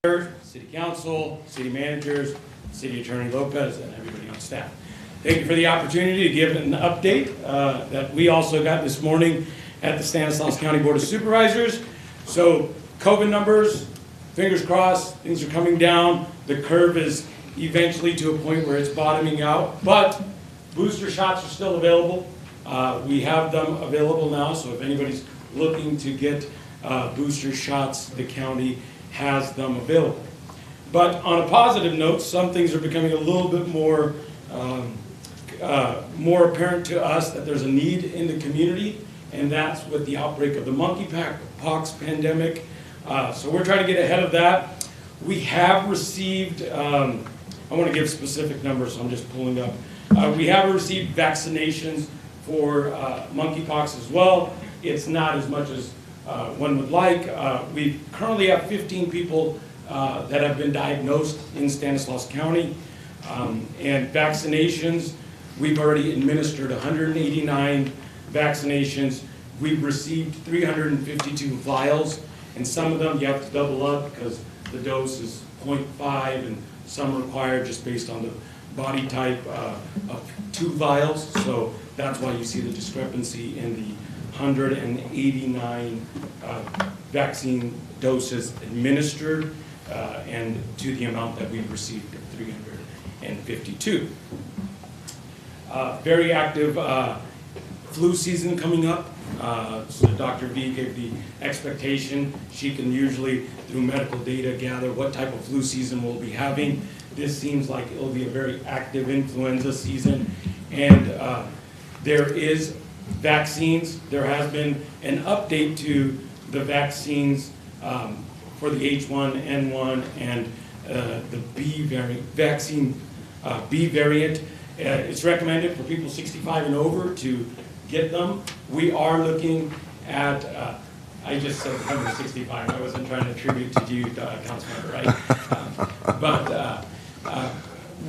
City Council, City Managers, City Attorney Lopez, and everybody on staff. Thank you for the opportunity to give an update that we also got this morning at the Stanislaus County Board of Supervisors. So COVID numbers, fingers crossed, things are coming down. The curve is eventually to a point where it's bottoming out, but booster shots are still available. We have them available now, so if anybody's looking to get booster shots, the county has them available. But on a positive note, some things are becoming a little bit more apparent to us that there's a need in the community, and that's with the outbreak of the monkeypox pandemic. So we're trying to get ahead of that. We have received, I want to give specific numbers, so I'm just pulling up. We have received vaccinations for monkeypox as well. It's not as much as one would like. We currently have 15 people that have been diagnosed in Stanislaus County. And vaccinations, we've already administered 189 vaccinations. We've received 352 vials, and some of them you have to double up because the dose is 0.5 and some require just based on the body type of 2 vials. So that's why you see the discrepancy in the 189 vaccine doses administered and to the amount that we've received of 352. Very active flu season coming up. So Dr. V gave the expectation. She can usually, through medical data, gather what type of flu season we'll be having. This seems like it'll be a very active influenza season. And there is vaccines. There has been an update to the vaccines for the H1N1 and the B variant. It's recommended for people 65 and over to get them. We are looking at, I just said under 65. I wasn't trying to attribute to you, Councilmember, right? But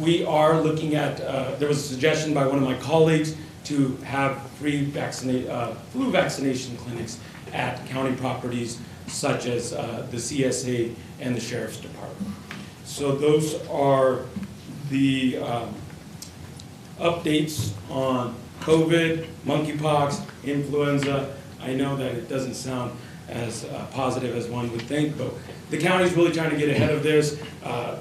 we are looking at, there was a suggestion by one of my colleagues to have free flu vaccination clinics at county properties such as the CSA and the Sheriff's Department. So those are the updates on COVID, monkeypox, influenza. I know that it doesn't sound as positive as one would think, but the county's really trying to get ahead of this.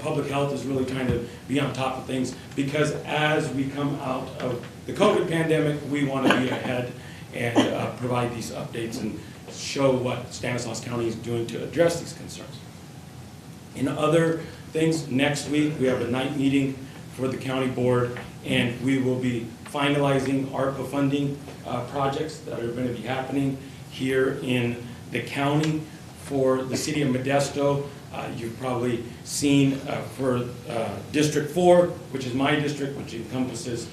Public health is really trying to be on top of things because as we come out of the COVID pandemic, we want to be ahead and provide these updates and show what Stanislaus County is doing to address these concerns. In other things, next week we have a night meeting for the county board, and we will be finalizing ARPA funding projects that are going to be happening here in the county. For the City of Modesto, you've probably seen for District 4, which is my district, which encompasses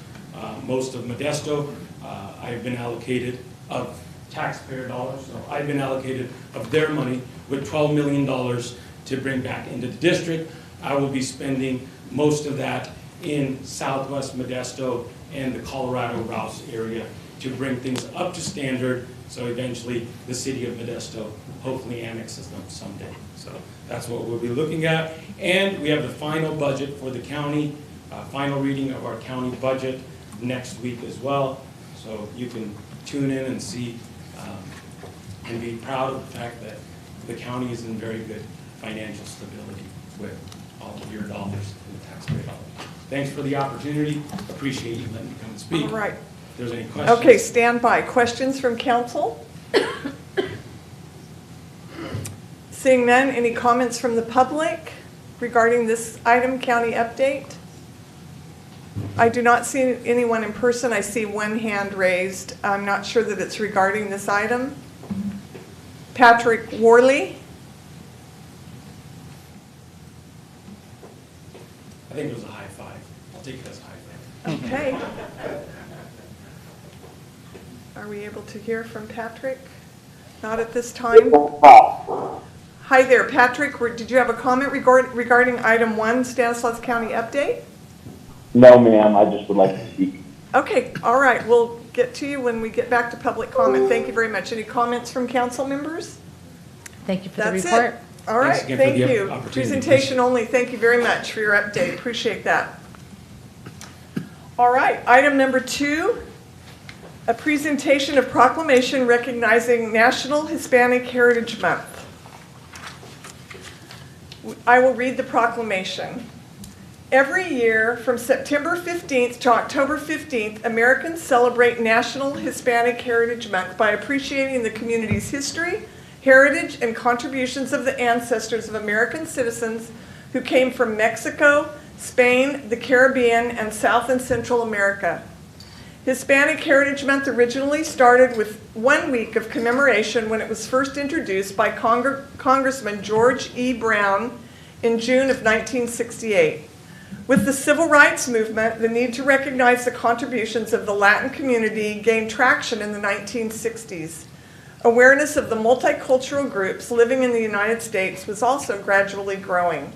most of Modesto, I've been allocated of taxpayer dollars, so I've been allocated of their money with $12 million to bring back into the district. I will be spending most of that in Southwest Modesto and the Colorado Rouse area to bring things up to standard, so eventually the City of Modesto hopefully annexes them someday. So that's what we'll be looking at. And we have the final budget for the county, final reading of our county budget next week as well. So you can tune in and see and be proud of the fact that the county is in very good financial stability with all of your dollars and the taxpayer dollars. Thanks for the opportunity. Appreciate you letting me come and speak. All right. If there's any questions. Okay, stand by. Questions from council? Seeing none, any comments from the public regarding this item, county update? I do not see anyone in person. I see one hand raised. I'm not sure that it's regarding this item. Patrick Worley? I think it was a high five. I'll take it as a high five. Okay. Are we able to hear from Patrick? Not at this time. Hi there, Patrick. Did you have a comment regarding item 1, Stanislaus County update? No, ma'am. I just would like to speak. Okay, all right. We'll get to you when we get back to public comment. Thank you very much. Any comments from council members? Thank you for the That's report. it. All right, Thanks again for thank the you. opportunity. Presentation only. Thank you very much for your update. Appreciate that. All right, item number 2, a presentation of proclamation recognizing National Hispanic Heritage Month. I will read the proclamation. Every year, from September 15th to October 15th, Americans celebrate National Hispanic Heritage Month by appreciating the community's history, heritage, and contributions of the ancestors of American citizens who came from Mexico, Spain, the Caribbean, and South and Central America. Hispanic Heritage Month originally started with 1 week of commemoration when it was first introduced by Congressman George E. Brown in June of 1968. With the Civil Rights Movement, the need to recognize the contributions of the Latin community gained traction in the 1960s. Awareness of the multicultural groups living in the United States was also gradually growing.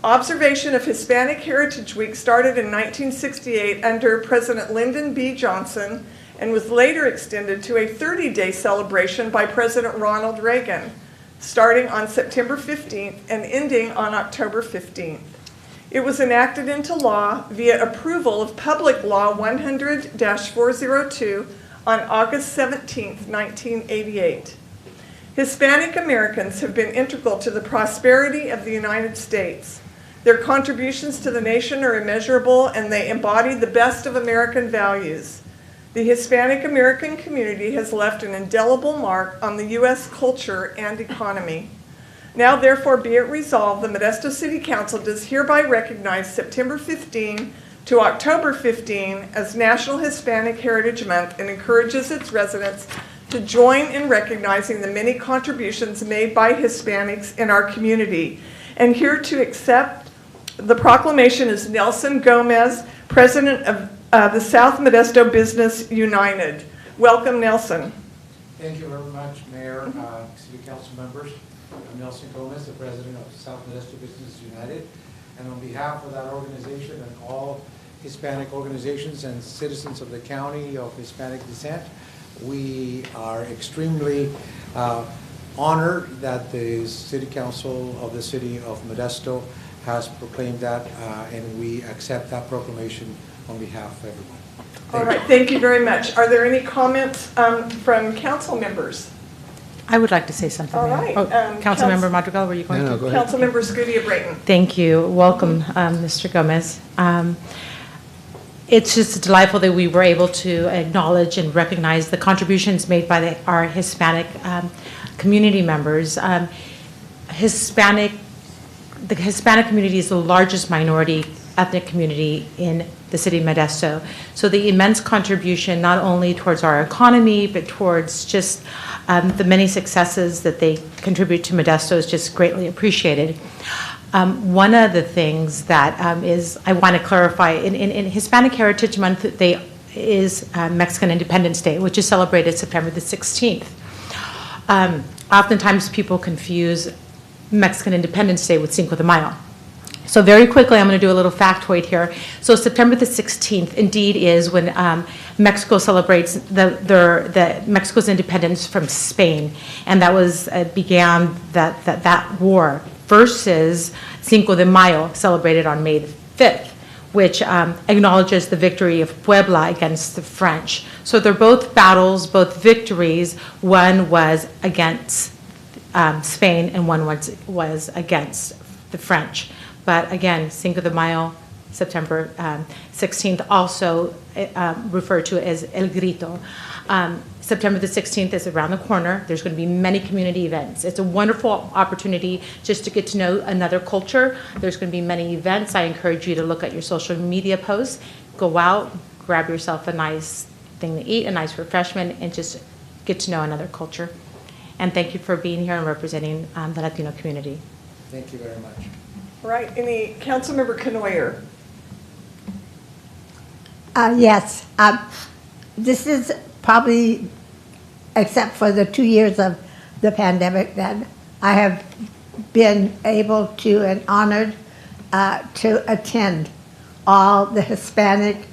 Observation of Hispanic Heritage Week started in 1968 under President Lyndon B. Johnson and was later extended to a 30-day celebration by President Ronald Reagan, starting on September 15th and ending on October 15th. It was enacted into law via approval of Public Law 100-402 on August 17, 1988. Hispanic Americans have been integral to the prosperity of the United States. Their contributions to the nation are immeasurable, and they embody the best of American values. The Hispanic American community has left an indelible mark on the U.S. culture and economy. Now, therefore, be it resolved, the Modesto City Council does hereby recognize September 15 to October 15 as National Hispanic Heritage Month and encourages its residents to join in recognizing the many contributions made by Hispanics in our community. And here to accept the proclamation is Nelson Gomez, President of the South Modesto Business United. Welcome, Nelson. Thank you very much, Mayor, City Council members. I'm Nelson Gomez, the President of South Modesto Business United. And on behalf of that organization and all Hispanic organizations and citizens of the county of Hispanic descent, we are extremely honored that the City Council of the City of Modesto has proclaimed that, and we accept that proclamation on behalf of everyone. All right, thank you very much. Are there any comments from council members? I would like to say something. All ma'am. right, Councilmember Madrigal, were you going to? Go ahead. Councilmember Scudia Brayton. Thank you. Welcome, Mr. Gomez. It's just delightful that we were able to acknowledge and recognize the contributions made by our Hispanic community members. The Hispanic community is the largest minority ethnic community in the city of Modesto. So the immense contribution, not only towards our economy, but towards just the many successes that they contribute to Modesto is just greatly appreciated. One of the things that I want to clarify, in Hispanic Heritage Month, is Mexican Independence Day, which is celebrated September the 16th. Oftentimes people confuse Mexican Independence Day with Cinco de Mayo. So very quickly, I'm going to do a little factoid here. So September the 16th indeed is when Mexico celebrates Mexico's independence from Spain, and that was began that war versus Cinco de Mayo, celebrated on May the 5th, which acknowledges the victory of Puebla against the French. So they're both battles, both victories. One was against Spain, and one was against the French. But again, Cinco de Mayo, September 16th, also referred to as El Grito. September the 16th is around the corner. There's going to be many community events. It's a wonderful opportunity just to get to know another culture. There's going to be many events. I encourage you to look at your social media posts, go out, grab yourself a nice thing to eat, a nice refreshment, and just get to know another culture. And thank you for being here and representing the Latino community. Thank you very much. All right, any Councilmember Canoyer? Yes. This is probably, except for the 2 years of the pandemic, that I have been able to and honored to attend all the Hispanic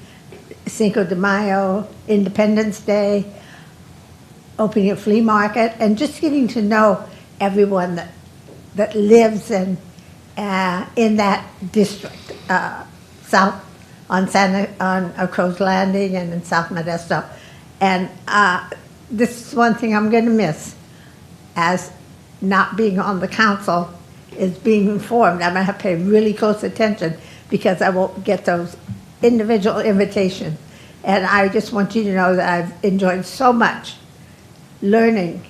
Cinco de Mayo, Independence Day, opening a flea market, and just getting to know everyone that that lives in that district, south on Crow's Landing and in South Modesto. And this is one thing I'm going to miss as not being on the council, is being informed. I'm going to have to pay really close attention because I won't get those individual invitations. And I just want you to know that I've enjoyed so much learning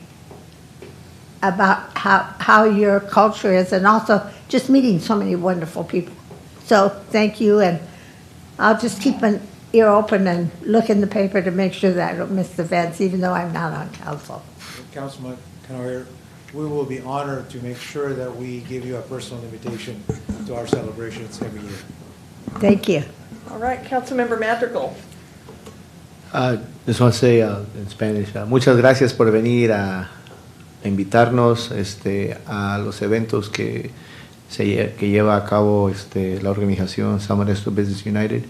about how your culture is, and also just meeting so many wonderful people. So thank you, and I'll just keep an ear open and look in the paper to make sure that I don't miss events, even though I'm not on council. Councilman Canoyer, we will be honored to make sure that we give you a personal invitation to our celebrations every year. Thank you. All right, Councilmember Madrigal. Just want to say in Spanish, muchas gracias por venir a invitarnos a los eventos que lleva a cabo la organización South Modesto Business United.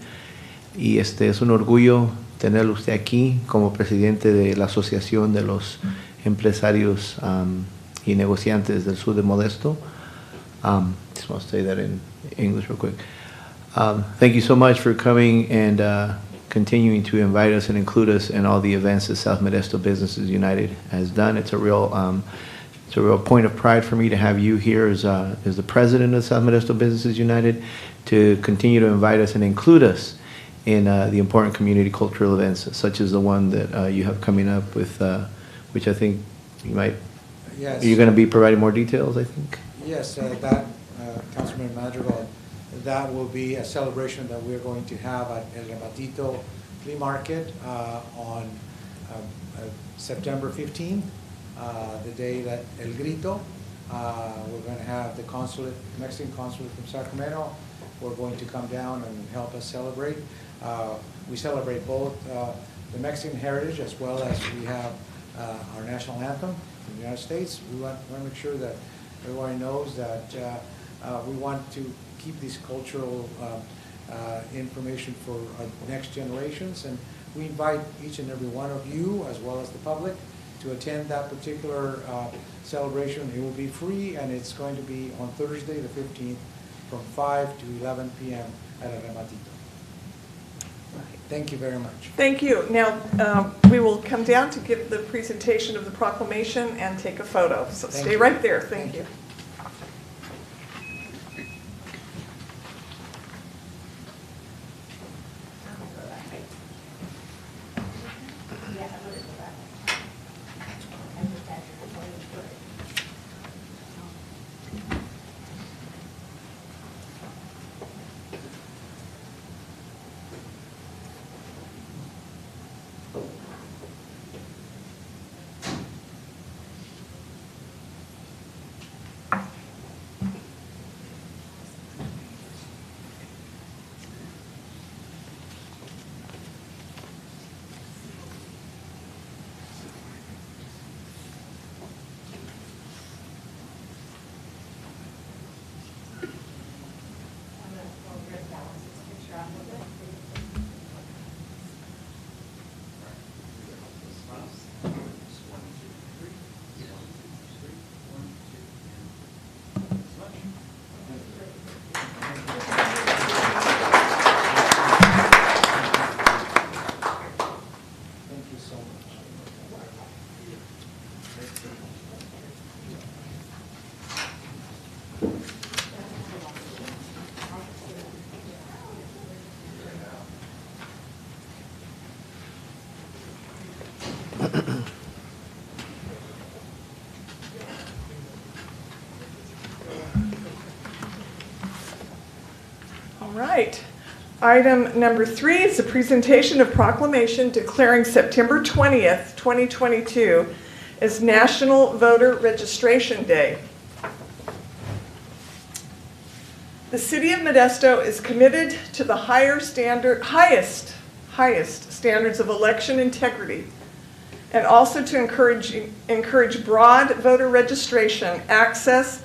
Y es un orgullo tenerlo usted aquí como presidente de la Asociación de los Empresarios y Negociantes del Sur de Modesto. Just want to say that in English real quick. Thank you so much for coming and continuing to invite us and include us in all the events that South Modesto Businesses United has done. It's a real point of pride for me to have you here as the president of South Modesto Businesses United, to continue to invite us and include us in the important community cultural events such as the one that you have coming up with, which I think you might. Yes. Are you going to be providing more details, I think? Yes, Councilman Madrigal, that will be a celebration that we're going to have at El Rematito Flea Market on September 15th, the day that El Grito. We're going to have the Mexican consulate from Sacramento. We're going to come down and help us celebrate. We celebrate both the Mexican heritage as well as we have our national anthem in the United States. We want to make sure that everybody knows that we want to keep this cultural information for our next generations, and we invite each and every one of you, as well as the public, to attend that particular celebration. It will be free, and it's going to be on Thursday the 15th from 5 to 11 p.m. at El Rematito. Thank you very much. Thank you. Now, we will come down to give the presentation of the proclamation and take a photo. So stay right there. Thank you. All right. Item number 3 is the presentation of proclamation declaring September 20th, 2022 as National Voter Registration Day. The City of Modesto is committed to the highest standards of election integrity, and also to encourage broad voter registration, access,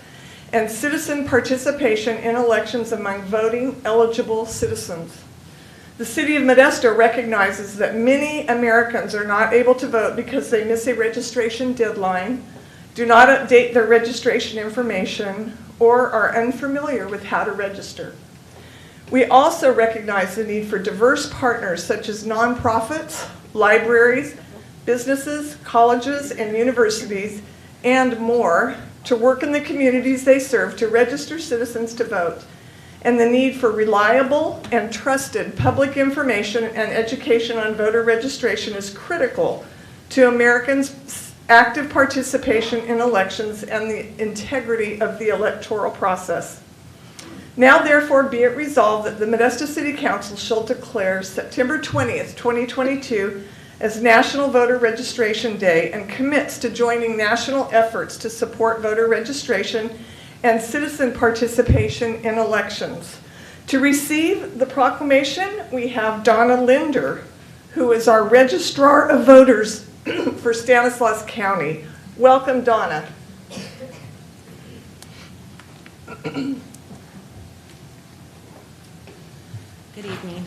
and citizen participation in elections among voting eligible citizens. The City of Modesto recognizes that many Americans are not able to vote because they miss a registration deadline do not update their registration information, or are unfamiliar with how to register. We also recognize the need for diverse partners such as nonprofits, libraries, businesses, colleges, and universities, and more to work in the communities they serve to register citizens to vote, and the need for reliable and trusted public information and education on voter registration is critical to Americans' active participation in elections and the integrity of the electoral process. Now therefore be it resolved that the Modesto City Council shall declare September 20th, 2022 as National Voter Registration Day and commits to joining national efforts to support voter registration and citizen participation in elections. To receive the proclamation, we have Donna Linder, who is our Registrar of Voters for Stanislaus County. Welcome, Donna. Good evening.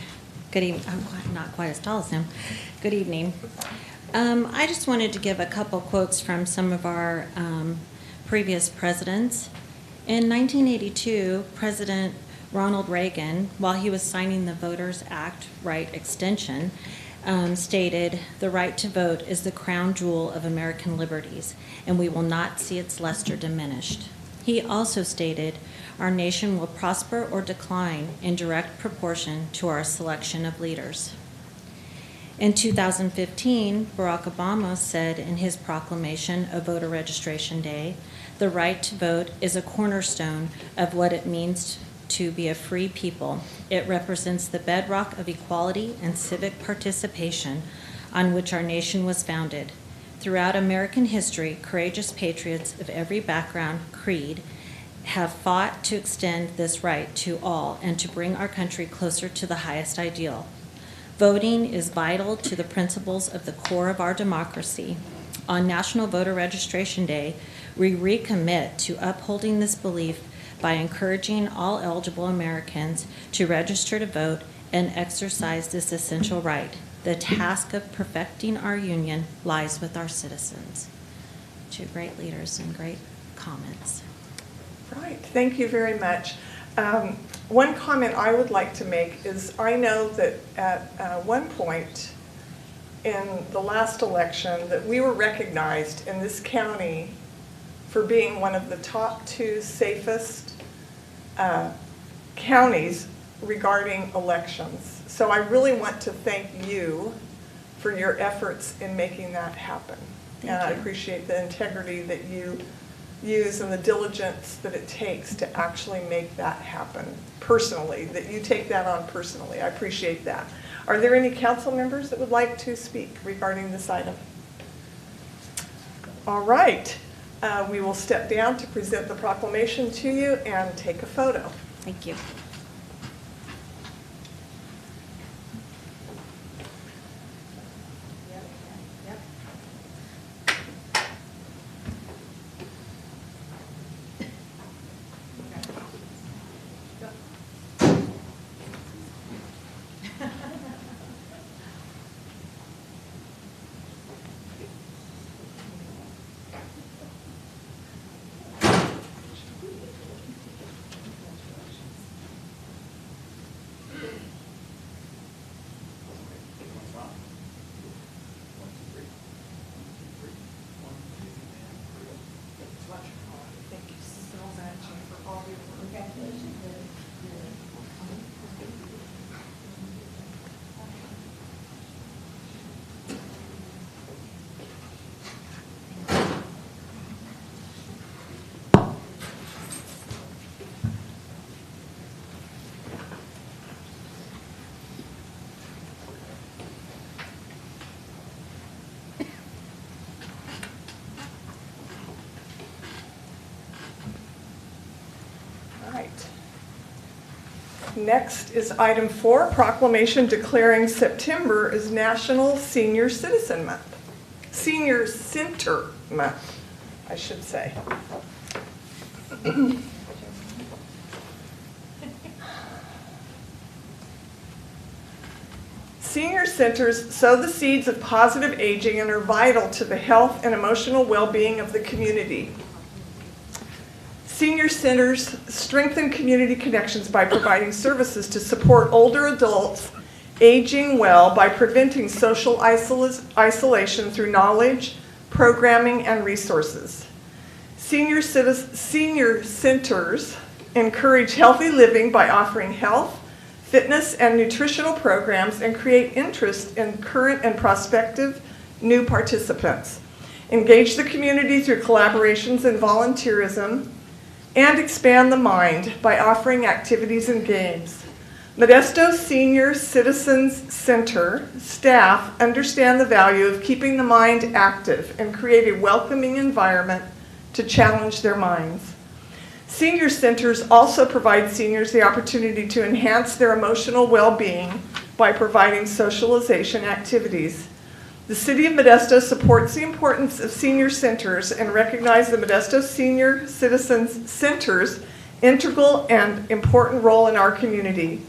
Good evening. I'm not quite as tall as him. Good evening. I just wanted to give a couple quotes from some of our previous presidents. In 1982, President Ronald Reagan, while he was signing the Voters Act right extension, stated, "The right to vote is the crown jewel of American liberties, and we will not see its luster diminished." He also stated, "Our nation will prosper or decline in direct proportion to our selection of leaders." In 2015, Barack Obama said in his proclamation of Voter Registration Day, "The right to vote is a cornerstone of what it means to be a free people. It represents the bedrock of equality and civic participation on which our nation was founded. Throughout American history, courageous patriots of every background, creed, have fought to extend this right to all and to bring our country closer to the highest ideal. Voting is vital to the principles of the core of our democracy. On National Voter Registration Day, we recommit to upholding this belief by encouraging all eligible Americans to register to vote and exercise this essential right. The task of perfecting our union lies with our citizens." Two great leaders and great comments. Right, thank you very much. One comment I would like to make is I know that at one point in the last election that we were recognized in this county for being one of the top 2 safest counties regarding elections. So I really want to thank you for your efforts in making that happen. Thank And I you. appreciate the integrity that you use and the diligence that it takes to actually make that happen personally, that you take that on personally. I appreciate that. Are there any council members that would like to speak regarding this item? All right. We will step down to present the proclamation to you and take a photo. Thank you. Thank you so much for all your work. Next is item 4, proclamation declaring September as National Senior Citizen Month. Senior Center Month, I should say. Senior centers sow the seeds of positive aging and are vital to the health and emotional well-being of the community. Senior centers strengthen community connections by providing services to support older adults aging well by preventing social isolation through knowledge, programming, and resources. Senior centers encourage healthy living by offering health, fitness, and nutritional programs and create interest in current and prospective new participants. Engage the community through collaborations and volunteerism, and expand the mind by offering activities and games. Modesto Senior Citizens Center staff understand the value of keeping the mind active and create a welcoming environment to challenge their minds. Senior centers also provide seniors the opportunity to enhance their emotional well-being by providing socialization activities. The City of Modesto supports the importance of senior centers and recognizes the Modesto Senior Citizens Center's integral and important role in our community.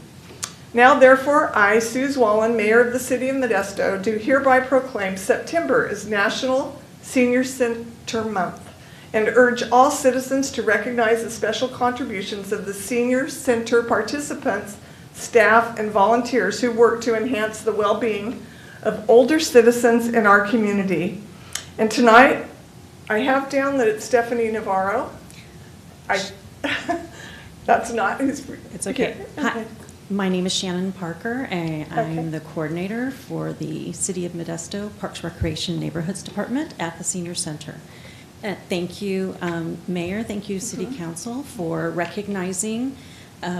Now, therefore, I, Suze Wallen, Mayor of the City of Modesto, do hereby proclaim September as National Senior Center Month and urge all citizens to recognize the special contributions of the Senior Center participants, staff, and volunteers who work to enhance the well-being of older citizens in our community. And tonight, I have down that it's Stephanie Navarro. That's not his. It's okay. Hi, my name is Shannon Parker, and I'm the coordinator for the City of Modesto Parks, Recreation, and Neighborhoods Department at the Senior Center. Thank you, Mayor. Thank you, City Council, for recognizing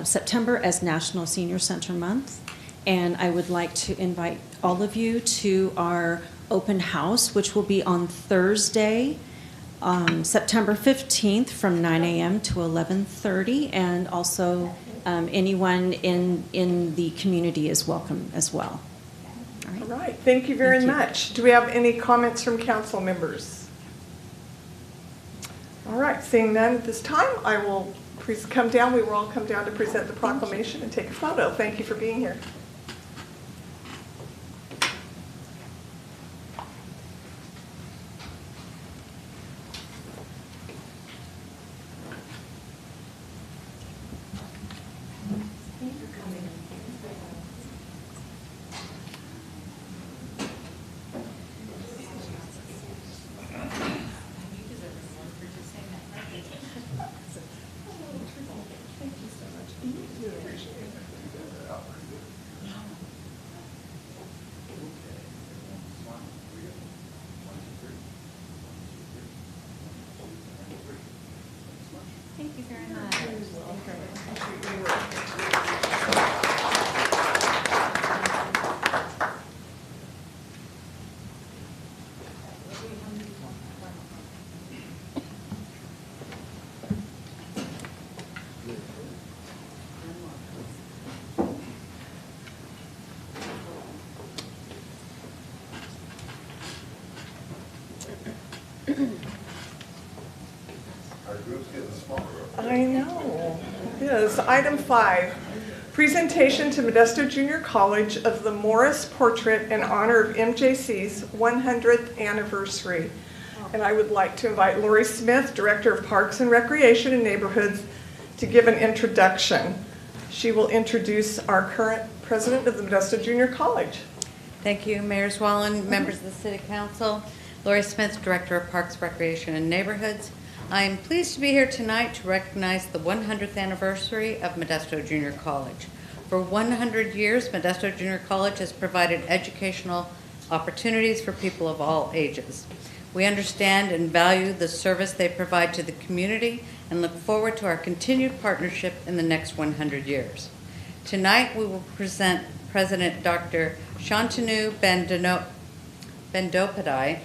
September as National Senior Center Month. And I would like to invite all of you to our open house, which will be on Thursday, September 15th from 9 a.m. to 11:30, and also anyone in the community is welcome as well. All right. Thank you very much. Do we have any comments from council members? All right, seeing none at this time, I will come down. We will all come down to present the proclamation and take a photo. Thank you for being here. Thank you very much. I know. Yes. Item 5, presentation to Modesto Junior College of the Morris Portrait in honor of MJC's 100th anniversary. And I would like to invite Lori Smith, Director of Parks and Recreation and Neighborhoods, to give an introduction. She will introduce our current president of the Modesto Junior College. Thank you, Mayor Swallen, members of the City Council. Lori Smith, Director of Parks, Recreation, and Neighborhoods. I am pleased to be here tonight to recognize the 100th anniversary of Modesto Junior College. For 100 years, Modesto Junior College has provided educational opportunities for people of all ages. We understand and value the service they provide to the community and look forward to our continued partnership in the next 100 years. Tonight, we will present President Dr. Shantanu Bandyopadhyay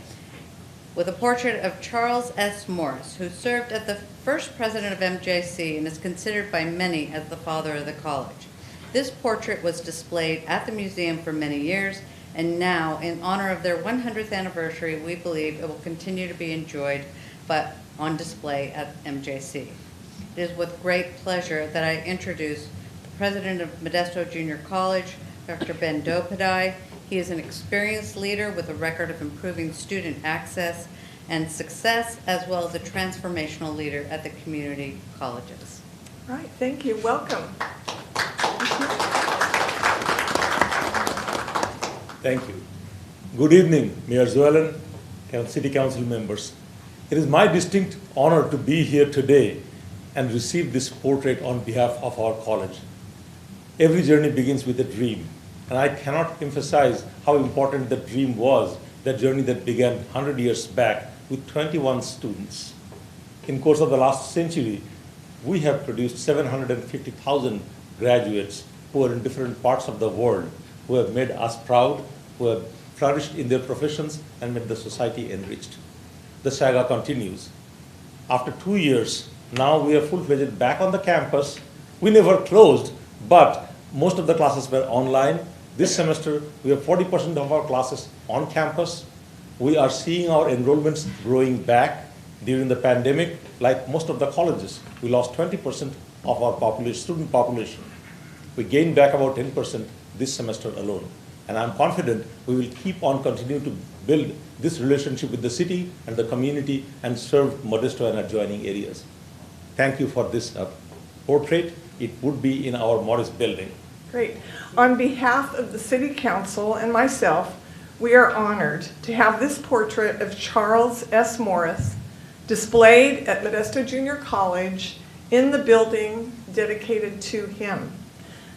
with a portrait of Charles S. Morris, who served as the first president of MJC and is considered by many as the father of the college. This portrait was displayed at the museum for many years, and now, in honor of their 100th anniversary, we believe it will continue to be enjoyed but on display at MJC. It is with great pleasure that I introduce the president of Modesto Junior College, Dr. Bandyopadhyay. He is an experienced leader with a record of improving student access and success, as well as a transformational leader at the community colleges. All right, thank you. Welcome. Thank you. Good evening, Mayor Zuelen, City Council members. It is my distinct honor to be here today and receive this portrait on behalf of our college. Every journey begins with a dream, and I cannot emphasize how important the dream was, that journey that began 100 years back with 21 students. In course of the last century, we have produced 750,000 graduates who are in different parts of the world, who have made us proud, who have flourished in their professions and made the society enriched. The saga continues. After 2 years, now we are full-fledged back on the campus. We never closed, but most of the classes were online. This semester, we have 40% of our classes on campus. We are seeing our enrollments growing back. During the pandemic, like most of the colleges, we lost 20% of our student population. We gained back about 10% this semester alone. And I'm confident we will keep on continuing to build this relationship with the city and the community and serve Modesto and adjoining areas. Thank you for this portrait. It would be in our Morris building. Great. On behalf of the City Council and myself, we are honored to have this portrait of Charles S. Morris displayed at Modesto Junior College in the building dedicated to him.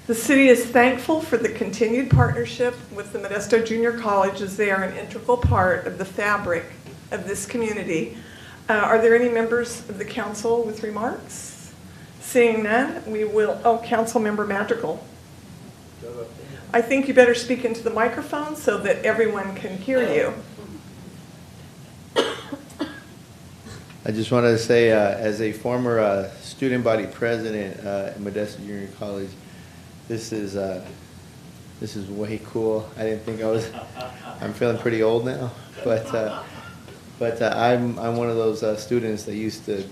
The city is thankful for the continued partnership with the Modesto Junior College, as they are an integral part of the fabric of this community. Are there any members of the council with remarks? Seeing none, we will, Councilmember Madrigal. I think you better speak into the microphone so that everyone can hear you. I just wanted to say, as a former student body president at Modesto Junior College, this is way cool. I didn't think I was. I'm feeling pretty old now, but I'm one of those students that used to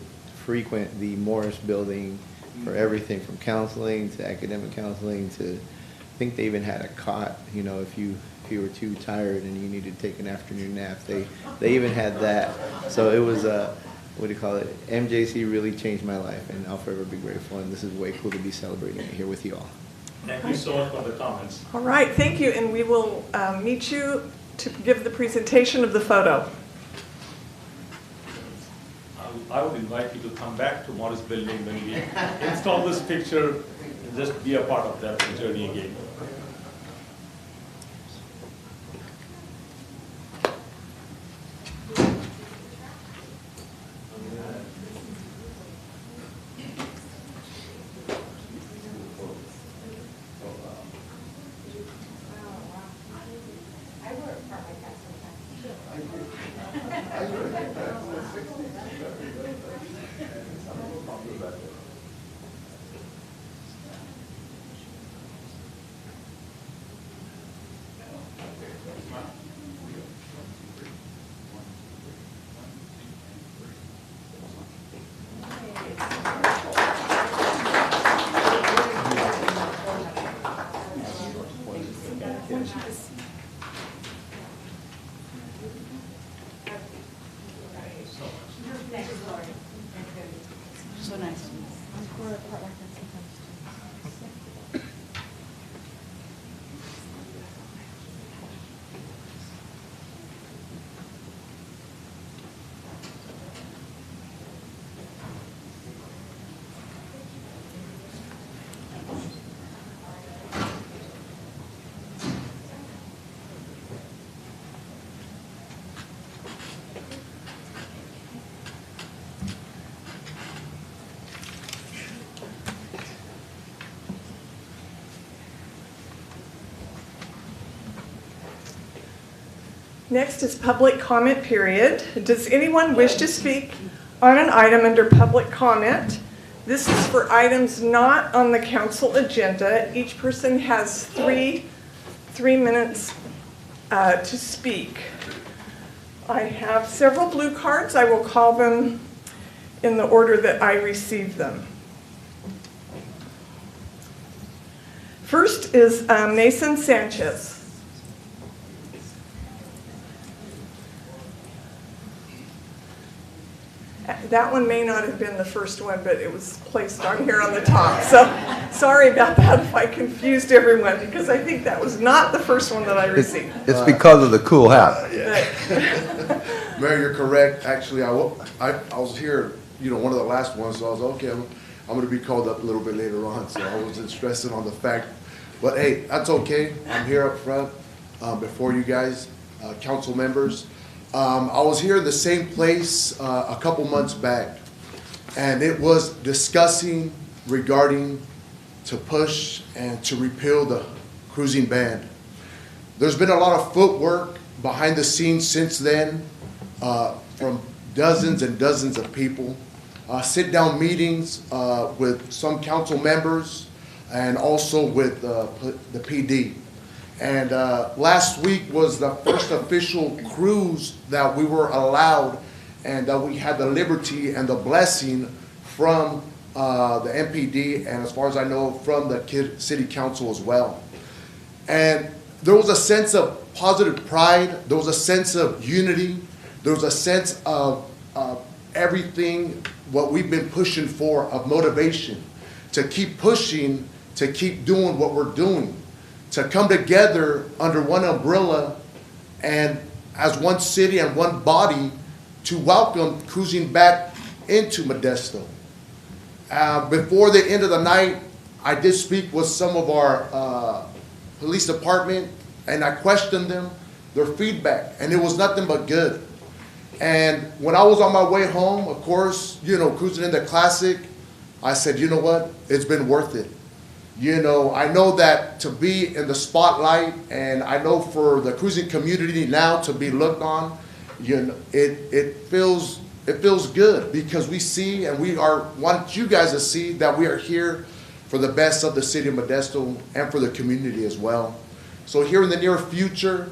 frequent the Morris building for everything from counseling to academic counseling to. I think they even had a cot. You know, if you were too tired and you needed to take an afternoon nap, they even had that. So it was what do you call it? MJC really changed my life, and I'll forever be grateful. And this is way cool to be celebrating it here with you all. Thank you so much for the comments. All right, thank you, and we will meet you to give the presentation of the photo. I would invite you to come back to Morris building when we install this picture and just be a part of that journey again. So nice. Next is public comment period. Does anyone wish to speak on an item under public comment? This is for items not on the council agenda. Each person has three minutes to speak. I have several blue cards. I will call them in the order that I received them. First is Nathan Sanchez. That one may not have been the first one, but it was placed on here on the top. So sorry about that if I confused everyone, because I think that was not the first one that I received. It's because of the cool hat. Mayor, you're correct. Actually, I was here, one of the last ones, so I was, okay, I'm going to be called up a little bit later on, so I wasn't stressing on the fact. But hey, that's okay. I'm here up front before you guys, council members. I was here in the same place a couple months back, and it was discussing regarding to push and to repeal the cruising ban. There's been a lot of footwork behind the scenes since then from dozens and dozens of people. Sit-down meetings with some council members and also with the PD. And last week was the first official cruise that we were allowed and that we had the liberty and the blessing from the MPD and, as far as I know, from the city council as well. And there was a sense of positive pride, there was a sense of unity, there was a sense of everything what we've been pushing for, of motivation, to keep pushing, to keep doing what we're doing, to come together under one umbrella and as one city and one body to welcome cruising back into Modesto. Before the end of the night, I did speak with some of our police department, and I questioned them, their feedback, and it was nothing but good. And when I was on my way home, of course, cruising in the Classic, I said, you know what, it's been worth it. I know that to be in the spotlight, and I know for the cruising community now to be looked on, it feels good, because we see and want you guys to see that we are here for the best of the city of Modesto and for the community as well. So here in the near future,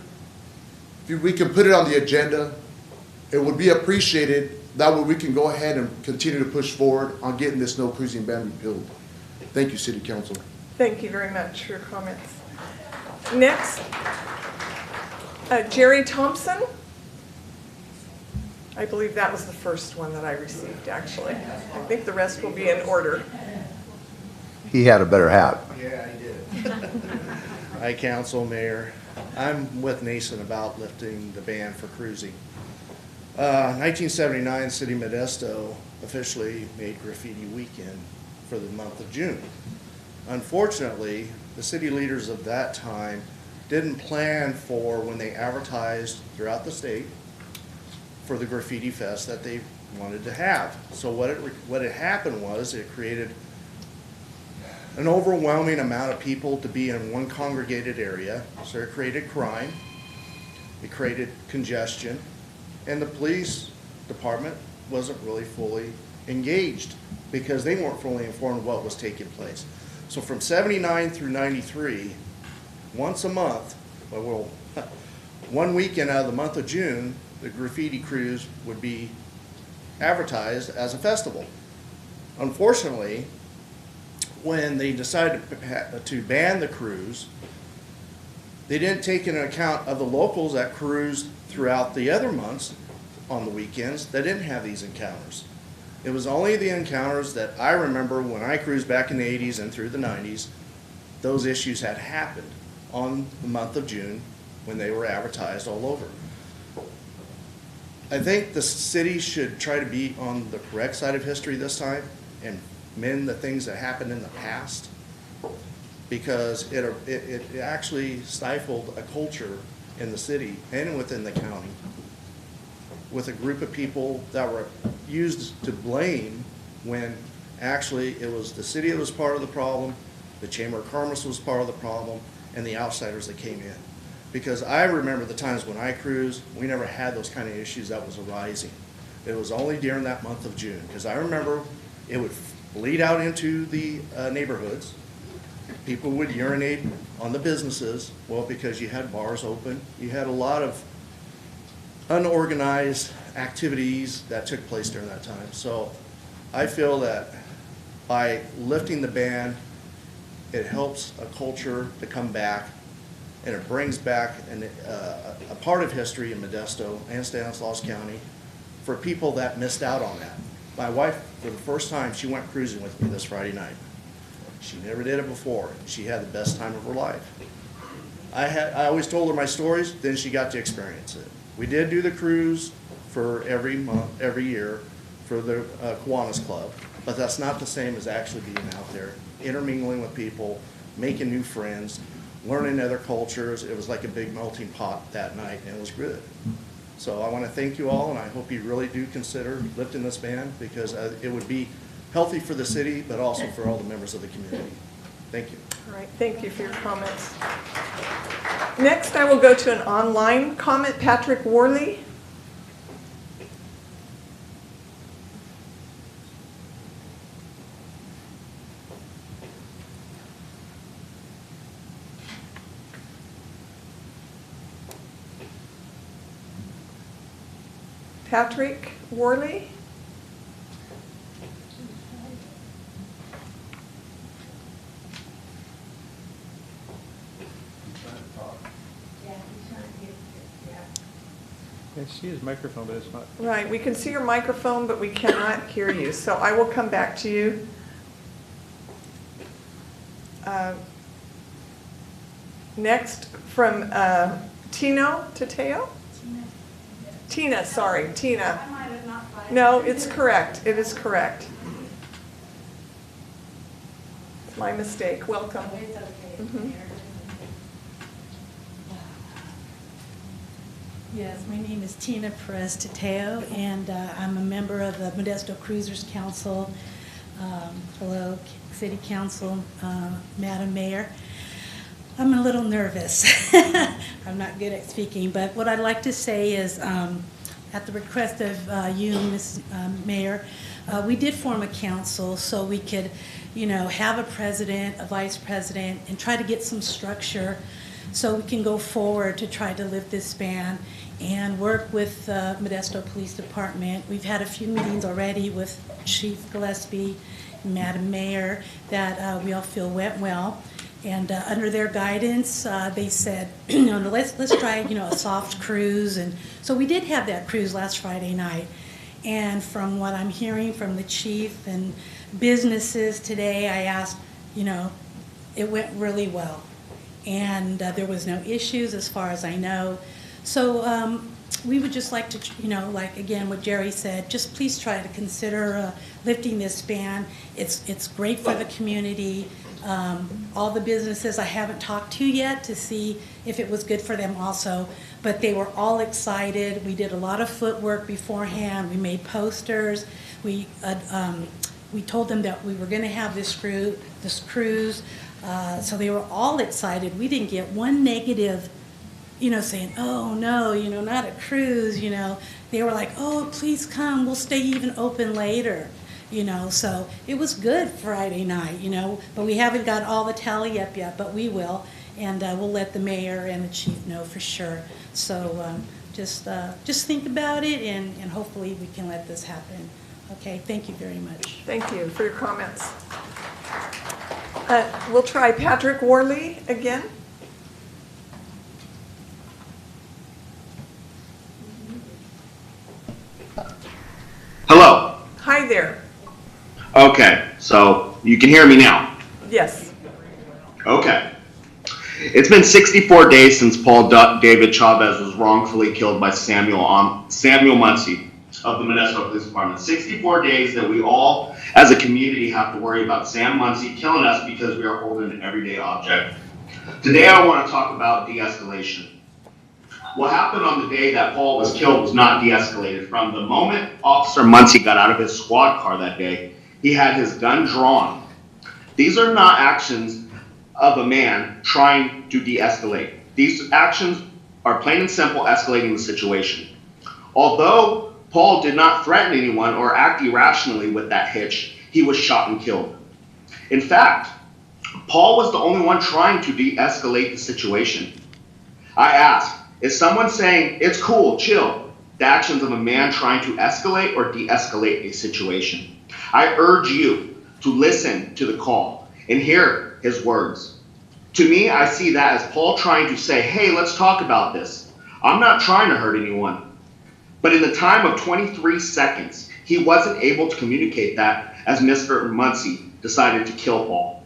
if we can put it on the agenda, it would be appreciated. That way we can go ahead and continue to push forward on getting this no cruising ban repealed. Thank you, City Council. Thank you very much for your comments. Next, Jerry Thompson. I believe that was the first one that I received, actually. I think the rest will be in order. He had a better hat. Yeah, he did. Hi, Council, Mayor. I'm with Nason about lifting the ban for cruising. 1979, City of Modesto officially made Graffiti Weekend for the month of June. Unfortunately, the city leaders of that time didn't plan for, when they advertised throughout the state, for the Graffiti Fest that they wanted to have. So what had happened was it created an overwhelming amount of people to be in one congregated area. So it created crime, it created congestion, and the police department wasn't really fully engaged because they weren't fully informed of what was taking place. So from 79 through 93, once a month, well, one weekend out of the month of June, the graffiti cruise would be advertised as a festival. Unfortunately, when they decided to ban the cruise, they didn't take into account of the locals that cruised throughout the other months on the weekends that didn't have these encounters. It was only the encounters that I remember when I cruised back in the 80s and through the 90s, those issues had happened on the month of June when they were advertised all over. I think the city should try to be on the correct side of history this time and mend the things that happened in the past, because it actually stifled a culture in the city and within the county with a group of people that were used to blame when actually it was the city that was part of the problem, the Chamber of Commerce was part of the problem, and the outsiders that came in. Because I remember the times when I cruised, we never had those kind of issues that was arising. It was only during that month of June, because I remember it would bleed out into the neighborhoods. People would urinate on the businesses, well, because you had bars open. You had a lot of unorganized activities that took place during that time. So I feel that by lifting the ban, it helps a culture to come back, and it brings back a part of history in Modesto and Stanislaus County for people that missed out on that. My wife, for the first time, she went cruising with me this Friday night. She never did it before. She had the best time of her life. I always told her my stories, then she got to experience it. We did do the cruise for every month, every year for the Kiwanis Club, but that's not the same as actually being out there, intermingling with people, making new friends, learning other cultures. It was like a big melting pot that night, and it was good. So I want to thank you all, and I hope you really do consider lifting this ban, because it would be healthy for the city, but also for all the members of the community. Thank you. All right, thank you for your comments. Next, I will go to an online comment. Patrick Worley. Patrick Worley. I see his microphone, but it's not. Right, we can see your microphone, but we cannot hear you, so I will come back to you. Next, from Tino Tateo? Tina, sorry, Tina. No, it's correct, it is correct. It's my mistake, welcome. Mhm. Yes, my name is Tina Perez Tateo, and I'm a member of the Modesto Cruisers Council. Hello, City Council, Madam Mayor. I'm a little nervous. I'm not good at speaking, but what I'd like to say is, at the request of you, Ms. Mayor, we did form a council so we could, have a president, a vice president, and try to get some structure so we can go forward to try to lift this ban and work with Modesto Police Department. We've had a few meetings already with Chief Gillespie and Madam Mayor that we all feel went well. And under their guidance, they said, let's try, a soft cruise. And so we did have that cruise last Friday night. And from what I'm hearing from the chief and businesses today, I asked, it went really well. And there was no issues as far as I know. So we would just like to, like again what Jerry said, just please try to consider lifting this ban. It's great for the community. All the businesses I haven't talked to yet to see if it was good for them also, but they were all excited. We did a lot of footwork beforehand. We made posters. We told them that we were going to have this cruise, so they were all excited. We didn't get one negative, saying, oh no, not a cruise. They were like, oh, please come. We'll stay even open later. So it was good Friday night, but we haven't got all the tally up yet, but we will, and we'll let the mayor and the chief know for sure. So just think about it, and hopefully we can let this happen. Okay, thank you very much. Thank you for your comments. We'll try Patrick Worley again. Hello. Hi there. Okay, so you can hear me now. Yes. Okay. It's been 64 days since Paul David Chavez was wrongfully killed by Samuel Muncie of the Modesto Police Department. 64 days that we all, as a community, have to worry about Sam Muncie killing us because we are holding an everyday object. Today I want to talk about de-escalation. What happened on the day that Paul was killed was not de-escalated. From the moment Officer Muncie got out of his squad car that day, he had his gun drawn. These are not actions of a man trying to de-escalate. These actions are plain and simple escalating the situation. Although Paul did not threaten anyone or act irrationally with that hitch, he was shot and killed. In fact, Paul was the only one trying to de-escalate the situation. I ask, is someone saying, it's cool, chill, the actions of a man trying to escalate or de-escalate a situation? I urge you to listen to the call and hear his words. To me, I see that as Paul trying to say, hey, let's talk about this. I'm not trying to hurt anyone. But in the time of 23 seconds, he wasn't able to communicate that as Mr. Muncie decided to kill Paul.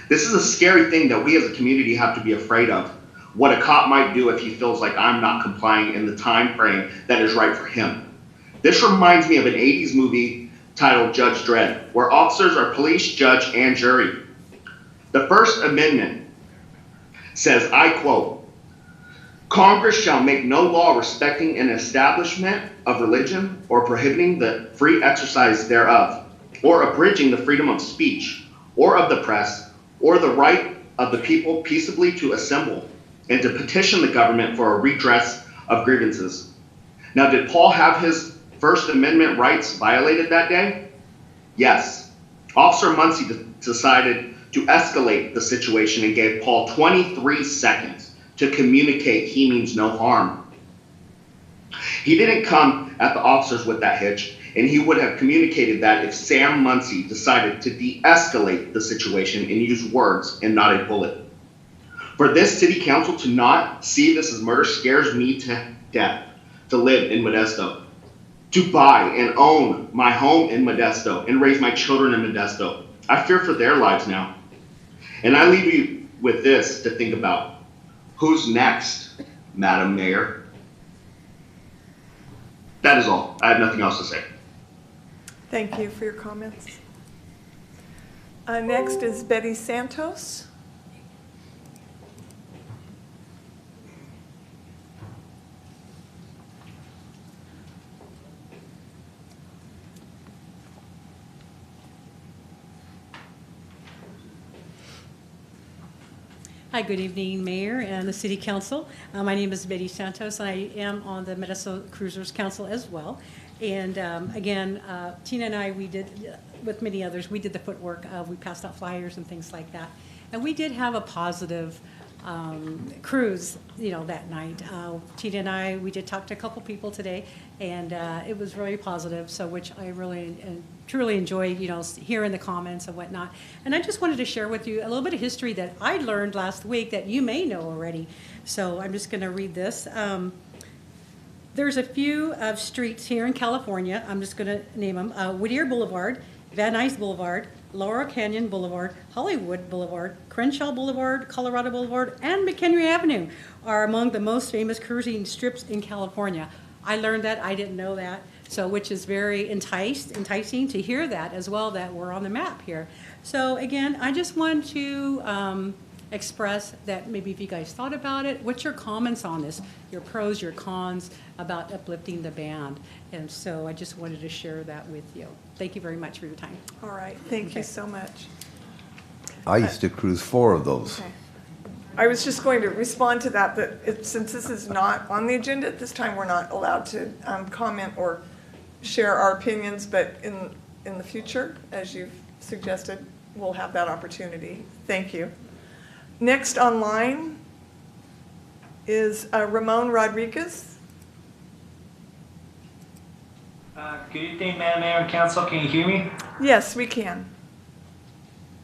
This is a scary thing that we as a community have to be afraid of. What a cop might do if he feels like I'm not complying in the time frame that is right for him. This reminds me of an 80s movie titled Judge Dredd, where officers are police, judge, and jury. The First Amendment says, I quote, Congress shall make no law respecting an establishment of religion or prohibiting the free exercise thereof, or abridging the freedom of speech, or of the press, or the right of the people peaceably to assemble and to petition the government for a redress of grievances. Now, did Paul have his First Amendment rights violated that day? Yes. Officer Muncie decided to escalate the situation and gave Paul 23 seconds to communicate he means no harm. He didn't come at the officers with that hitch, and he would have communicated that if Sam Muncie decided to de-escalate the situation and use words and not a bullet. For this city council to not see this as murder scares me to death. To live in Modesto, to buy and own my home in Modesto and raise my children in Modesto. I fear for their lives now. And I leave you with this to think about. Who's next, Madam Mayor? That is all. I have nothing else to say. Thank you for your comments. Next is Betty Santos. Hi, good evening, Mayor and the City Council. My name is Betty Santos, and I am on the Modesto Cruisers Council as well. And again, Tina and I, we did, with many others, we did the footwork. We passed out flyers and things like that. And we did have a positive cruise, that night. Tina and I, we did talk to a couple people today, and it was really positive, so which I really truly enjoyed, hearing the comments and whatnot. And I just wanted to share with you a little bit of history that I learned last week that you may know already. So I'm just going to read this. There's a few streets here in California. I'm just going to name them. Whittier Boulevard, Van Nuys Boulevard, Laurel Canyon Boulevard, Hollywood Boulevard, Crenshaw Boulevard, Colorado Boulevard, and McHenry Avenue are among the most famous cruising strips in California. I learned that. I didn't know that. So, which is very enticing to hear that as well, that we're on the map here. So again, I just want to express that maybe if you guys thought about it, what's your comments on this? Your pros, your cons about uplifting the band. And so I just wanted to share that with you. Thank you very much for your time. All right, thank you so much. I used to cruise 4 of those. Okay. I was just going to respond to that, since this is not on the agenda at this time, we're not allowed to comment or share our opinions, but in the future, as you've suggested, we'll have that opportunity. Thank you. Next online is Ramon Rodriguez. Good evening, Madam Mayor and Council. Can you hear me? Yes, we can.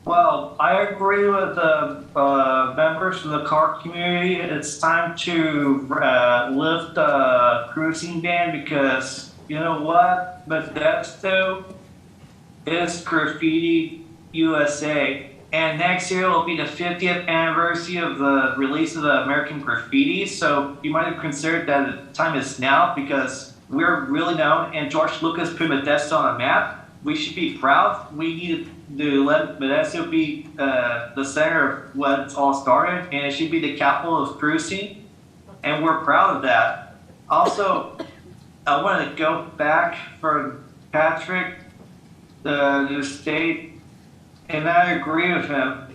Well, I agree with the members of the car community. It's time to lift the cruising ban because you know what? Modesto is Graffiti USA. And next year will be the 50th anniversary of the release of the American Graffiti. So you might have considered that the time is now because we're really known and George Lucas put Modesto on a map. We should be proud. We need to let Modesto be the center of what it's all started, and it should be the capital of cruising, and we're proud of that. Also, I want to go back for Patrick, the state, and I agree with him.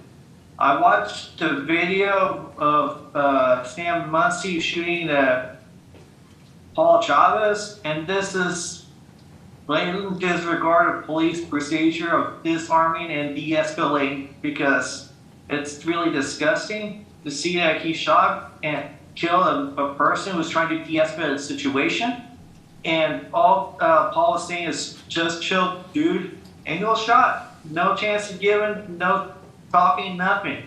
I watched the video of Sam Muncie shooting Paul Chavez, and this is blatant disregard of police procedure of disarming and de-escalating because it's really disgusting to see that he shot and killed a person who was trying to de-escalate the situation. And all Paul was saying is just chill, dude, and he was shot. No chance of giving, no talking, nothing.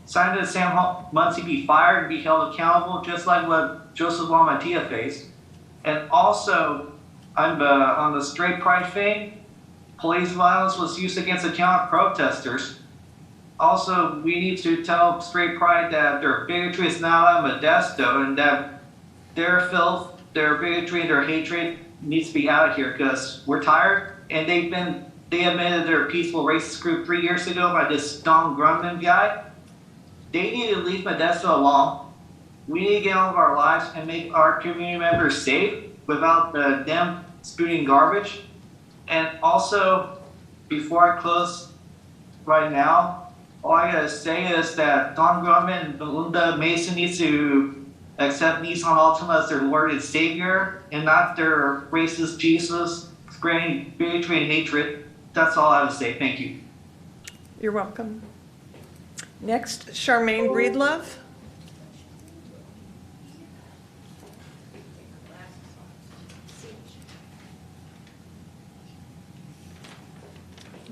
Signed that Sam Muncie be fired and be held accountable, just like what Joseph Lamatia faced. And also, I'm on the straight pride thing. Police violence was used against the town protesters. Also, we need to tell straight pride that their bigotry is now at Modesto, and that their filth, their bigotry, and their hatred needs to be out of here, because we're tired. And they admitted they're a peaceful racist group 3 years ago by this Don Grumman guy. They need to leave Modesto alone. We need to get on with our lives and make our community members safe without them spewing garbage. And also, before I close right now, all I gotta say is that Don Grumman and Belinda Mason needs to accept Nissan Altima as their Lord and Savior, and not their racist Jesus spreading bigotry and hatred. That's all I have to say. Thank you. You're welcome. Next, Charmaine Breedlove.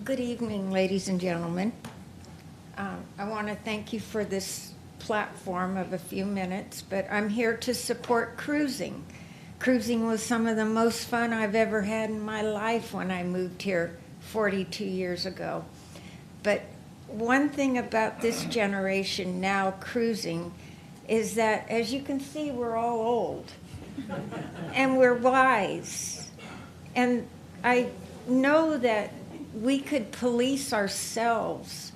Good evening, ladies and gentlemen. I want to thank you for this platform of a few minutes, but I'm here to support cruising. Cruising was some of the most fun I've ever had in my life when I moved here 42 years ago. But one thing about this generation now cruising is that, as you can see, we're all old and we're wise. And I know that we could police ourselves.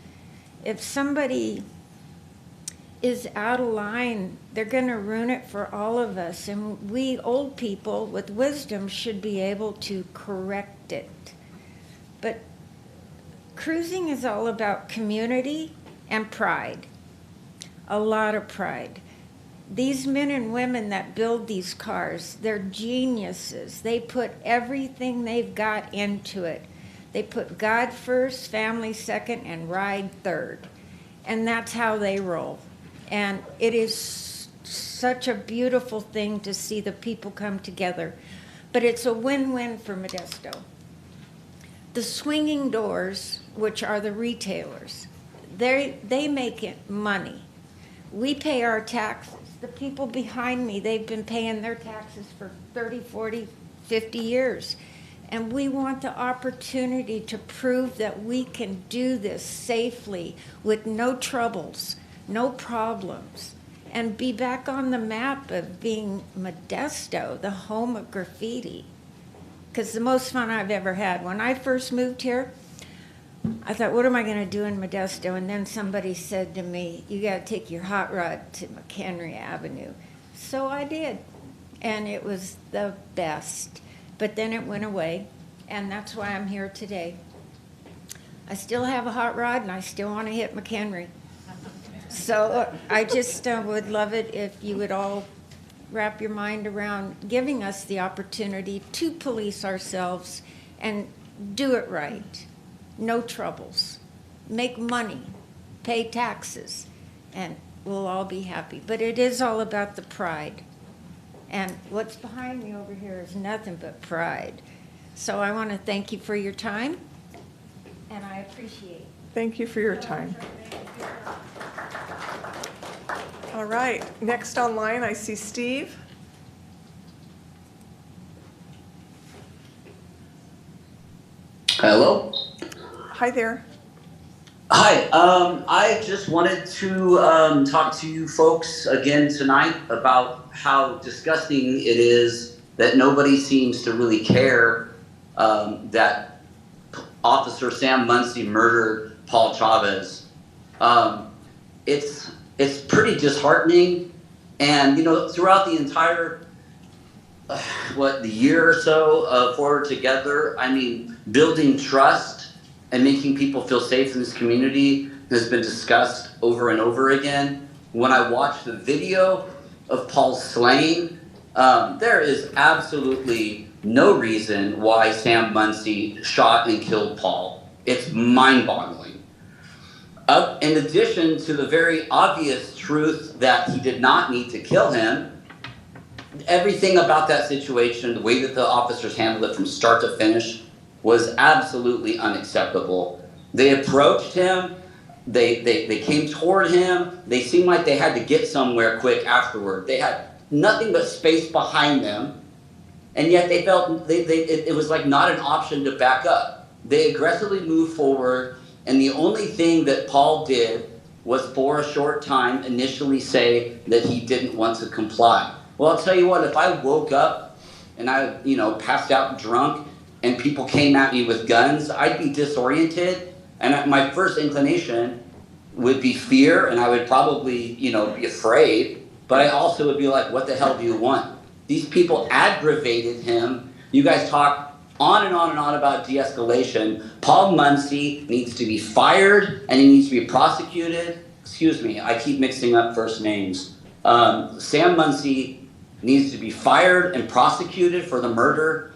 If somebody is out of line, they're going to ruin it for all of us. And we old people with wisdom should be able to correct it. But cruising is all about community and pride, a lot of pride. These men and women that build these cars, they're geniuses. They put everything they've got into it. They put God first, family second, and ride third. And that's how they roll. And it is such a beautiful thing to see the people come together. But it's a win-win for Modesto. The swinging doors, which are the retailers, they make it money. We pay our taxes. The people behind me, they've been paying their taxes for 30, 40, 50 years. And we want the opportunity to prove that we can do this safely with no troubles, no problems, and be back on the map of being Modesto, the home of graffiti. Because the most fun I've ever had. When I first moved here, I thought, what am I going to do in Modesto? And then somebody said to me, you got to take your hot rod to McHenry Avenue. So I did, and it was the best. But then it went away, and that's why I'm here today. I still have a hot rod, and I still want to hit McHenry. So I just would love it if you would all wrap your mind around giving us the opportunity to police ourselves and do it right. No troubles. Make money. Pay taxes. And we'll all be happy. But it is all about the pride. And what's behind me over here is nothing but pride. So I want to thank you for your time, and I appreciate it. Thank you for your time. All right, next online I see Steve. Hello. Hi there. Hi. I just wanted to talk to you folks again tonight about how disgusting it is that nobody seems to really care that Officer Sam Muncie murdered Paul Chavez. It's pretty disheartening, and you know, throughout the entire the year or so of Forward Together, I mean, building trust and making people feel safe in this community has been discussed over and over again. When I watch the video of Paul's slaying, there is absolutely no reason why Sam Muncie shot and killed Paul. It's mind-boggling. In addition to the very obvious truth that he did not need to kill him, everything about that situation, the way that the officers handled it from start to finish, was absolutely unacceptable. They approached him, they came toward him, they seemed like they had to get somewhere quick afterward. They had nothing but space behind them, And yet they felt it was like not an option to back up. They aggressively moved forward, and the only thing that Paul did was for a short time initially say that he didn't want to comply. Well, I'll tell you what, if I woke up and I, passed out drunk and people came at me with guns, I'd be disoriented. And my first inclination would be fear, and I would probably, be afraid. But I also would be like, what the hell do you want? These people aggravated him. You guys talk on and on and on about de-escalation. Paul Muncie needs to be fired, and he needs to be prosecuted. Excuse me, I keep mixing up first names. Sam Muncie needs to be fired and prosecuted for the murder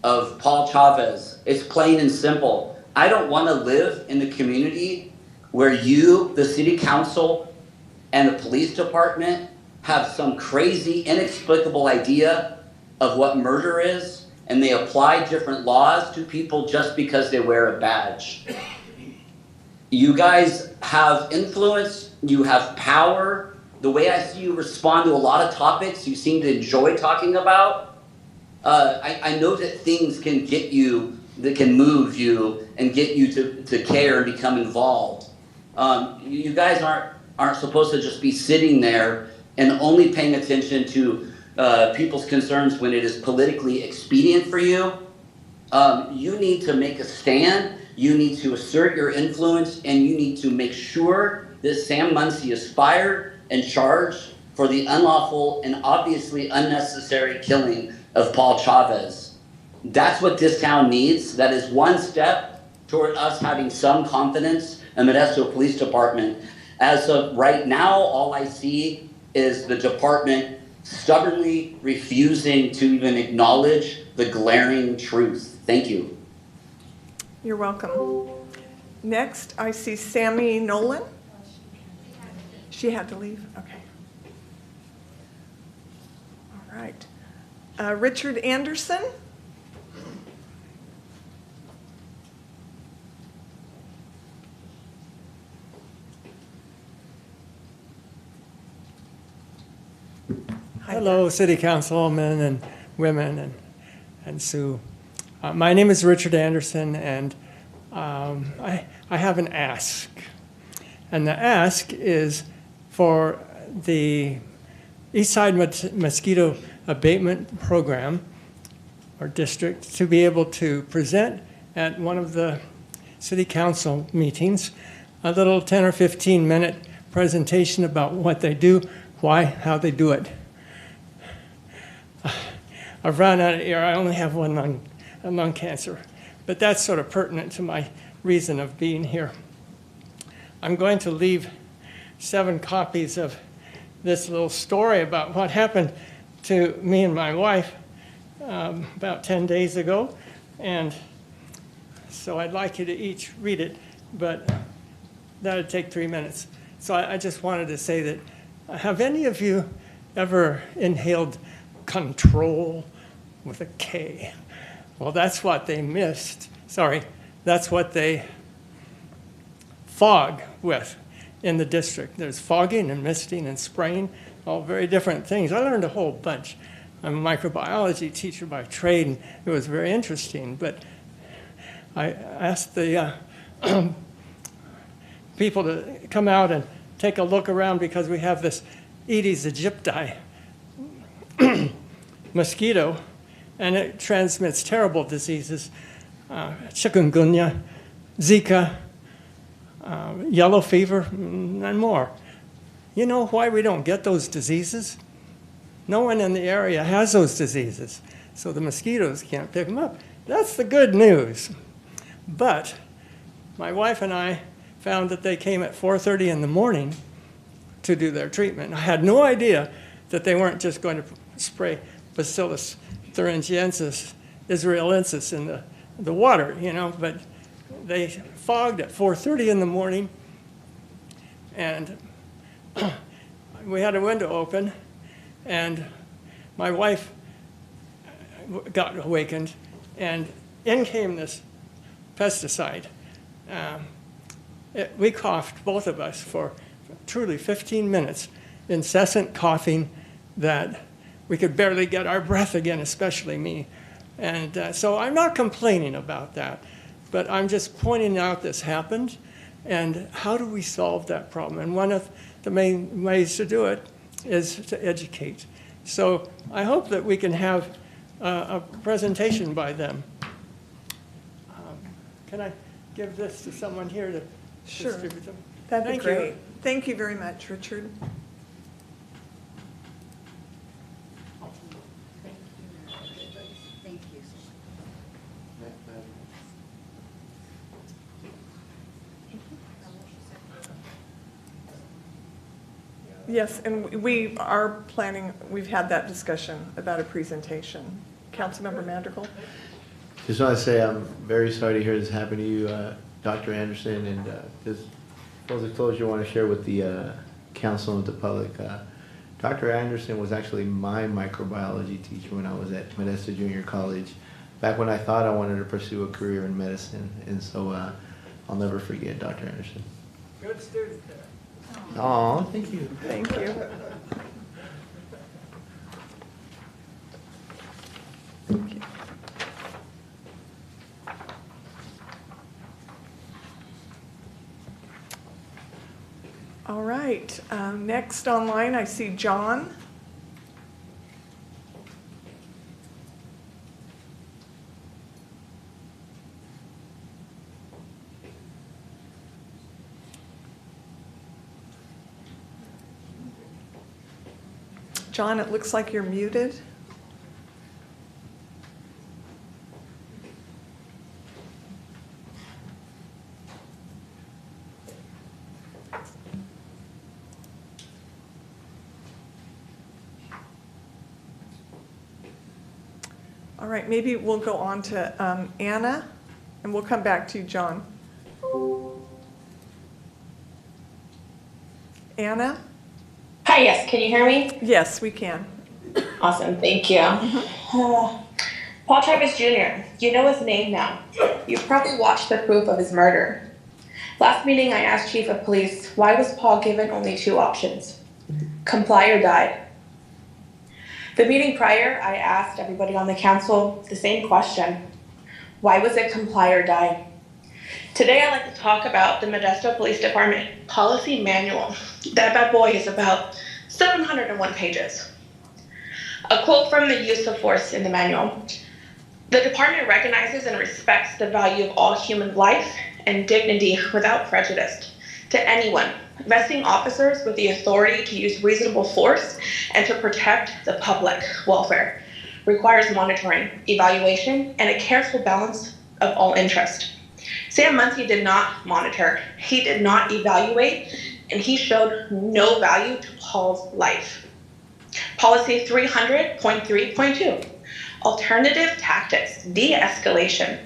of Paul Chavez. It's plain and simple. I don't want to live in the community where you, the city council, and the police department have some crazy, inexplicable idea of what murder is, and they apply different laws to people just because they wear a badge. You guys have influence, you have power. The way I see you respond to a lot of topics you seem to enjoy talking about, I know that things can get you, that can move you and get you to care and become involved. You guys aren't supposed to just be sitting there and only paying attention to people's concerns when it is politically expedient for you. You need to make a stand, you need to assert your influence, and you need to make sure that Sam Muncie is fired and charged for the unlawful and obviously unnecessary killing of Paul Chavez. That's what this town needs. That is one step toward us having some confidence in the Modesto Police Department. As of right now, all I see is the department stubbornly refusing to even acknowledge the glaring truth. Thank you. You're welcome. Next, I see Sammy Nolan. She had to leave? Okay. All right. Richard Anderson. Hello, City Councilmen and women and Sue. My name is Richard Anderson, and I have an ask. And the ask is for the Eastside Mosquito Abatement Program or district to be able to present at one of the City Council meetings a little 10 or 15 minute presentation about what they do, why, how they do it. I've run out of air. I only have one lung cancer, but that's sort of pertinent to my reason of being here. I'm going to leave 7 copies of this little story about what happened to me and my wife about 10 days ago, and so I'd like you to each read it, but that would take 3 minutes. So I just wanted to say that, have any of you ever inhaled control with a K? Well, that's what they missed. Sorry, that's what they fog with in the district. There's fogging and misting and spraying, all very different things. I learned a whole bunch. I'm a microbiology teacher by trade, and it was very interesting. But I asked the people to come out and take a look around because we have this Aedes aegypti mosquito, and it transmits terrible diseases, chikungunya, Zika, yellow fever, and more. You know why we don't get those diseases? No one in the area has those diseases, so the mosquitoes can't pick them up. That's the good news. But my wife and I found that they came at 4:30 in the morning to do their treatment. I had no idea that they weren't just going to spray Bacillus thuringiensis, israelensis in the water, but they fogged at 4:30 in the morning, and we had a window open, and my wife got awakened, and in came this pesticide. We coughed, both of us, for truly 15 minutes, incessant coughing that we could barely get our breath again, especially me. And so I'm not complaining about that, but I'm just pointing out this happened, and how do we solve that problem? And one of the main ways to do it is to educate. So I hope that we can have a presentation by them. Can I give this to someone here to distribute them? That'd be Thank great. you. Thank you very much, Richard. Yes, and we are planning, we've had that discussion about a presentation. Councilmember Madrigal? Just want to say I'm very sorry to hear this happen to you, Dr. Anderson, and just full disclosure, I want to share with the council and the public. Dr. Anderson was actually my microbiology teacher when I was at Modesto Junior College, back when I thought I wanted to pursue a career in medicine, and so I'll never forget Dr. Anderson. Good student there. Oh, thank you. Thank you. Thank you. All right, next online I see John. John, it looks like you're muted. All right, maybe we'll go on to Anna, and we'll come back to you, John. Anna? Hi, yes, can you hear me? Yes, we can. Awesome, thank you. Paul Travis Jr., you know his name now. You've probably watched the proof of his murder. Last meeting, I asked Chief of Police, why was Paul given only 2 options? Comply or die. The meeting prior, I asked everybody on the council the same question. Why was it comply or die? Today, I'd like to talk about the Modesto Police Department policy manual. That bad boy is about 701 pages. A quote from the use of force in the manual. The department recognizes and respects the value of all human life and dignity without prejudice to anyone, vesting officers with the authority to use reasonable force and to protect the public welfare. Requires monitoring, evaluation, and a careful balance of all interest. Sam Muncie did not monitor, he did not evaluate, and he showed no value to Paul's life. Policy 300.3.2, alternative tactics, de-escalation.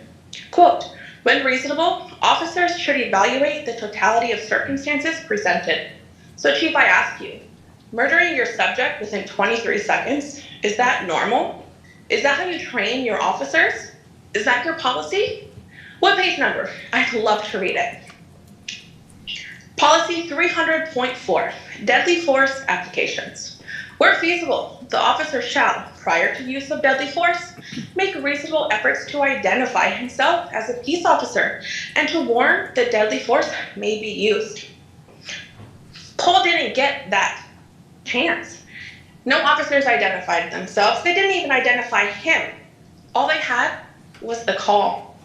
Quote, when reasonable, officers should evaluate the totality of circumstances presented. So Chief, I ask you, murdering your subject within 23 seconds, is that normal? Is that how you train your officers? Is that your policy? What page number? I'd love to read it. Policy 300.4, deadly force applications. Where feasible, the officer shall, prior to use of deadly force, make reasonable efforts to identify himself as a peace officer and to warn that deadly force may be used. Paul didn't get that chance. No officers identified themselves. They didn't even identify him. All they had was the call.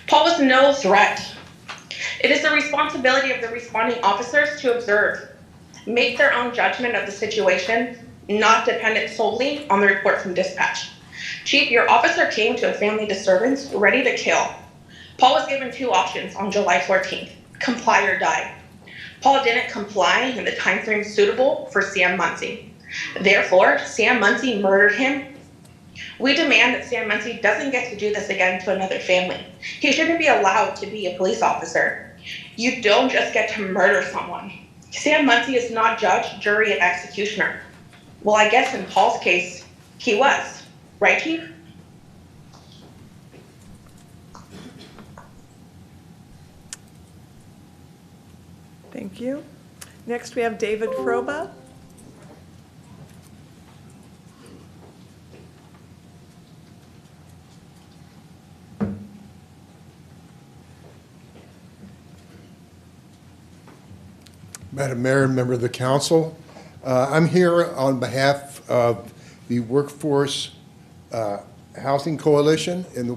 Paul was no threat. It is the responsibility of the responding officers to observe, make their own judgment of the situation, not dependent solely on the report from dispatch. Chief, your officer came to a family disturbance ready to kill. Paul was given 2 options on July 14th, comply or die. Paul didn't comply in the time frame suitable for Sam Muncie. Therefore, Sam Muncie murdered him. We demand that Sam Muncie doesn't get to do this again to another family. He shouldn't be allowed to be a police officer. You don't just get to murder someone. Sam Muncie is not judge, jury, and executioner. Well, I guess in Paul's case, he was. Right, Chief? Thank you. Next, we have David Froba. Madam Mayor, member of the council, I'm here on behalf of the Workforce Housing Coalition in the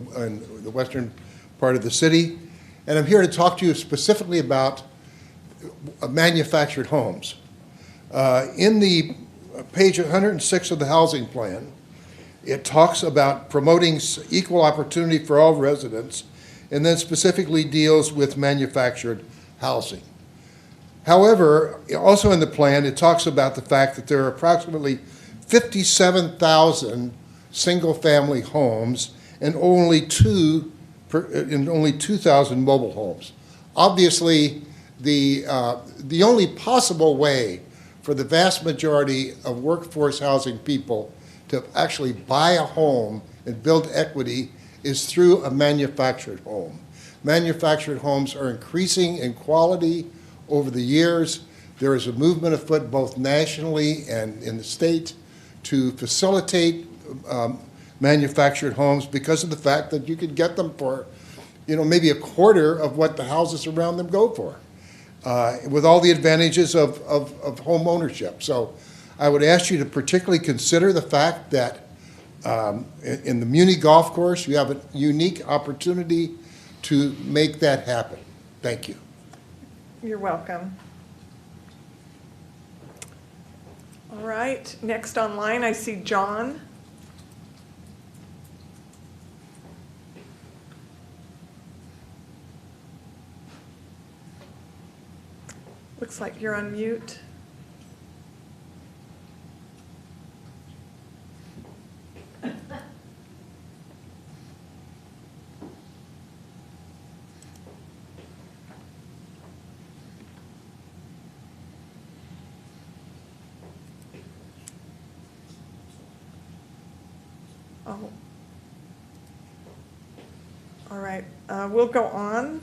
western part of the city, and I'm here to talk to you specifically about manufactured homes. In the page 106 of the housing plan, it talks about promoting equal opportunity for all residents, and then specifically deals with manufactured housing. However, also in the plan, it talks about the fact that there are approximately 57,000 single-family homes and only 2,000 mobile homes. Obviously, the only possible way for the vast majority of workforce housing people to actually buy a home and build equity is through a manufactured home. Manufactured homes are increasing in quality over the years. There is a movement afoot both nationally and in the state to facilitate manufactured homes because of the fact that you could get them for, maybe a quarter of what the houses around them go for, with all the advantages of home ownership. So I would ask you to particularly consider the fact that in the Muni Golf Course, you have a unique opportunity to make that happen. Thank you. You're welcome. All right, next online, I see John. Looks like you're on mute. Oh. All right, we'll go on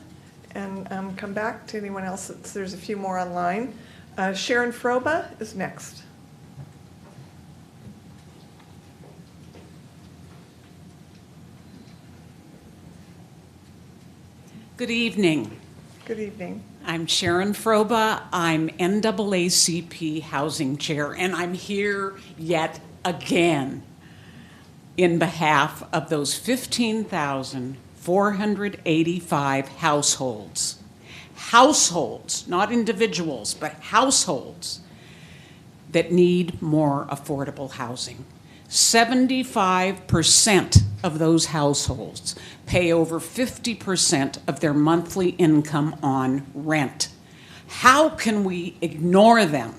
and come back to anyone else. There's a few more online. Sharon Froba is next. Good evening. Good evening. I'm Sharon Froba. I'm NAACP Housing Chair, and I'm here yet again in behalf of those 15,485 households. Households, not individuals, but households that need more affordable housing. 75% of those households pay over 50% of their monthly income on rent. How can we ignore them?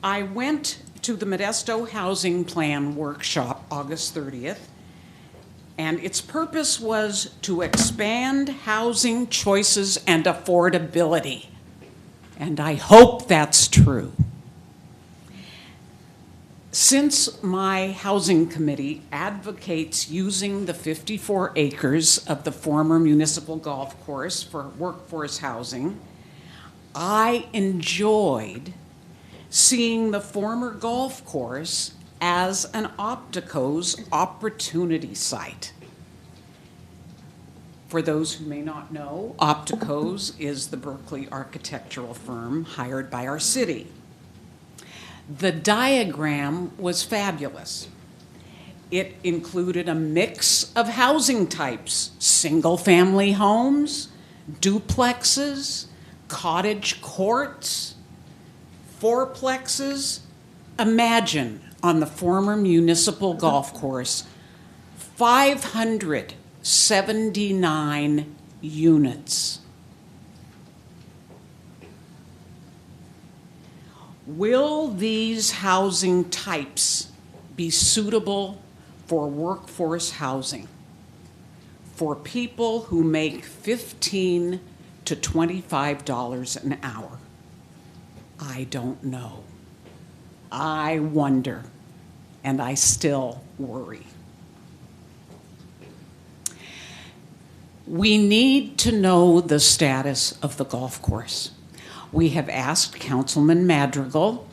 I went to the Modesto Housing Plan Workshop August 30th, and its purpose was to expand housing choices and affordability. And I hope that's true. Since my housing committee advocates using the 54 acres of the former municipal golf course for workforce housing, I enjoyed seeing the former golf course as an Optico's opportunity site. For those who may not know, Optico's is the Berkeley architectural firm hired by our city. The diagram was fabulous. It included a mix of housing types: single-family homes, duplexes, cottage courts, fourplexes. Imagine on the former municipal golf course, 579 units. Will these housing types be suitable for workforce housing for people who make $15 to $25 an hour? I don't know. I wonder, and I still worry. We need to know the status of the golf course. We have asked Councilman Madrigal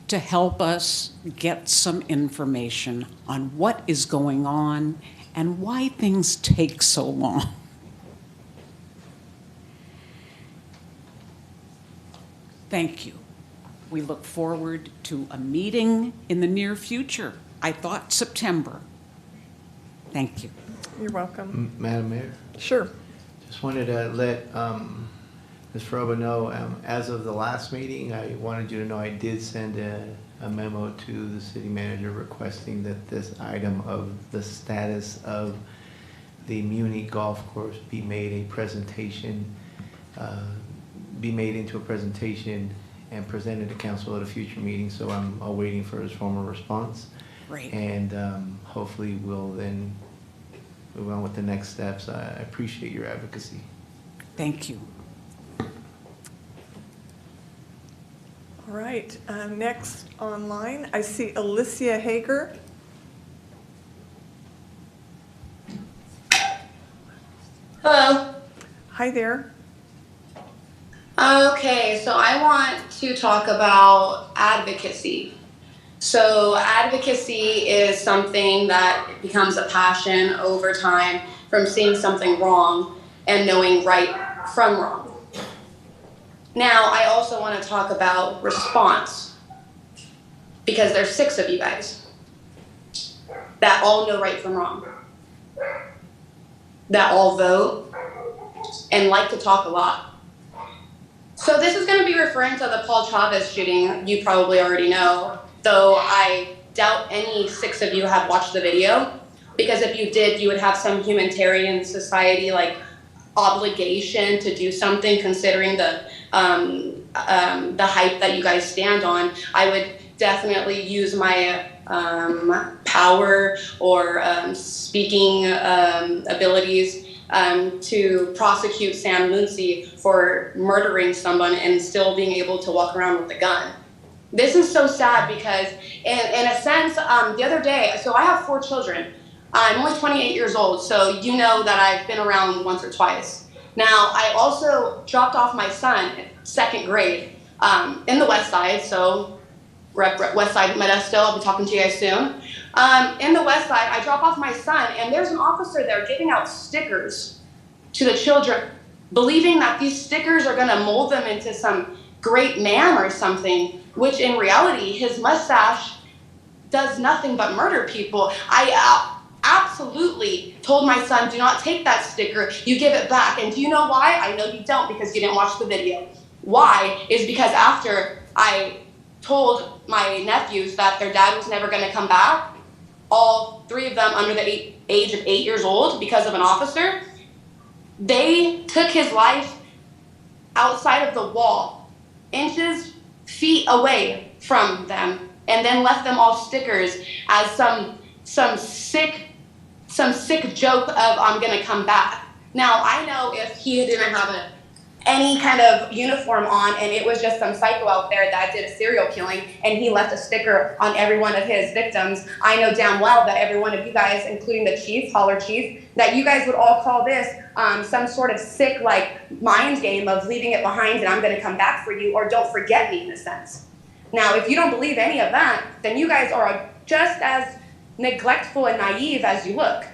to help us get some information on what is going on and why things take so long. Thank you. We look forward to a meeting in the near future. I thought September. Thank you. You're welcome. Madam Mayor? Sure. Just wanted to let Ms. Froba know, as of the last meeting, I wanted you to know I did send a memo to the city manager requesting that this item of the status of the Muni Golf Course be made a presentation, be made into a presentation and presented to council at a future meeting. So I'm awaiting for his formal response. Great. And hopefully we'll then move on with the next steps. I appreciate your advocacy. Thank you. All right, next online, I see Alicia Hager. Hello. Hi there. Okay, so I want to talk about advocacy. So advocacy is something that becomes a passion over time from seeing something wrong and knowing right from wrong. Now, I also want to talk about response, because there's 6 of you guys that all know right from wrong, that all vote and like to talk a lot. So this is going to be referring to the Paul Chavez shooting. You probably already know, though I doubt any 6 of you have watched the video, because if you did, you would have some humanitarian society like obligation to do something, considering the hype that you guys stand on. I would definitely use my power or speaking abilities to prosecute Sam Muncie for murdering someone and still being able to walk around with a gun. This is so sad because in a sense, the other day, so I have 4 children. I'm only 28 years old, so you know that I've been around once or twice. Now, I also dropped off my son in 2nd grade in the West Side, so West Side Modesto, I'll be talking to you guys soon. In the West Side, I drop off my son, and there's an officer there giving out stickers to the children, believing that these stickers are gonna mold them into some great man or something, which in reality, his mustache does nothing but murder people. I absolutely told my son, do not take that sticker, you give it back. And do you know why? I know you don't, because you didn't watch the video. Why? Is because after I told my nephews that their dad was never gonna come back, all 3 of them under the age of 8 years old, because of an officer, they took his life outside of the wall, inches, feet away from them, and then left them all stickers as some sick joke of I'm gonna come back. Now I know if he didn't have any kind of uniform on and it was just some psycho out there that did a serial killing and he left a sticker on every one of his victims, I know damn well that every one of you guys, including the chief, Holler Chief, that you guys would all call this some sort of sick like mind game of leaving it behind and I'm gonna come back for you, or don't forget me in a sense. Now if you don't believe any of that, then you guys are just as neglectful and naive as you look.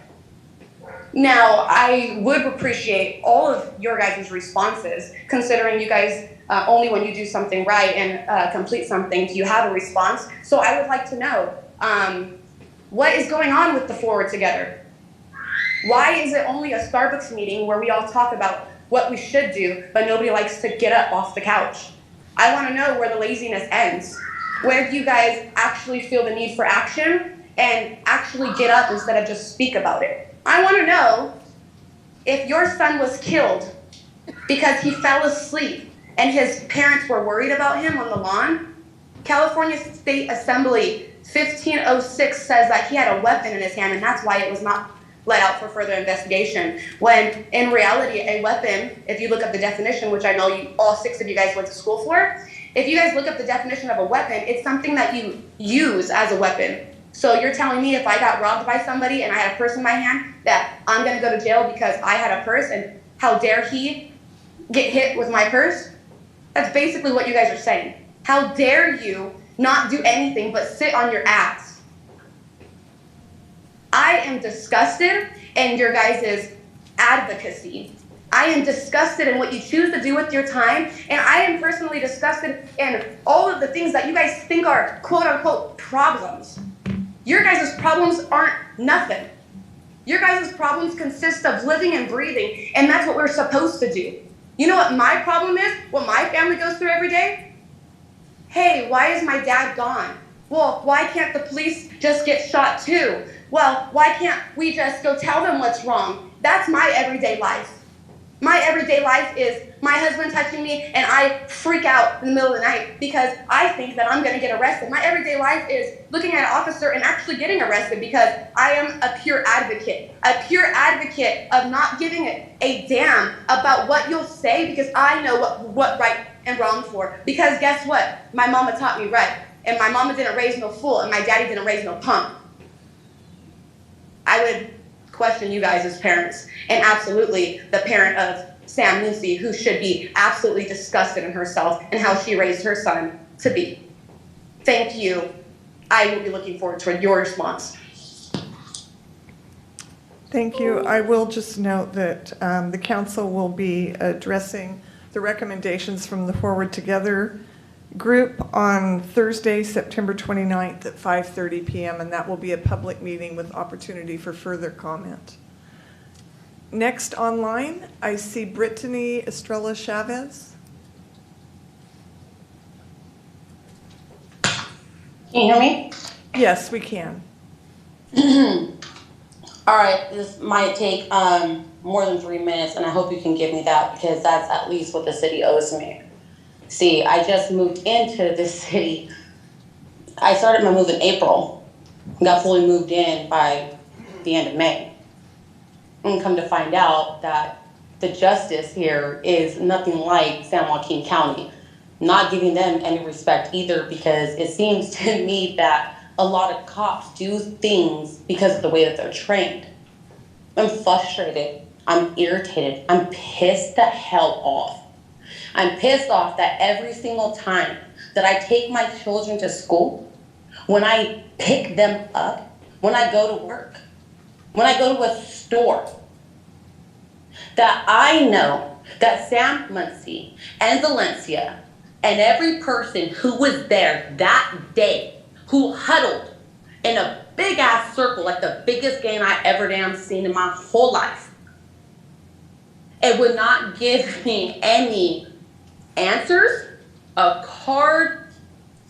Now, I would appreciate all of your guys' responses, considering you guys, only when you do something right and complete something do you have a response. So I would like to know, what is going on with the Forward Together? Why is it only a Starbucks meeting where we all talk about what we should do, but nobody likes to get up off the couch? I want to know where the laziness ends. Where do you guys actually feel the need for action and actually get up instead of just speak about it? I want to know if your son was killed because he fell asleep and his parents were worried about him on the lawn. California State Assembly 1506 says that he had a weapon in his hand and that's why it was not let out for further investigation. When in reality, a weapon, if you look up the definition, which I know you, all 6 of you guys went to school for, if you guys look up the definition of a weapon, it's something that you use as a weapon. So you're telling me if I got robbed by somebody and I had a purse in my hand that I'm going to go to jail because I had a purse, and how dare he get hit with my purse? That's basically what you guys are saying. How dare you not do anything but sit on your ass? I am disgusted in your guys' advocacy. I am disgusted in what you choose to do with your time, and I am personally disgusted in all of the things that you guys think are quote-unquote problems. Your guys' problems aren't nothing. Your guys' problems consist of living and breathing, and that's what we're supposed to do. You know what my problem is? What my family goes through every day? Hey, why is my dad gone? Well, why can't the police just get shot too? Well, why can't we just go tell them what's wrong? That's my everyday life. My everyday life is my husband touching me and I freak out in the middle of the night because I think that I'm going to get arrested. My everyday life is looking at an officer and actually getting arrested because I am a pure advocate of not giving a damn about what you'll say because I know what right and wrong for. Because guess what? My mama taught me right, and my mama didn't raise no fool, and my daddy didn't raise no punk. I would question you guys as parents, and absolutely the parent of Sam Lucy, who should be absolutely disgusted in herself and how she raised her son to be. Thank you. I will be looking forward to your response. Thank you. I will just note that the council will be addressing the recommendations from the Forward Together group on Thursday, September 29th at 5:30 p.m., and that will be a public meeting with opportunity for further comment. Next online, I see Brittany Estrella Chavez. Can you hear me? Yes, we can. All right, this might take more than 3 minutes, and I hope you can give me that because that's at least what the city owes me. See, I just moved into this city. I started my move in April and got fully moved in by the end of May. And come to find out that the justice here is nothing like San Joaquin County. Not giving them any respect either because it seems to me that a lot of cops do things because of the way that they're trained. I'm frustrated. I'm irritated. I'm pissed the hell off. I'm pissed off that every single time that I take my children to school, when I pick them up, when I go to work, when I go to a store, that I know that Sam Muncie and Valencia and every person who was there that day, who huddled in a big ass circle, like the biggest game I ever damn seen in my whole life, it would not give me any answers, a card,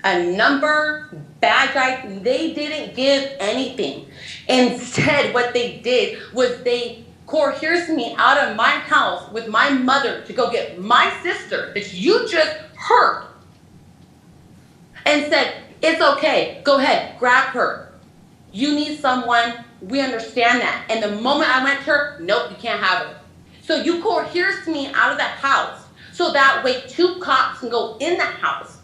a number, badge ID. They didn't give anything. Instead, what they did was they coerced me out of my house with my mother to go get my sister that you just heard and said, it's okay, go ahead, grab her. You need someone, we understand that. And the moment I went to her, nope, you can't have her. So you coerced me out of the house so that way 2 cops can go in the house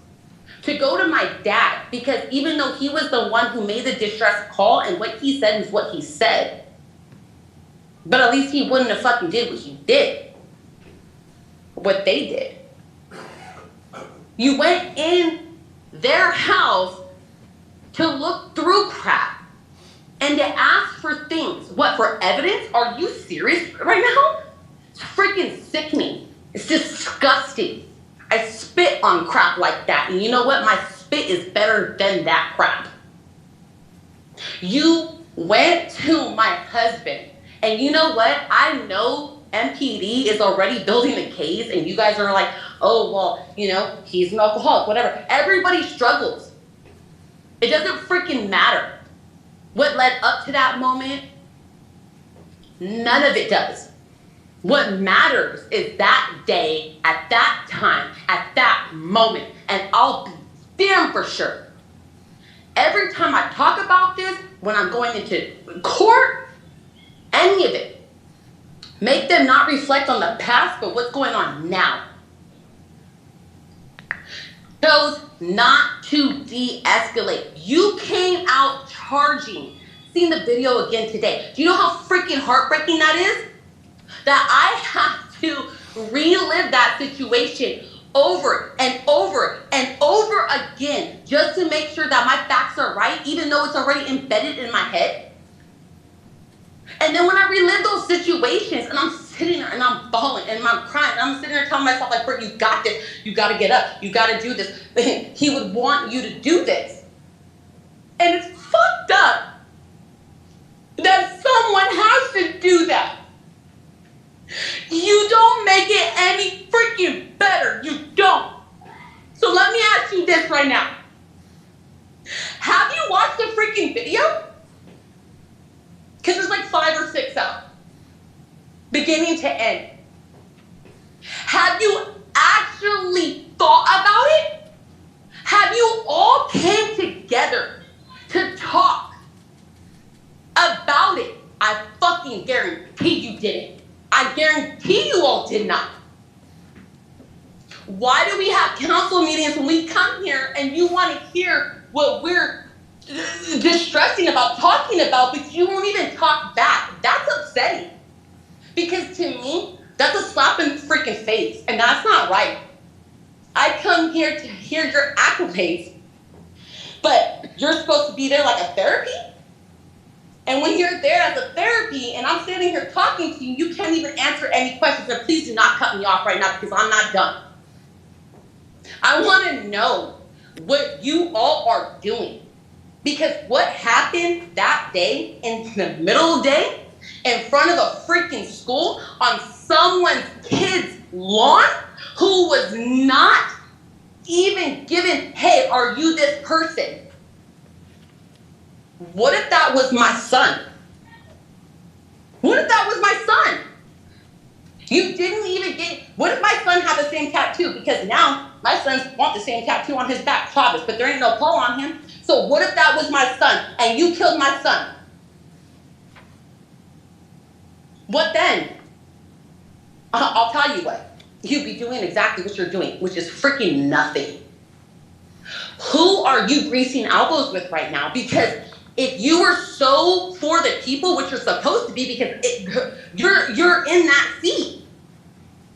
to go to my dad, because even though he was the one who made the distress call and what he said is what he said, but at least he wouldn't have fucking did what he did, what they did. You went in their house to look through crap and to ask for things. What, for evidence? Are you serious right now? It's freaking sickening. It's disgusting. I spit on crap like that, and you know what? My spit is better than that crap. You went to my husband, and you know what? I know MPD is already building the case, and you guys are like, oh, well, you know, he's an alcoholic, whatever. Everybody struggles. It doesn't freaking matter what led up to that moment. None of it does. What matters is that day, at that time, at that moment, and I'll be damn for sure. Every time I talk about this, when I'm going into court, any of it, make them not reflect on the past, but what's going on now. Chose not to de-escalate. You came out charging. Seen the video again today. Do you know how freaking heartbreaking that is? That I have to relive that situation over and over and over again just to make sure that my facts are right, even though it's already embedded in my head. And then when I relive those situations and I'm sitting there and I'm bawling and I'm crying, and I'm sitting there telling myself, like, Bert, you got this. You got to get up. You got to do this. He would want you to do this. And it's fucked up that someone has to do that. You don't make it any freaking better. You don't. So let me ask you this right now. Have you watched the freaking video? Because there's like 5 or 6 out. Beginning to end. Have you actually thought about it? Have you all came together to talk about it? I fucking guarantee you didn't. I guarantee you all did not. Why do we have council meetings when we come here and you want to hear what we're distressing about, talking about, but you won't even talk back? That's upsetting. Because to me, that's a slap in the freaking face, and that's not right. I come here to hear your accolades, but you're supposed to be there like a therapy? And when you're there as a therapy and I'm standing here talking to you, you can't even answer any questions. And please do not cut me off right now because I'm not done. I want to know what you all are doing. Because what happened that day in the middle of the day in front of a freaking school on someone's kid's lawn who was not even given, hey, are you this person? What if that was my son? What if that was my son? You didn't even get, what if my son had the same tattoo? Because now my sons want the same tattoo on his back, Travis, but there ain't no Paul on him. So what if that was my son and you killed my son? What then? I'll tell you what. You'd be doing exactly what you're doing, which is freaking nothing. Who are you greasing elbows with right now? Because if you were so for the people, which you're supposed to be, because you're in that seat,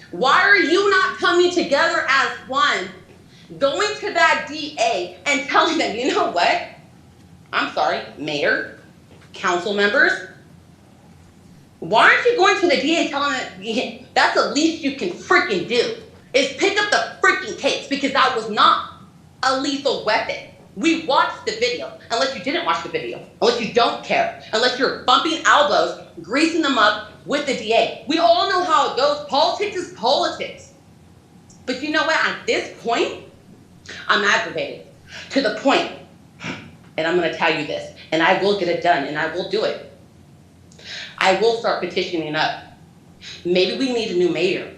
why are you not coming together as one, going to that DA and telling them, you know what? I'm sorry, mayor, council members, why aren't you going to the DA telling them that's the least you can freaking do, is pick up the freaking case, because that was not a lethal weapon. We watched the video, unless you didn't watch the video, unless you don't care, unless you're bumping elbows, greasing them up with the DA. We all know how it goes. Politics is politics. But you know what? At this point, I'm aggravated to the point, and I'm going to tell you this, and I will get it done, and I will do it. I will start petitioning up. Maybe we need a new mayor.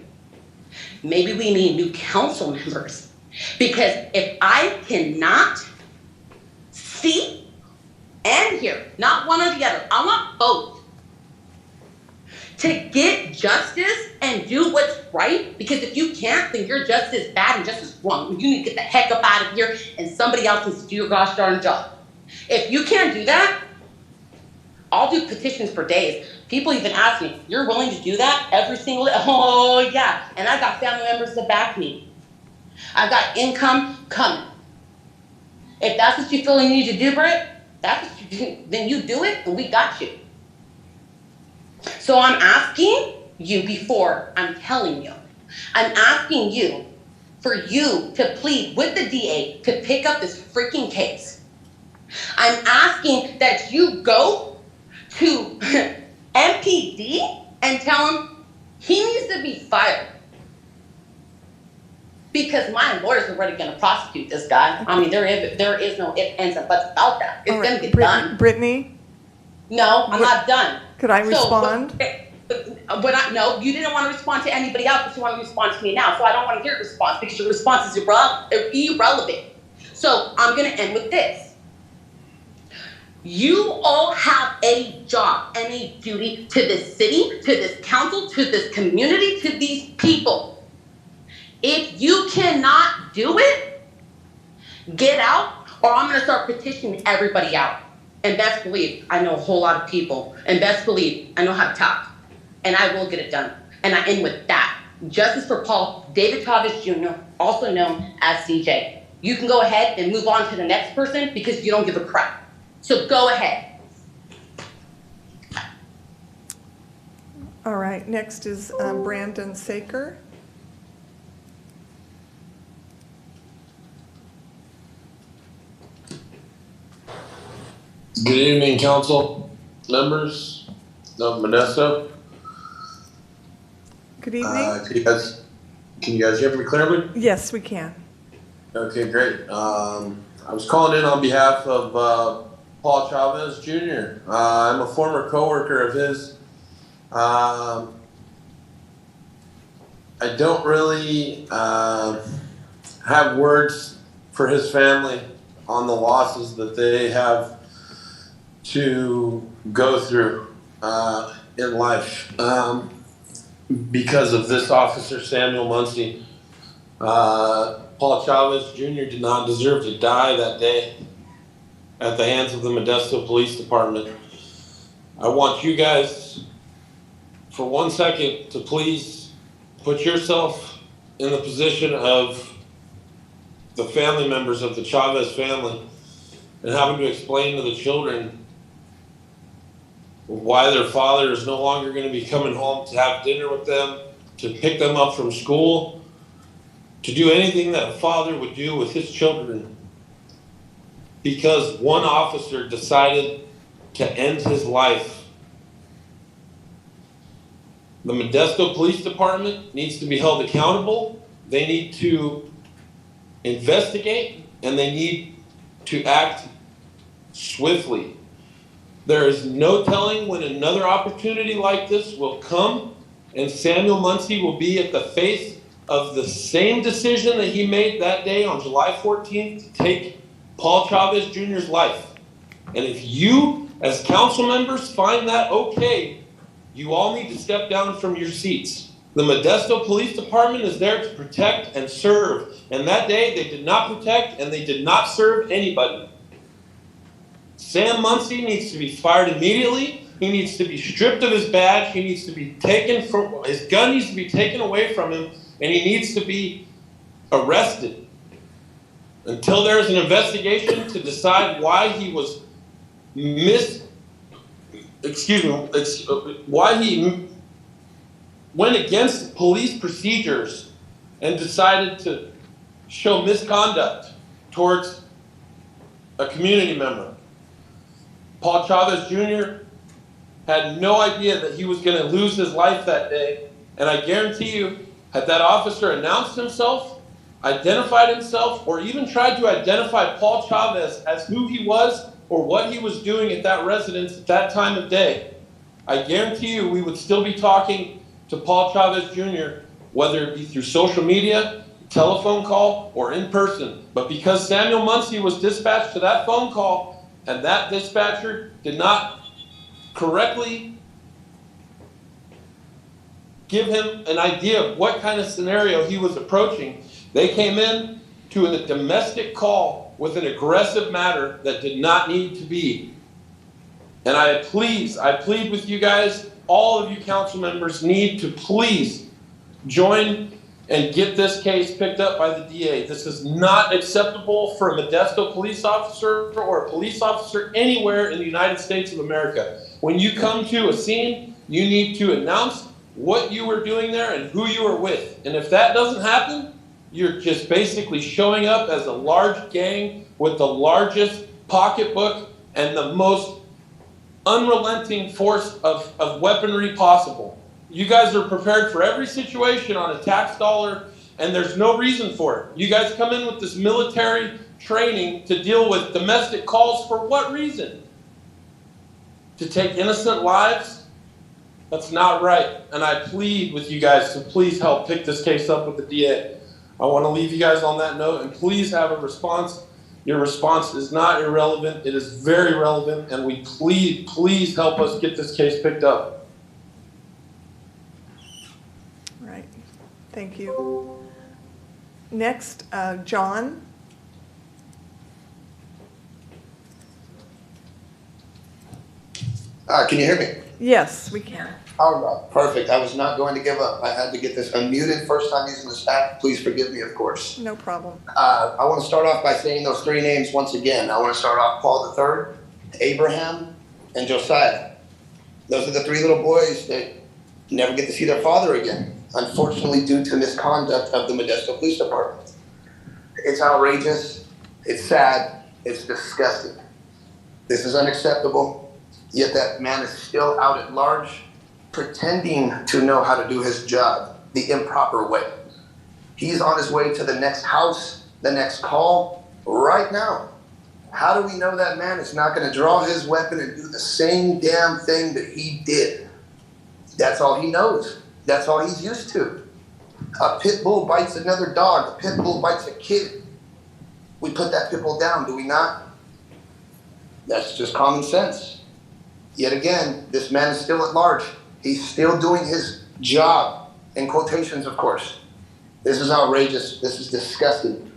Maybe we need new council members. Because if I cannot see and hear, not one or the other, I want both, to get justice and do what's right, because if you can't, then you're just as bad and just as wrong. You need to get the heck up out of here, and somebody else needs to do your gosh darn job. If you can't do that, I'll do petitions for days. People even ask me, you're willing to do that every single day? Oh, yeah. And I've got family members that back me. I've got income coming. If that's what you feel you need to do, Britt, that's what you do, then you do it, and we got you. So I'm asking you before I'm telling you. I'm asking you for you to plead with the DA to pick up this freaking case. I'm asking that you go to MPD and tell him he needs to be fired. Because my lawyer's already going to prosecute this guy. I mean, there is no ifs, ands, and buts about that. It's going to get done. Brittany? No, I'm not done. Could I respond? No, you didn't want to respond to anybody else, but you want to respond to me now. So I don't want to hear a response because your response is irrelevant. So I'm going to end with this. You all have a job and a duty to this city, to this council, to this community, to these people. If you cannot do it, get out, or I'm going to start petitioning everybody out. And best believe, I know a whole lot of people. And best believe, I know how to talk. And I will get it done. And I end with that. Justice for Paul David Chavez Jr., also known as CJ. You can go ahead and move on to the next person because you don't give a crap. So go ahead. All right, next is Brandon Saker. Good evening, council members of Modesto. Good evening. Can you guys hear me clearly? Yes, we can. Okay, great. I was calling in on behalf of Paul Chavez Jr. I'm a former coworker of his. I don't really have words for his family on the losses that they have to go through in life because of this officer, Samuel Muncie. Paul Chavez Jr. did not deserve to die that day at the hands of the Modesto Police Department. I want you guys, for 1 second, to please put yourself in the position of the family members of the Chavez family and having to explain to the children why their father is no longer going to be coming home to have dinner with them, to pick them up from school, to do anything that a father would do with his children, because one officer decided to end his life. The Modesto Police Department needs to be held accountable. They need to investigate, and they need to act swiftly. There is no telling when another opportunity like this will come, and Samuel Muncie will be at the face of the same decision that he made that day on July 14th to take Paul Chavez Jr.'s life. And if you, as council members, find that okay, you all need to step down from your seats. The Modesto Police Department is there to protect and serve. And that day, they did not protect and they did not serve anybody. Sam Muncie needs to be fired immediately. He needs to be stripped of his badge. He needs to be taken from, his gun needs to be taken away from him, and he needs to be arrested until there is an investigation to decide why he was why he went against police procedures and decided to show misconduct towards a community member. Paul Chavez Jr. had no idea that he was going to lose his life that day. And I guarantee you, had that officer announced himself, identified himself, or even tried to identify Paul Chavez as who he was or what he was doing at that residence at that time of day, I guarantee you we would still be talking to Paul Chavez Jr., whether it be through social media, telephone call, or in person. But because Samuel Muncie was dispatched to that phone call, and that dispatcher did not correctly give him an idea of what kind of scenario he was approaching, they came in to a domestic call with an aggressive matter that did not need to be. And I plead with you guys, all of you council members need to please join and get this case picked up by the DA. This is not acceptable for a Modesto police officer or a police officer anywhere in the United States of America. When you come to a scene, you need to announce what you were doing there and who you were with. And if that doesn't happen, you're just basically showing up as a large gang with the largest pocketbook and the most unrelenting force of weaponry possible. You guys are prepared for every situation on a tax dollar, and there's no reason for it. You guys come in with this military training to deal with domestic calls for what reason? To take innocent lives? That's not right. And I plead with you guys to please help pick this case up with the DA. I want to leave you guys on that note, and please have a response. Your response is not irrelevant. It is very relevant, and we please help us get this case picked up. Right. Thank you. Next, John. Can you hear me? Yes, we can. All right, perfect. I was not going to give up. I had to get this unmuted. First time using this app. Please forgive me, of course. No problem. I want to start off by saying those three names once again. I want to start off Paul III, Abraham, and Josiah. Those are the three little boys that never get to see their father again, unfortunately due to misconduct of the Modesto Police Department. It's outrageous, it's sad, it's disgusting. This is unacceptable, yet that man is still out at large, pretending to know how to do his job the improper way. He's on his way to the next house, the next call, right now. How do we know that man is not going to draw his weapon and do the same damn thing that he did? That's all he knows. That's all he's used to. A pit bull bites another dog. A pit bull bites a kid. We put that pit bull down, do we not? That's just common sense. Yet again, this man is still at large. He's still doing his job, in quotations, of course. This is outrageous. This is disgusting.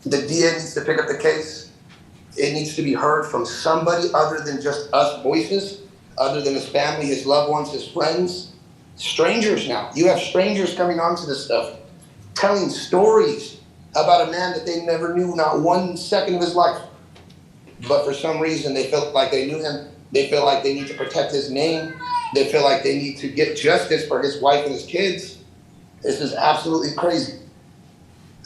The DA needs to pick up the case. It needs to be heard from somebody other than just us voices, other than his family, his loved ones, his friends. Strangers now. You have strangers coming onto this stuff, telling stories about a man that they never knew, not 1 second of his life. But for some reason, they felt like they knew him. They feel like they need to protect his name. They feel like they need to get justice for his wife and his kids. This is absolutely crazy.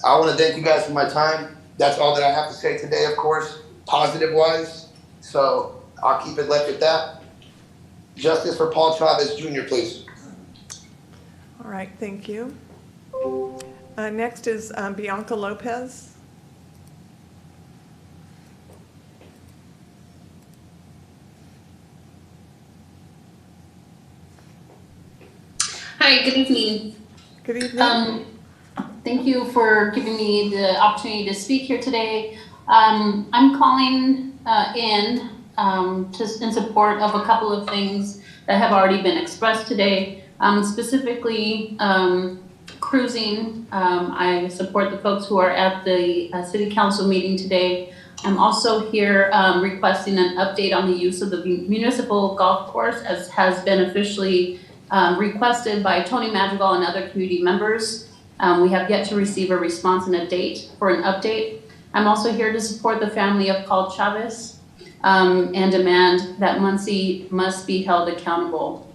I want to thank you guys for my time. That's all that I have to say today, of course, positive-wise. So I'll keep it left at that. Justice for Paul Chavez Jr., please. All right, thank you. Next is Bianca Lopez. Hi, good evening. Good evening. Thank you for giving me the opportunity to speak here today. I'm calling in support of a couple of things that have already been expressed today. Specifically, cruising. I support the folks who are at the City Council meeting today. I'm also here requesting an update on the use of the municipal golf course, as has been officially requested by Tony Madrigal and other community members. We have yet to receive a response and a date for an update. I'm also here to support the family of Paul Chavez and demand that Muncie must be held accountable.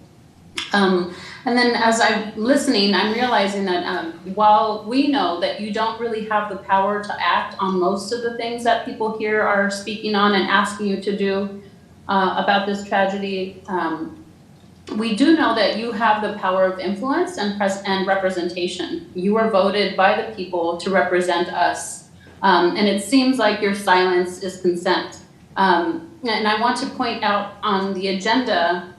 And then as I'm listening, I'm realizing that while we know that you don't really have the power to act on most of the things that people here are speaking on and asking you to do about this tragedy, we do know that you have the power of influence and representation. You were voted by the people to represent us. And it seems like your silence is consent. And I want to point out on the agenda,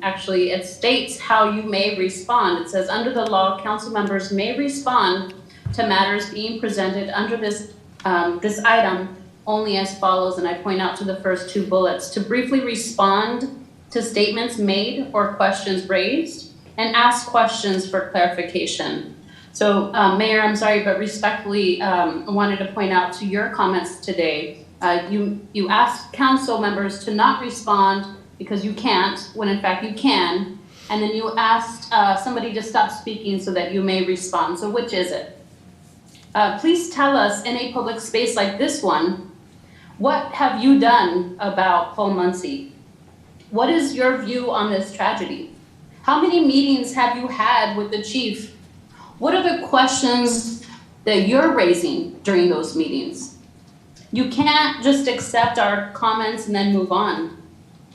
actually, it states how you may respond. It says, under the law, council members may respond to matters being presented under this item only as follows. And I point out to the first 2 bullets: to briefly respond to statements made or questions raised, and ask questions for clarification. So, Mayor, I'm sorry, but respectfully, I wanted to point out to your comments today. You asked council members to not respond because you can't, when in fact you can, and then you asked somebody to stop speaking so that you may respond. So which is it? Please tell us in a public space like this one, what have you done about Paul Muncie? What is your view on this tragedy? How many meetings have you had with the chief? What are the questions that you're raising during those meetings? You can't just accept our comments and then move on.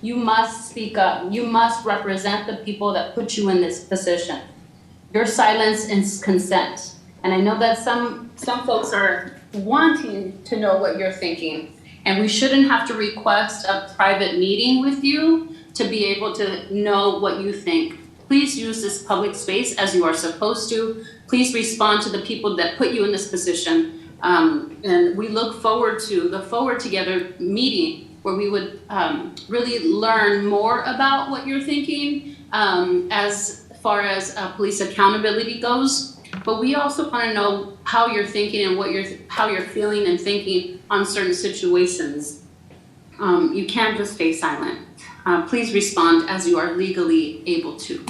You must speak up. You must represent the people that put you in this position. Your silence is consent. And I know that some folks are wanting to know what you're thinking. And we shouldn't have to request a private meeting with you to be able to know what you think. Please use this public space as you are supposed to. Please respond to the people that put you in this position. And we look forward to the Forward Together meeting where we would really learn more about what you're thinking as far as police accountability goes. But we also want to know how you're thinking and how you're feeling and thinking on certain situations. You can't just stay silent. Please respond as you are legally able to.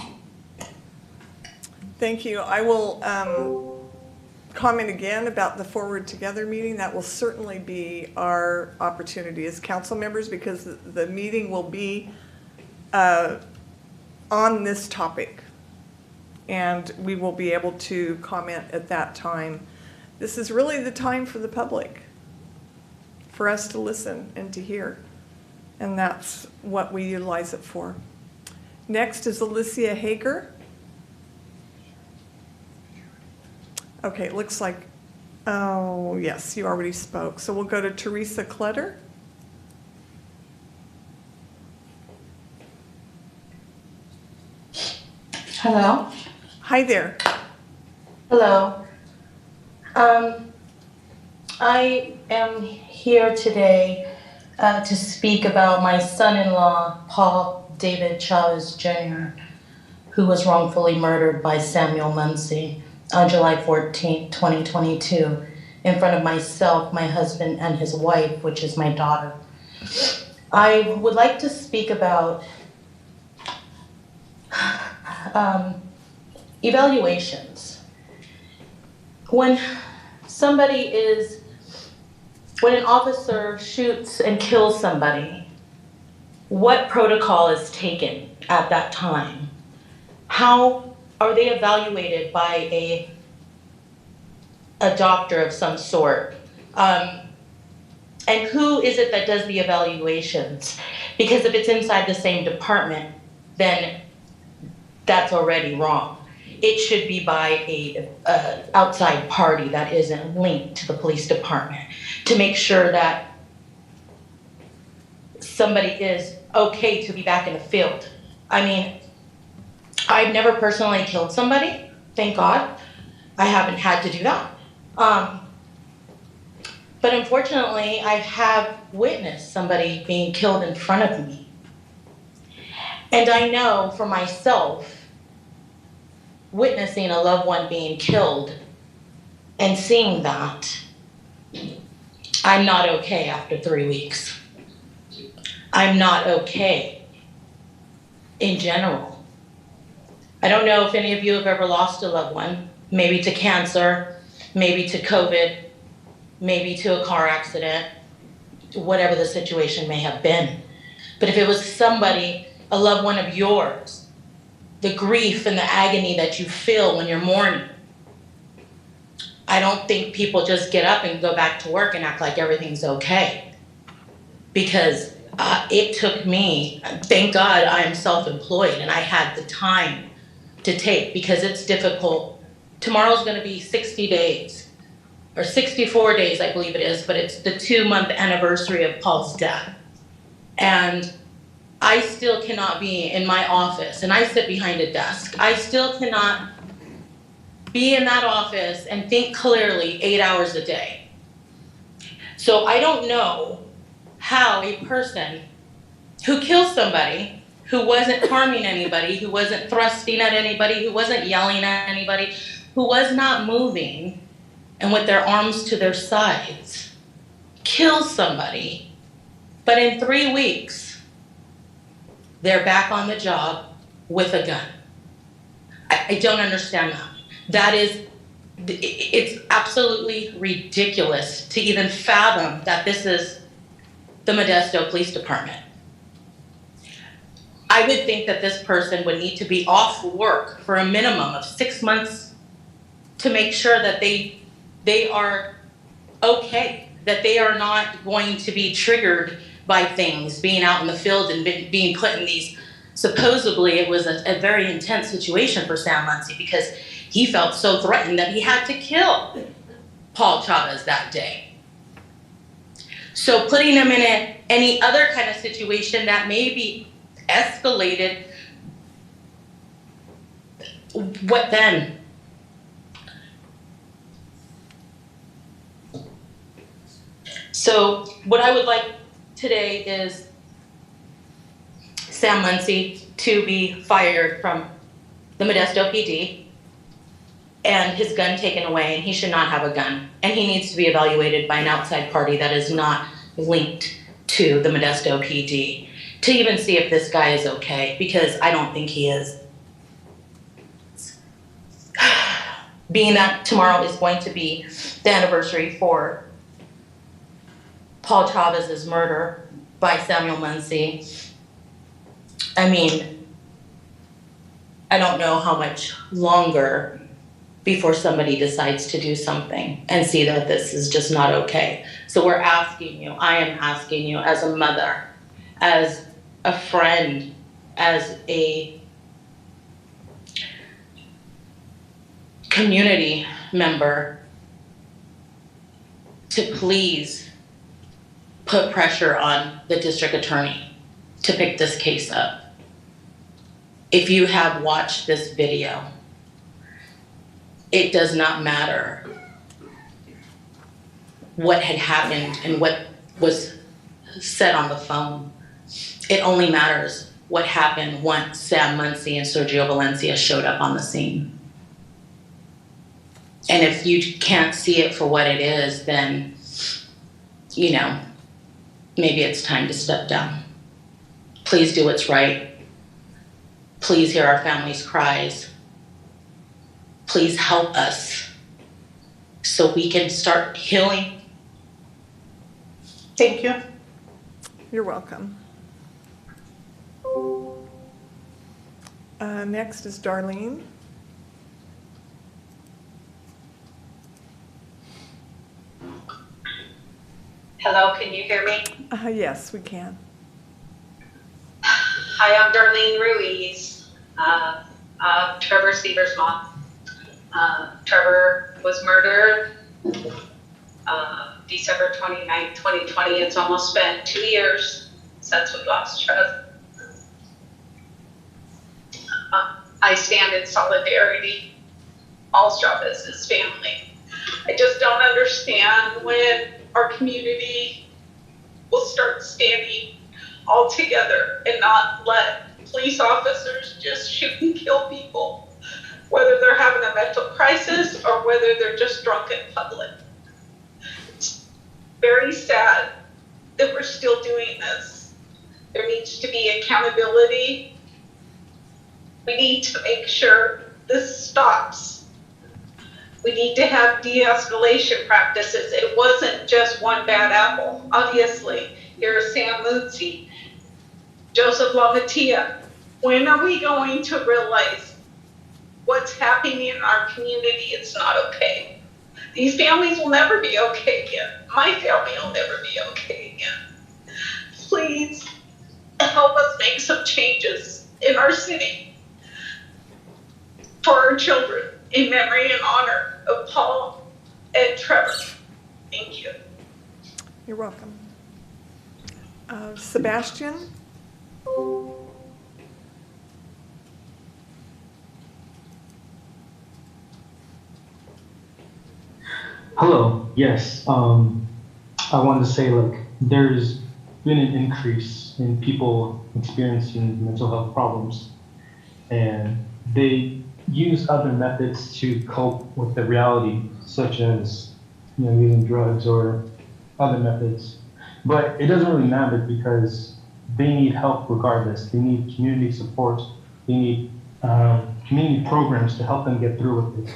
Thank you. I will comment again about the Forward Together meeting. That will certainly be our opportunity as council members, because the meeting will be on this topic. and we will be able to comment at that time. This is really the time for the public, for us to listen and to hear, and that's what we utilize it for. Next is Alicia Hager. Okay, it looks like, oh, yes, you already spoke. So we'll go to Teresa Clutter. Hello. Hi there. Hello. I am here today to speak about my son-in-law, Paul David Chavez Jr., who was wrongfully murdered by Samuel Muncie on July 14, 2022, in front of myself, my husband, and his wife, which is my daughter. I would like to speak about evaluations. When an officer shoots and kills somebody, what protocol is taken at that time? How are they evaluated by a doctor of some sort? And who is it that does the evaluations? Because if it's inside the same department, then that's already wrong. It should be by a outside party that isn't linked to the police department to make sure that somebody is okay to be back in the field. I mean, I've never personally killed somebody, thank God. I haven't had to do that. But unfortunately, I have witnessed somebody being killed in front of me. And I know for myself, witnessing a loved one being killed and seeing that, I'm not okay after 3 weeks. I'm not okay in general. I don't know if any of you have ever lost a loved one, maybe to cancer, maybe to COVID, maybe to a car accident, whatever the situation may have been. But if it was somebody, a loved one of yours, the grief and the agony that you feel when you're mourning, I don't think people just get up and go back to work and act like everything's okay. Because it took me, thank God I am self-employed and I had the time to take, because it's difficult. Tomorrow's gonna be 60 days, or 64 days, I believe it is, but it's the 2-month anniversary of Paul's death. And I still cannot be in my office, and I sit behind a desk. I still cannot be in that office and think clearly 8 hours a day. So I don't know how a person who kills somebody, who wasn't harming anybody, who wasn't thrusting at anybody, who wasn't yelling at anybody, who was not moving and with their arms to their sides, kills somebody, but in 3 weeks, they're back on the job with a gun. I don't understand that. It's absolutely ridiculous to even fathom that this is the Modesto Police Department. I would think that this person would need to be off work for a minimum of 6 months to make sure that they are okay, that they are not going to be triggered by things, being out in the field and being put in these, supposedly it was a very intense situation for Sam Muncie because he felt so threatened that he had to kill Paul Chavez that day. So putting him in any other kind of situation that may be escalated, what then? So what I would like today is Sam Muncie to be fired from the Modesto PD and his gun taken away, and he should not have a gun. And he needs to be evaluated by an outside party that is not linked to the Modesto PD to even see if this guy is okay, because I don't think he is. Being that tomorrow is going to be the anniversary for Paul Chavez's murder by Samuel Muncie, I mean, I don't know how much longer before somebody decides to do something and see that this is just not okay. So we're asking you, I am asking you as a mother, as a friend, as a community member, to please put pressure on the district attorney to pick this case up. If you have watched this video, it does not matter what had happened and what was said on the phone. It only matters what happened once Sam Muncie and Sergio Valencia showed up on the scene. And if you can't see it for what it is, then, you know, maybe it's time to step down. Please do what's right. Please hear our families' cries. Please help us so we can start healing. Thank you. You're welcome. Next is Darlene. Hello, can you hear me? Yes, we can. Hi, I'm Darlene Ruiz, Trevor Seaver's mom. Trevor was murdered December 29th, 2020. It's almost been 2 years since we lost Trev. I stand in solidarity. Paul's job is his family. I just don't understand when our community will start standing all together and not let police officers just shoot and kill people, whether they're having a mental crisis or whether they're just drunk in public. It's very sad that we're still doing this. There needs to be accountability. We need to make sure this stops. We need to have de-escalation practices. It wasn't just one bad apple. Obviously, here's Sam Muncie, Joseph LaMattia. When are we going to realize what's happening in our community? It's not okay. These families will never be okay again. My family will never be okay again. Please help us make some changes in our city for our children, in memory and honor of Paul and Trevor. Thank you. You're welcome. Sebastian? Hello. Yes. I wanted to say, like, there's been an increase in people experiencing mental health problems, and they use other methods to cope with the reality, such as, you know, using drugs or other methods. But it doesn't really matter because they need help regardless. They need community support. They need community programs to help them get through with it.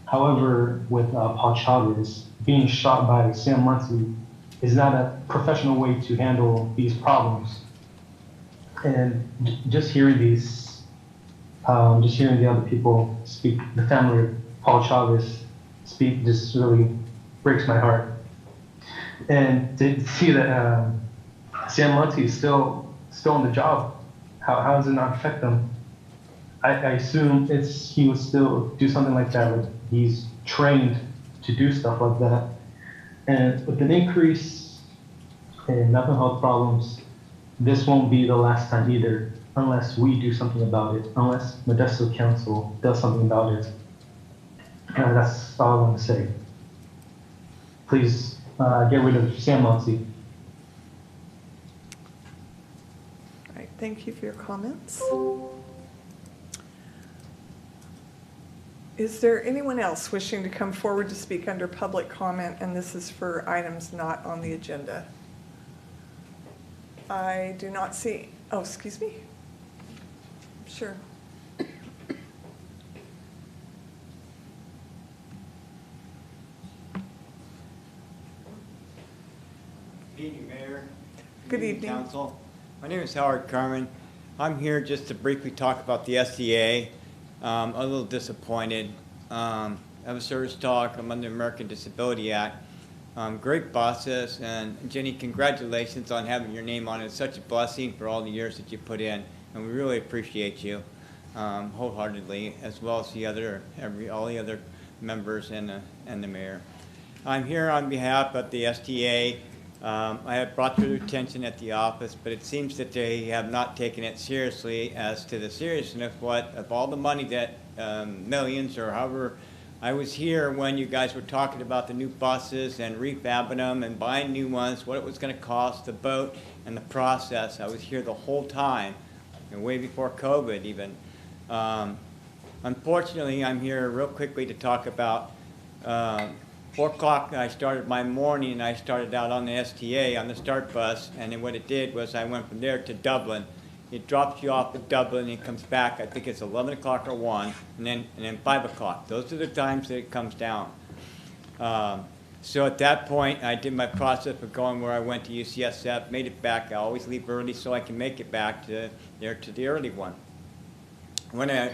However, with Paul Chavez, being shot by Sam Muncie is not a professional way to handle these problems. And just hearing the other people speak, the family of Paul Chavez speak, just really breaks my heart. And to see that Sam Muncie is still on the job, how does it not affect them? I assume he would still do something like that. Like, he's trained to do stuff like that. And with an increase in mental health problems, this won't be the last time either, unless we do something about it, unless Modesto Council does something about it. And that's all I want to say. Please get rid of Sam Muncie. All right, thank you for your comments. Is there anyone else wishing to come forward to speak under public comment? And this is for items not on the agenda. I do not see, oh, excuse me. Sure. Good evening, Mayor. Good evening. Council. My name is Howard Carmen. I'm here just to briefly talk about the SDA A little disappointed. I have a service talk. I'm under the American Disability Act. Great process, and Jenny, congratulations on having your name on it. It's such a blessing for all the years that you put in, and we really appreciate you wholeheartedly, as well as all the other members and the mayor. I'm here on behalf of the STA. I have brought to their attention at the office, but it seems that they have not taken it seriously as to the seriousness of all the money that millions or however. I was here when you guys were talking about the new buses and refabbing them and buying new ones, what it was going to cost, the boat, and the process. I was here the whole time, and way before COVID even. Unfortunately, I'm here real quickly to talk about 4 o'clock. I started my morning, and I started out on the STA on the start bus, and then what it did was I went from there to Dublin. It drops you off at Dublin, and it comes back. I think it's 11 o'clock or 1, and then 5 o'clock. Those are the times that it comes down. So at that point, I did my process of going where I went to UCSF, made it back. I always leave early so I can make it back to the early one. When I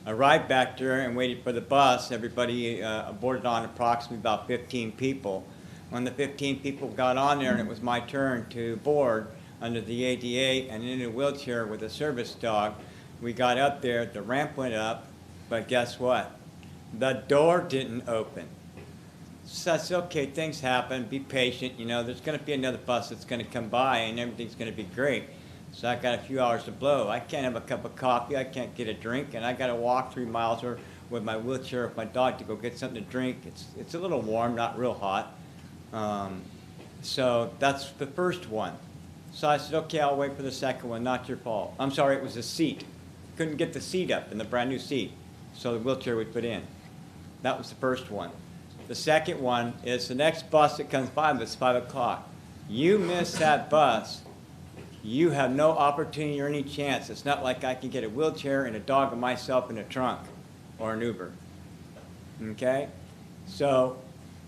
arrived back there and waited for the bus, everybody boarded on approximately about 15 people. When the 15 people got on there and it was my turn to board under the ADA and in a wheelchair with a service dog, we got up there, the ramp went up, but guess what? The door didn't open. So I said, okay, things happen, be patient, you know, there's gonna be another bus that's gonna come by and everything's gonna be great. So I got a few hours to blow. I can't have a cup of coffee, I can't get a drink, and I gotta walk 3 miles or with my wheelchair with my dog to go get something to drink. It's a little warm, not real hot. So that's the first one. So I said, okay, I'll wait for the second one, not your fault. I'm sorry, it was a seat. Couldn't get the seat up in the brand new seat, so the wheelchair we put in. That was the first one. The second one is the next bus that comes by, it's 5 o'clock. You miss that bus, you have no opportunity or any chance. It's not like I can get a wheelchair and a dog and myself in a trunk or an Uber, okay? So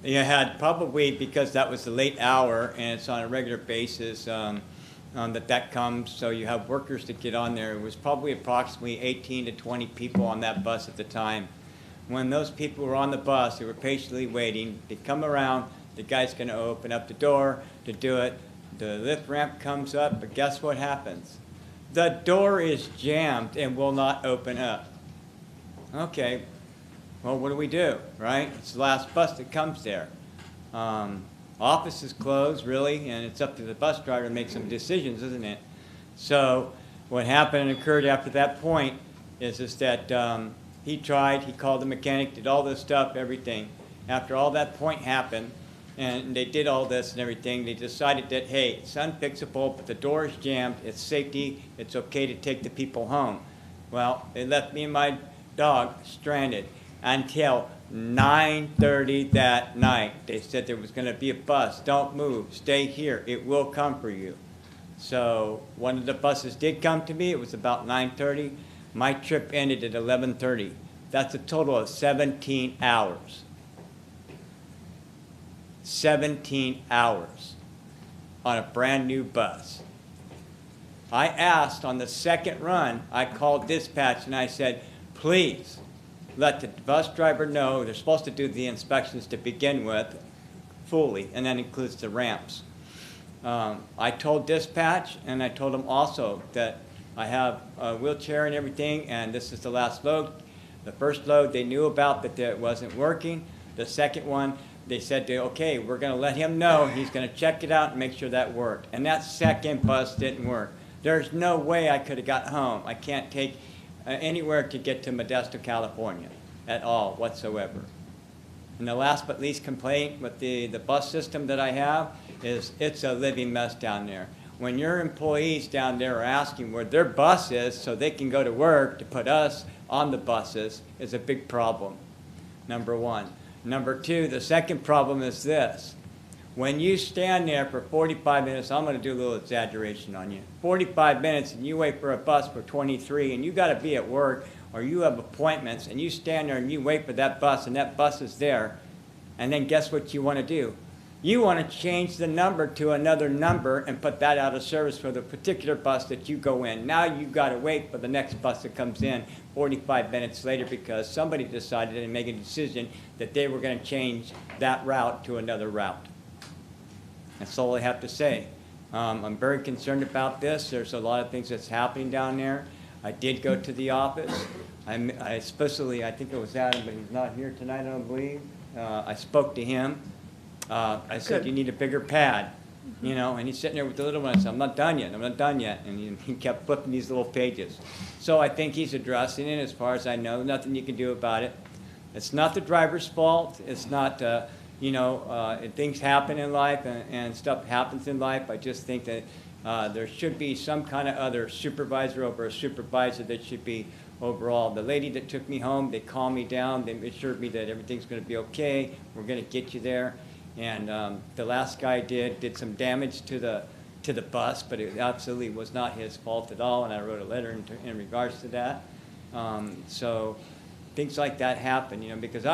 you had probably, because that was the late hour and it's on a regular basis, that comes, so you have workers that get on there. It was probably approximately 18 to 20 people on that bus at the time. When those people were on the bus, they were patiently waiting. They come around, the guy's gonna open up the door to do it. The lift ramp comes up, but guess what happens? The door is jammed and will not open up. Okay, well, what do we do, right? It's the last bus that comes there. Office is closed, really, and it's up to the bus driver to make some decisions, isn't it? So what happened and occurred after that point is that he called the mechanic, did all this stuff, everything. After all that point happened, and they did all this and everything, they decided that, hey, it's unfixable, but the door is jammed, it's safety, it's okay to take the people home. Well, they left me and my dog stranded until 9:30 that night. They said there was going to be a bus. Don't move. Stay here. It will come for you. So one of the buses did come to me. It was about 9:30. My trip ended at 11:30. That's a total of 17 hours. 17 hours on a brand new bus. I asked on the second run, I called dispatch and I said, please, let the bus driver know they're supposed to do the inspections to begin with fully, and that includes the ramps. I told dispatch, and I told them also that I have a wheelchair and everything, and this is the last load. The first load they knew about that it wasn't working. The second one, they said, okay, we're going to let him know. He's going to check it out and make sure that worked. And that second bus didn't work. There's no way I could have got home. I can't take anywhere to get to Modesto, California at all whatsoever. And the last but least complaint with the bus system that I have is it's a living mess down there. When your employees down there are asking where their bus is so they can go to work to put us on the buses is a big problem, number one. Number two, the second problem is this. When you stand there for 45 minutes, I'm going to do a little exaggeration on you, 45 minutes and you wait for a bus for 23 and you got to be at work or you have appointments and you stand there and you wait for that bus and that bus is there, and then guess what you want to do? You want to change the number to another number and put that out of service for the particular bus that you go in. Now you've got to wait for the next bus that comes in 45 minutes later because somebody decided to make a decision that they were going to change that route to another route. That's all I have to say. I'm very concerned about this. There's a lot of things that's happening down there. I did go to the office. I especially, I think it was Adam, but he's not here tonight, I don't believe. I spoke to him. I said, Good. you need a bigger pad, you know, and he's sitting there with the little one. I said, I'm not done yet, I'm not done yet. And he kept flipping these little pages. So I think he's addressing it as far as I know. Nothing you can do about it. It's not the driver's fault. It's not, you know, things happen in life and stuff happens in life. I just think that there should be some kind of other supervisor over a supervisor that should be overall. The lady that took me home, they calmed me down. They assured me that everything's going to be okay. We're going to get you there. And the last guy did some damage to the bus, but it absolutely was not his fault at all. And I wrote a letter in regards to that. So things like that happen, you know, because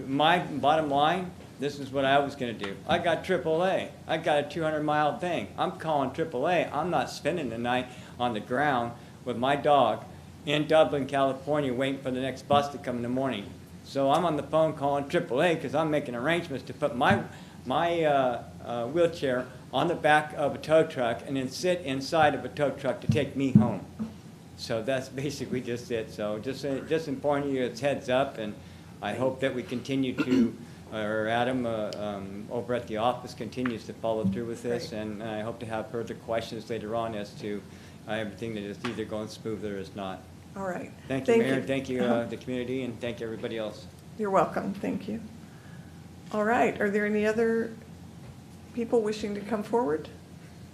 my bottom line, this is what I was going to do. I got AAA. I got a 200-mile thing. I'm calling AAA. I'm not spending the night on the ground with my dog in Dublin, California, waiting for the next bus to come in the morning. So I'm on the phone calling AAA because I'm making arrangements to put my wheelchair on the back of a tow truck and then sit inside of a tow truck to take me home. So that's basically just it. So just informing you, it's heads up, and I hope that we continue to, or Adam over at the office continues to follow through with this, and I hope to have further questions later on as to everything that is either going smooth or is not. All right. Thank you, Mayor. Thank you, the community, and thank you, everybody else. You're welcome. Thank you. All right. Are there any other people wishing to come forward,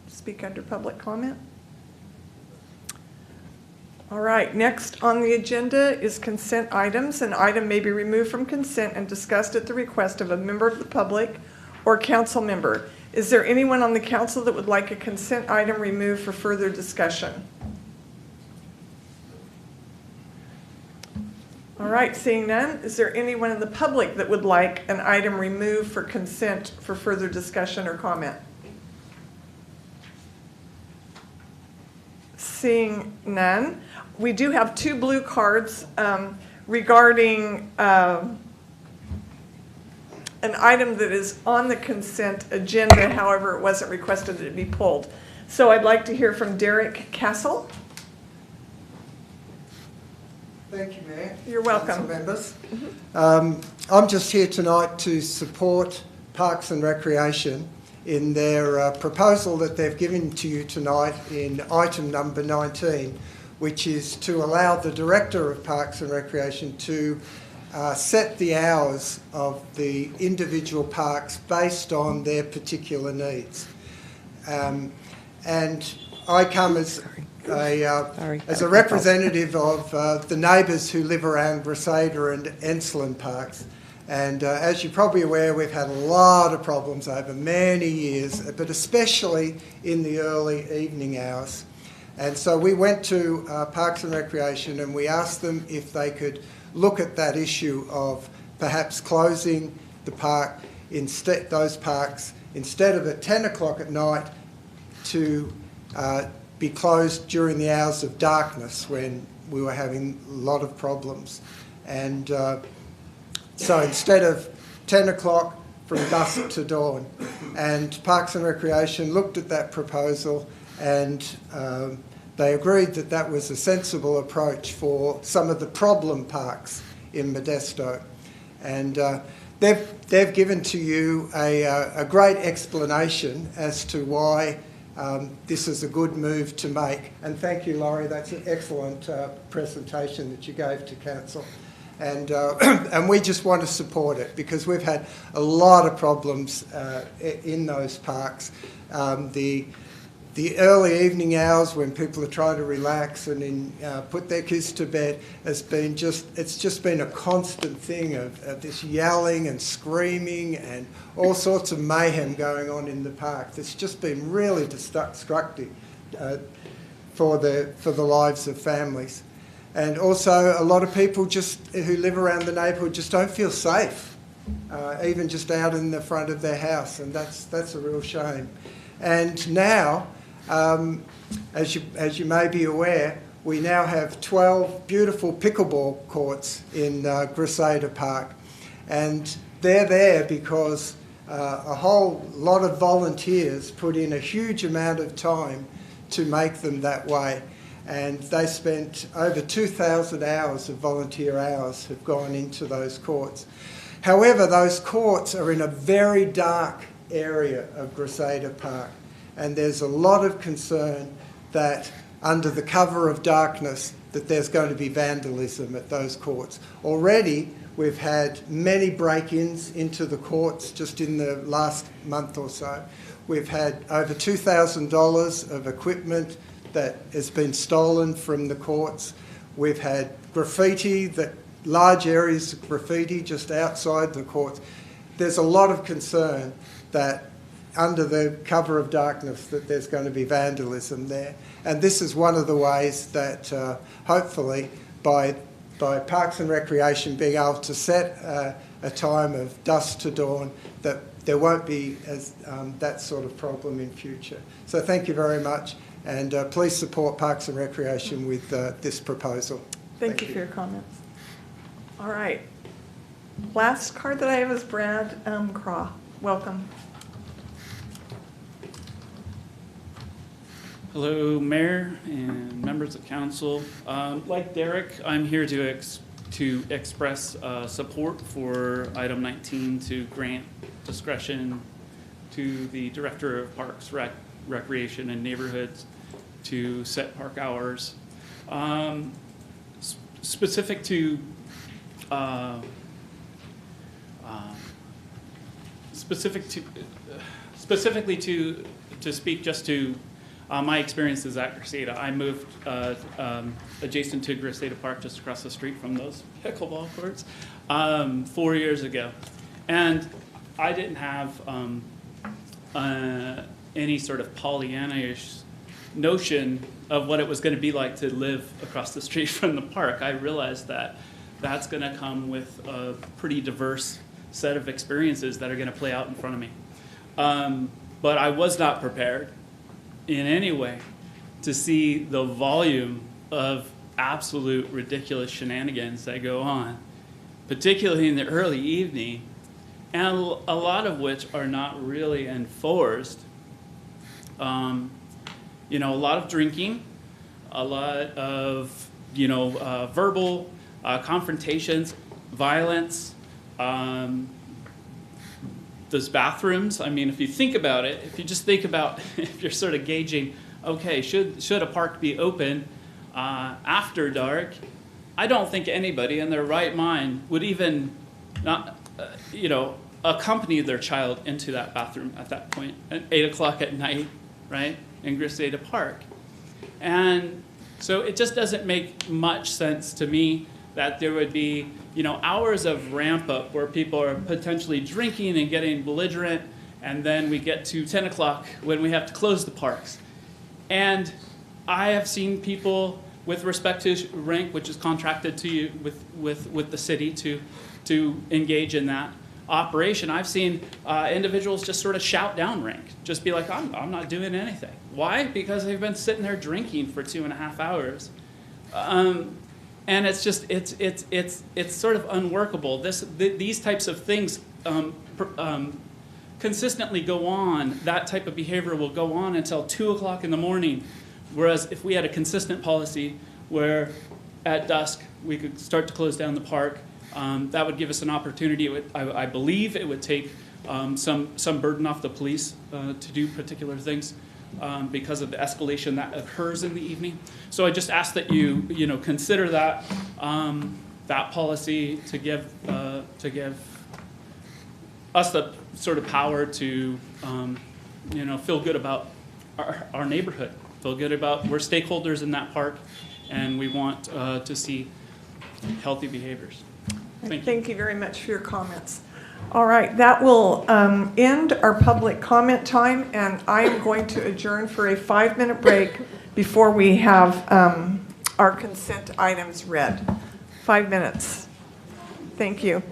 speak under public comment? All right. Next on the agenda is consent items. An item may be removed from consent and discussed at the request of a member of the public or council member. Is there anyone on the council that would like a consent item removed for further discussion? All right, seeing none, is there anyone in the public that would like an item removed for consent for further discussion or comment? Seeing none, we do have 2 blue cards regarding an item that is on the consent agenda, however, it wasn't requested that it be pulled. So I'd like to hear from Derek Castle. Thank you, Mayor. You're welcome. Council members. I'm just here tonight to support Parks and Recreation in their proposal that they've given to you tonight in item number 19, which is to allow the Director of Parks and Recreation to set the hours of the individual parks based on their particular needs. And I come as a representative of the neighbours who live around Reseda and Enslin Parks. And as you're probably aware, we've had a lot of problems over many years, but especially in the early evening hours. And so we went to Parks and Recreation and we asked them if they could look at that issue of perhaps closing the park, those parks, instead of at 10 o'clock at night, to be closed during the hours of darkness when we were having a lot of problems. And so instead of 10 o'clock from dusk to dawn. And Parks and Recreation looked at that proposal and they agreed that that was a sensible approach for some of the problem parks in Modesto. And they've given to you a great explanation as to why this is a good move to make. And thank you, Laurie, that's an excellent presentation that you gave to Council. And we just want to support it because we've had a lot of problems in those parks. The early evening hours when people are trying to relax and put their kids to bed has been it's just been a constant thing of this yelling and screaming and all sorts of mayhem going on in the park. It's just been really destructive for the lives of families. And also a lot of people who live around the neighbourhood just don't feel safe. even just out in the front of their house, and that's a real shame. And now, as you may be aware, we now have 12 beautiful pickleball courts in Grisada Park, and they're there because a whole lot of volunteers put in a huge amount of time to make them that way. And they spent over 2,000 hours of volunteer hours have gone into those courts. However, those courts are in a very dark area of Grisada Park, and there's a lot of concern that under the cover of darkness that there's going to be vandalism at those courts. Already, we've had many break-ins into the courts just in the last month or so. We've had over $2,000 of equipment that has been stolen from the courts. We've had graffiti, large areas of graffiti just outside the courts. There's a lot of concern that under the cover of darkness that there's going to be vandalism there. And this is one of the ways that hopefully by Parks and Recreation being able to set a time of dusk to dawn, that there won't be that sort of problem in future. So thank you very much, and please support Parks and Recreation with this proposal. Thank you for your comments. All right. Last card that I have is Brad Craw. Welcome. Hello, Mayor and members of Council. Like Derek, I'm here to express support for item 19 to grant discretion to the Director of Parks, Recreation, and Neighborhoods to set park hours. Specifically to speak just to my experiences at Grisada. I moved adjacent to Grisada Park, just across the street from those pickleball courts, 4 years ago. And I didn't have any sort of Pollyanna-ish notion of what it was going to be like to live across the street from the park. I realized that that's going to come with a pretty diverse set of experiences that are going to play out in front of me. But I was not prepared in any way to see the volume of absolute ridiculous shenanigans that go on, particularly in the early evening, and a lot of which are not really enforced. You know, a lot of drinking, a lot of, verbal confrontations, violence. Those bathrooms, I mean, if you think about it, if you just think about, if you're sort of gauging, okay, should a park be open after dark? I don't think anybody in their right mind would even not, accompany their child into that bathroom at that point at 8 o'clock at night, right, in Grisada Park. And so it just doesn't make much sense to me that there would be, hours of ramp up where people are potentially drinking and getting belligerent, and then we get to 10 o'clock when we have to close the parks. And I have seen people, with respect to rank, which is contracted to you with the city to engage in that operation, I've seen individuals just sort of shout down rank, just be like, I'm not doing anything. Why? Because they've been sitting there drinking for 2.5 hours. And it's just, it's sort of unworkable. These types of things consistently go on. That type of behavior will go on until 2 o'clock in the morning. Whereas if we had a consistent policy where at dusk we could start to close down the park, that would give us an opportunity. I believe it would take some burden off the police to do particular things. Because of the escalation that occurs in the evening. So I just ask that you consider that policy to give us the sort of power to feel good about our neighborhood, feel good about we're stakeholders in that park, and we want to see healthy behaviors. Thank you very much for your comments. All right, that will end our public comment time, and I am going to adjourn for a 5-minute break before we have our consent items read. 5 minutes. Thank you.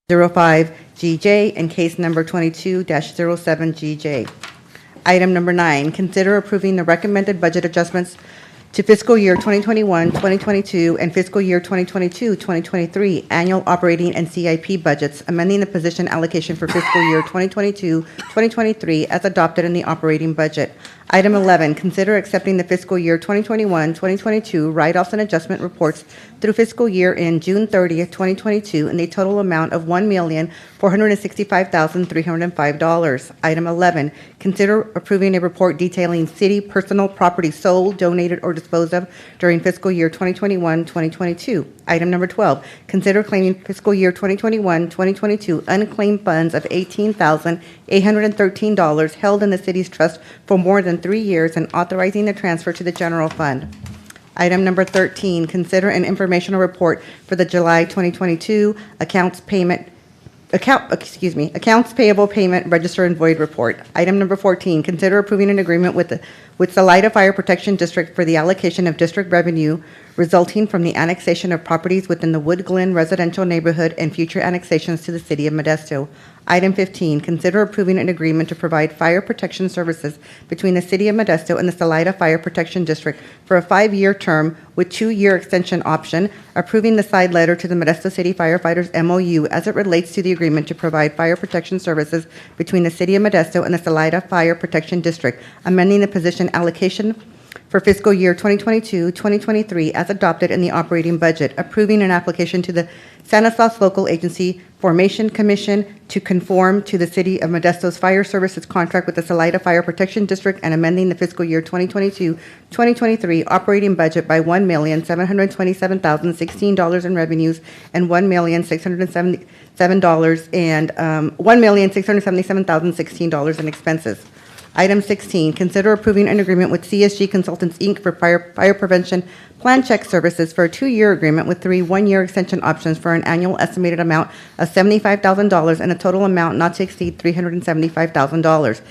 05GJ and case number 22-07GJ. Item number 9, consider approving the recommended budget adjustments to fiscal year 2021, 2022, and fiscal year 2022, 2023 annual operating and CIP budgets, amending the position allocation for fiscal year 2022, 2023 as adopted in the operating budget. Item 11, consider accepting the fiscal year 2021, 2022 write-offs and adjustment reports through fiscal year end June 30th, 2022 in the total amount of $1,465,305. Item 11, consider approving a report detailing city personal property sold, donated, or disposed of during fiscal year 2021, 2022. Item number 12, consider claiming fiscal year 2021, 2022 unclaimed funds of $18,813 held in the city's trust for more than 3 years and authorizing the transfer to the general fund. Item number 13, consider an informational report for the July 2022 accounts payable payment register and void report. Item number 14, consider approving an agreement with Salida Fire Protection District for the allocation of district revenue resulting from the annexation of properties within the Wood Glen residential neighborhood and future annexations to the City of Modesto. Item 15, consider approving an agreement to provide fire protection services between the City of Modesto and the Salida Fire Protection District for a 5-year term with 2-year extension option, approving the side letter to the Modesto City Firefighters MOU as it relates to the agreement to provide fire protection services between the City of Modesto and the Salida Fire Protection District, amending the position allocation for fiscal year 2022, 2023 as adopted in the operating budget, approving an application to the Stanislaus Local Agency Formation Commission to conform to the City of Modesto's fire services contract with the Salida Fire Protection District and amending the fiscal year 2022, 2023 operating budget by $1,727,016 in revenues and $1,677,016 in expenses. Item 16, consider approving an agreement with CSG Consultants, Inc. for fire prevention plan check services for a 2-year agreement with 3 1-year extension options for an annual estimated amount of $75,000 and a total amount not to exceed $375,000.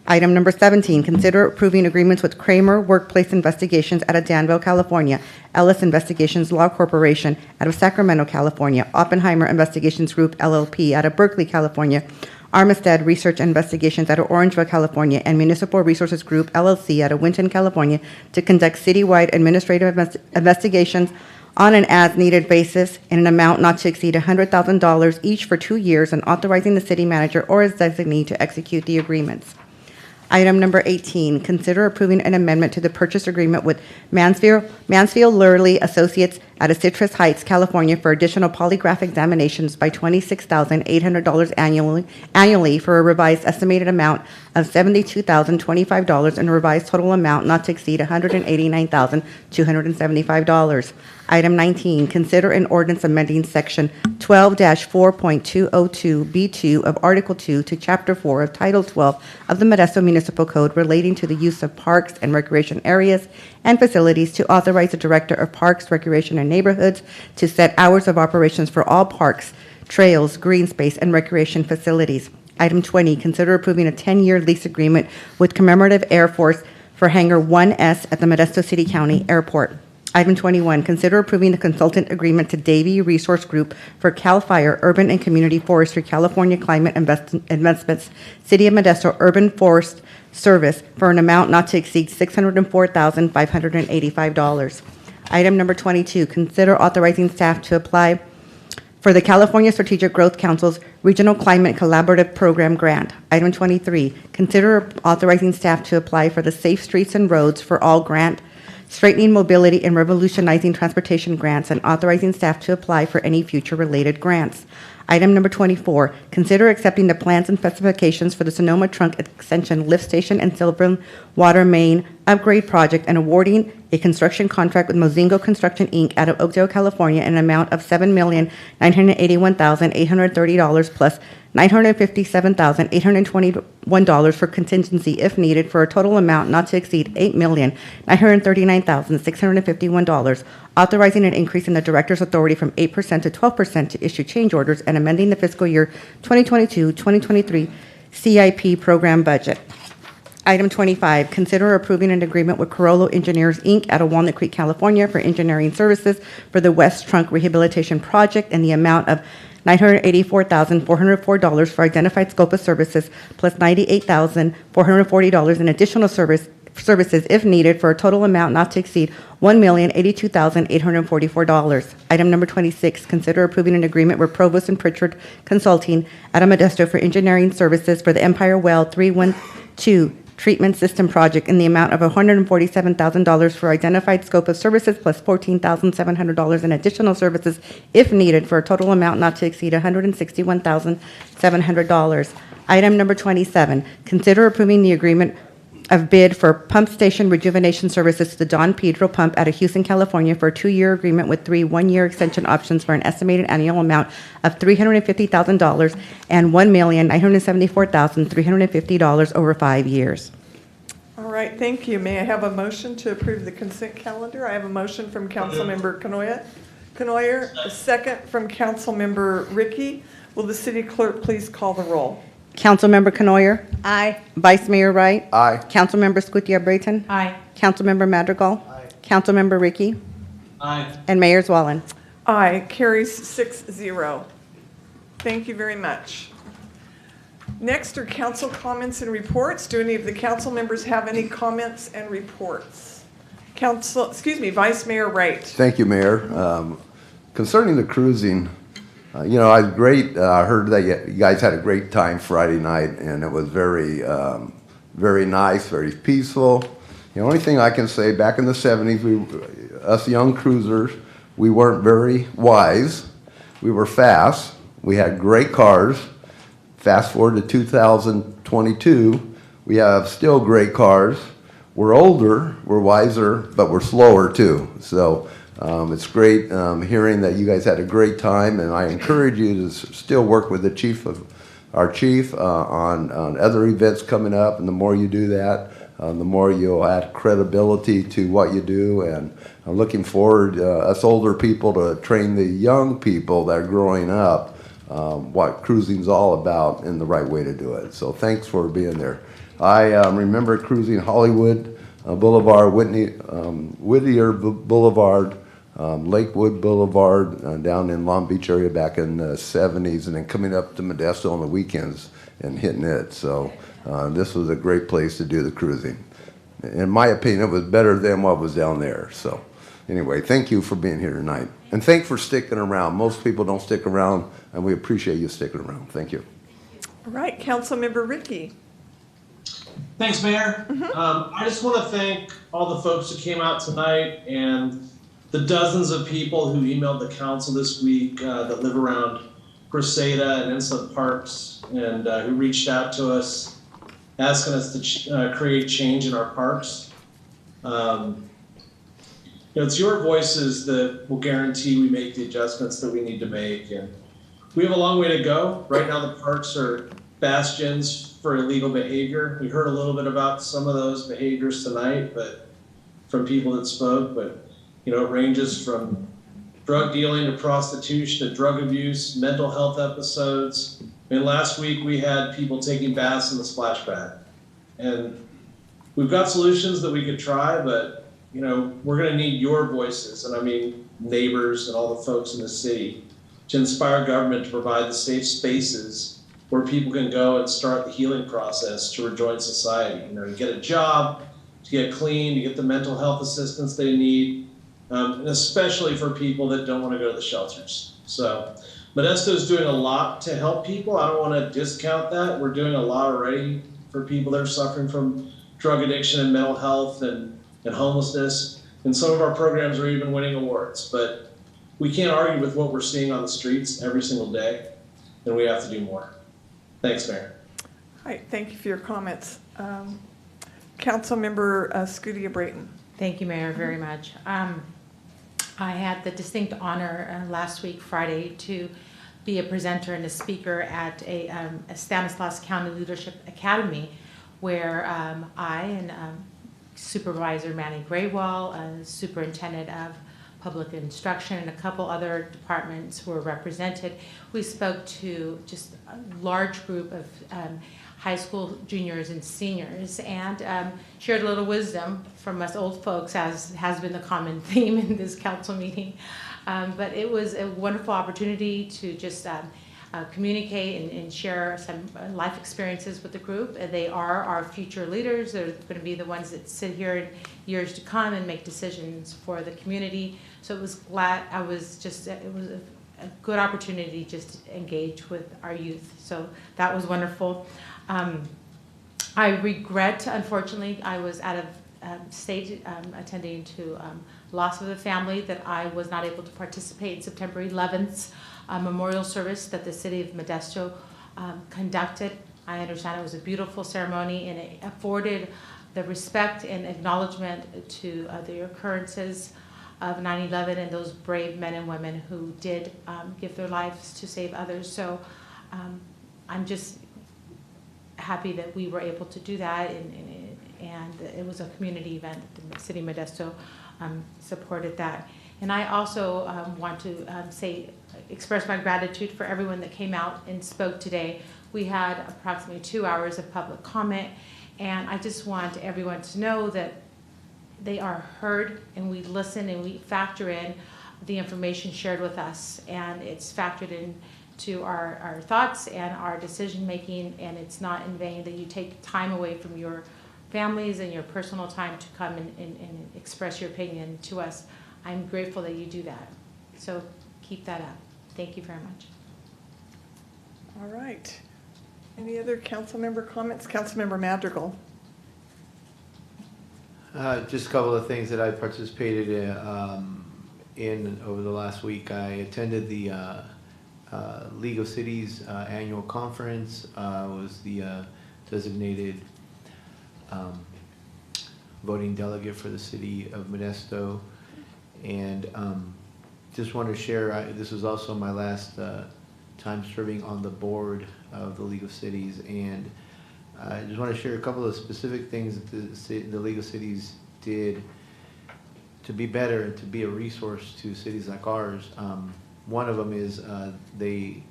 Item number 17, consider approving agreements with Kramer Workplace Investigations out of Danville, California, Ellis Investigations Law Corporation out of Sacramento, California, Oppenheimer Investigations Group, LLP out of Berkeley, California, Armistead Research Investigations out of Orangeville, California, and Municipal Resources Group, LLC out of Winton, California, to conduct citywide administrative investigations on an as-needed basis in an amount not to exceed $100,000 each for 2 years and authorizing the city manager or his designee to execute the agreements. Item number 18, consider approving an amendment to the purchase agreement with Mansfield Lurley Associates out of Citrus Heights, California for additional polygraph examinations by $26,800 annually for a revised estimated amount of $72,025 and a revised total amount not to exceed $189,275. Item 19, consider an ordinance amending Section 12-4.202B2 of Article 2 to Chapter 4 of Title 12 of the Modesto Municipal Code relating to the use of parks and recreation areas and facilities to authorize the Director of Parks, Recreation, and Neighborhoods to set hours of operations for all parks, trails, green space, and recreation facilities. Item 20, consider approving a 10-year lease agreement with Commemorative Air Force for Hangar 1S at the Modesto City County Airport. Item 21, consider approving the consultant agreement to Davie Resource Group for CAL FIRE Urban and Community Forestry California Climate Investments City of Modesto Urban Forest Service for an amount not to exceed $604,585. Item number 22, consider authorizing staff to apply for the California Strategic Growth Council's Regional Climate Collaborative Program Grant. Item 23, consider authorizing staff to apply for the Safe Streets and Roads for All Grant, Straightening Mobility and Revolutionizing Transportation Grants, and authorizing staff to apply for any future related grants. Item number 24, consider accepting the plans and specifications for the Sonoma Trunk Extension Lift Station and Silver Water Main Upgrade Project and awarding a construction contract with Mozingo Construction, Inc. out of Oakdale, California, in an amount of $7,981,830 plus $957,821 for contingency if needed, for a total amount not to exceed $8,939,651, authorizing an increase in the Director's authority from 8% to 12% to issue change orders and amending the fiscal year 2022-2023 CIP program budget. Item 25, consider approving an agreement with Carollo Engineers, Inc. out of Walnut Creek, California for engineering services for the West Trunk Rehabilitation Project in the amount of $984,404 for identified scope of services plus $98,440 in additional services if needed, for a total amount not to exceed $1,082,844. Item number 26, consider approving an agreement with Provost and Pritchard Consulting out of Modesto for engineering services for the Empire Well 312 Treatment System Project in the amount of $147,000 for identified scope of services plus $14,700 in additional services if needed, for a total amount not to exceed $161,700. Item number 27, consider approving the agreement of bid for pump station rejuvenation services to the Don Pedro Pump out of Houston, California for a 2-year agreement with 3 one-year extension options for an estimated annual amount of $350,000 and $1,974,350 over 5 years. All right, thank you. May I have a motion to approve the consent calendar? I have a motion from Councilmember Canoyer, a second from Councilmember Ricky. Will the city clerk please call the roll? Councilmember Canoyer? Aye. Vice Mayor Wright? Aye. Councilmember Scutia-Brayton? Aye. Councilmember Madrigal? Aye. Councilmember Ricky? Aye. And Mayor Zwallen? Aye, carries 6-0. Thank you very much. Next are council comments and reports. Do any of the council members have any comments and reports? Vice Mayor Wright. Thank you, Mayor. Concerning the cruising, I heard that you guys had a great time Friday night, and it was very, very nice, very peaceful. The only thing I can say, back in the 70s, us young cruisers, we weren't very wise. We were fast. We had great cars. Fast forward to 2022, we have still great cars. We're older, we're wiser, but we're slower too. So it's great hearing that you guys had a great time, and I encourage you to still work with our chief on other events coming up, and the more you do that, the more you'll add credibility to what you do. And I'm looking forward, us older people, to train the young people that are growing up what cruising's all about and the right way to do it. So thanks for being there. I remember cruising Hollywood Boulevard, Whittier Boulevard, Lakewood Boulevard, down in Long Beach area back in the 70s, and then coming up to Modesto on the weekends and hitting it. So this was a great place to do the cruising. In my opinion, it was better than what was down there. So anyway, thank you for being here tonight. And thanks for sticking around. Most people don't stick around, and we appreciate you sticking around. Thank you. All right, Councilmember Ricky. Thanks, Mayor. I just want to thank all the folks who came out tonight and the dozens of people who emailed the council this week that live around Reseda and Insulet Parks, and who reached out to us asking us to create change in our parks. it's your voices that will guarantee we make the adjustments that we need to make. And we have a long way to go. Right now, the parks are bastions for illegal behavior. We heard a little bit about some of those behaviors tonight, but from people that spoke, but it ranges from drug dealing to prostitution to drug abuse, mental health episodes. Last week we had people taking baths in the splash pad. And we've got solutions that we could try, but we're gonna need your voices, and I mean neighbors and all the folks in the city, to inspire government to provide the safe spaces where people can go and start the healing process to rejoin society. To get a job, to get clean, to get the mental health assistance they need, and especially for people that don't want to go to the shelters. So Modesto is doing a lot to help people. I don't want to discount that. We're doing a lot already for people that are suffering from drug addiction and mental health and homelessness. And some of our programs are even winning awards. But we can't argue with what we're seeing on the streets every single day, and we have to do more. Thanks, Mayor. All right, thank you for your comments. Councilmember Scudia Brayton. Thank you, Mayor, very much. I had the distinct honor last week, Friday, to be a presenter and a speaker at a Stanislaus County Leadership Academy, where I and Supervisor Manny Graywall, Superintendent of Public Instruction, and a couple other departments were represented. We spoke to just a large group of high school juniors and seniors, and shared a little wisdom from us old folks, as has been the common theme in this council meeting. But it was a wonderful opportunity to just communicate and share some life experiences with the group. They are our future leaders. They're going to be the ones that sit here in years to come and make decisions for the community. So it was it was a good opportunity just to engage with our youth. So that was wonderful. I regret, unfortunately, I was out of state attending to loss of a family, that I was not able to participate in September 11th memorial service that the City of Modesto conducted. I understand it was a beautiful ceremony, and it afforded the respect and acknowledgement to the occurrences of 9/11 and those brave men and women who did give their lives to save others. So I'm just happy that we were able to do that, and it was a community event. The City of Modesto supported that. And I also want to express my gratitude for everyone that came out and spoke today. We had approximately 2 hours of public comment, and I just want everyone to know that they are heard, and we listen and we factor in the information shared with us, and it's factored in to our thoughts and our decision making, and it's not in vain that you take time away from your families and your personal time to come and express your opinion to us. I'm grateful that you do that. So keep that up. Thank you very much. All right. Any other council member comments? Councilmember Madrigal. Just a couple of things that I participated in over the last week. I attended the League of Cities annual conference. Was the designated voting delegate for the City of Modesto, and just want to share, this was also my last time serving on the board of the League of Cities, and I just want to share a couple of specific things that the League of Cities did to be better and to be a resource to cities like ours. One of them is they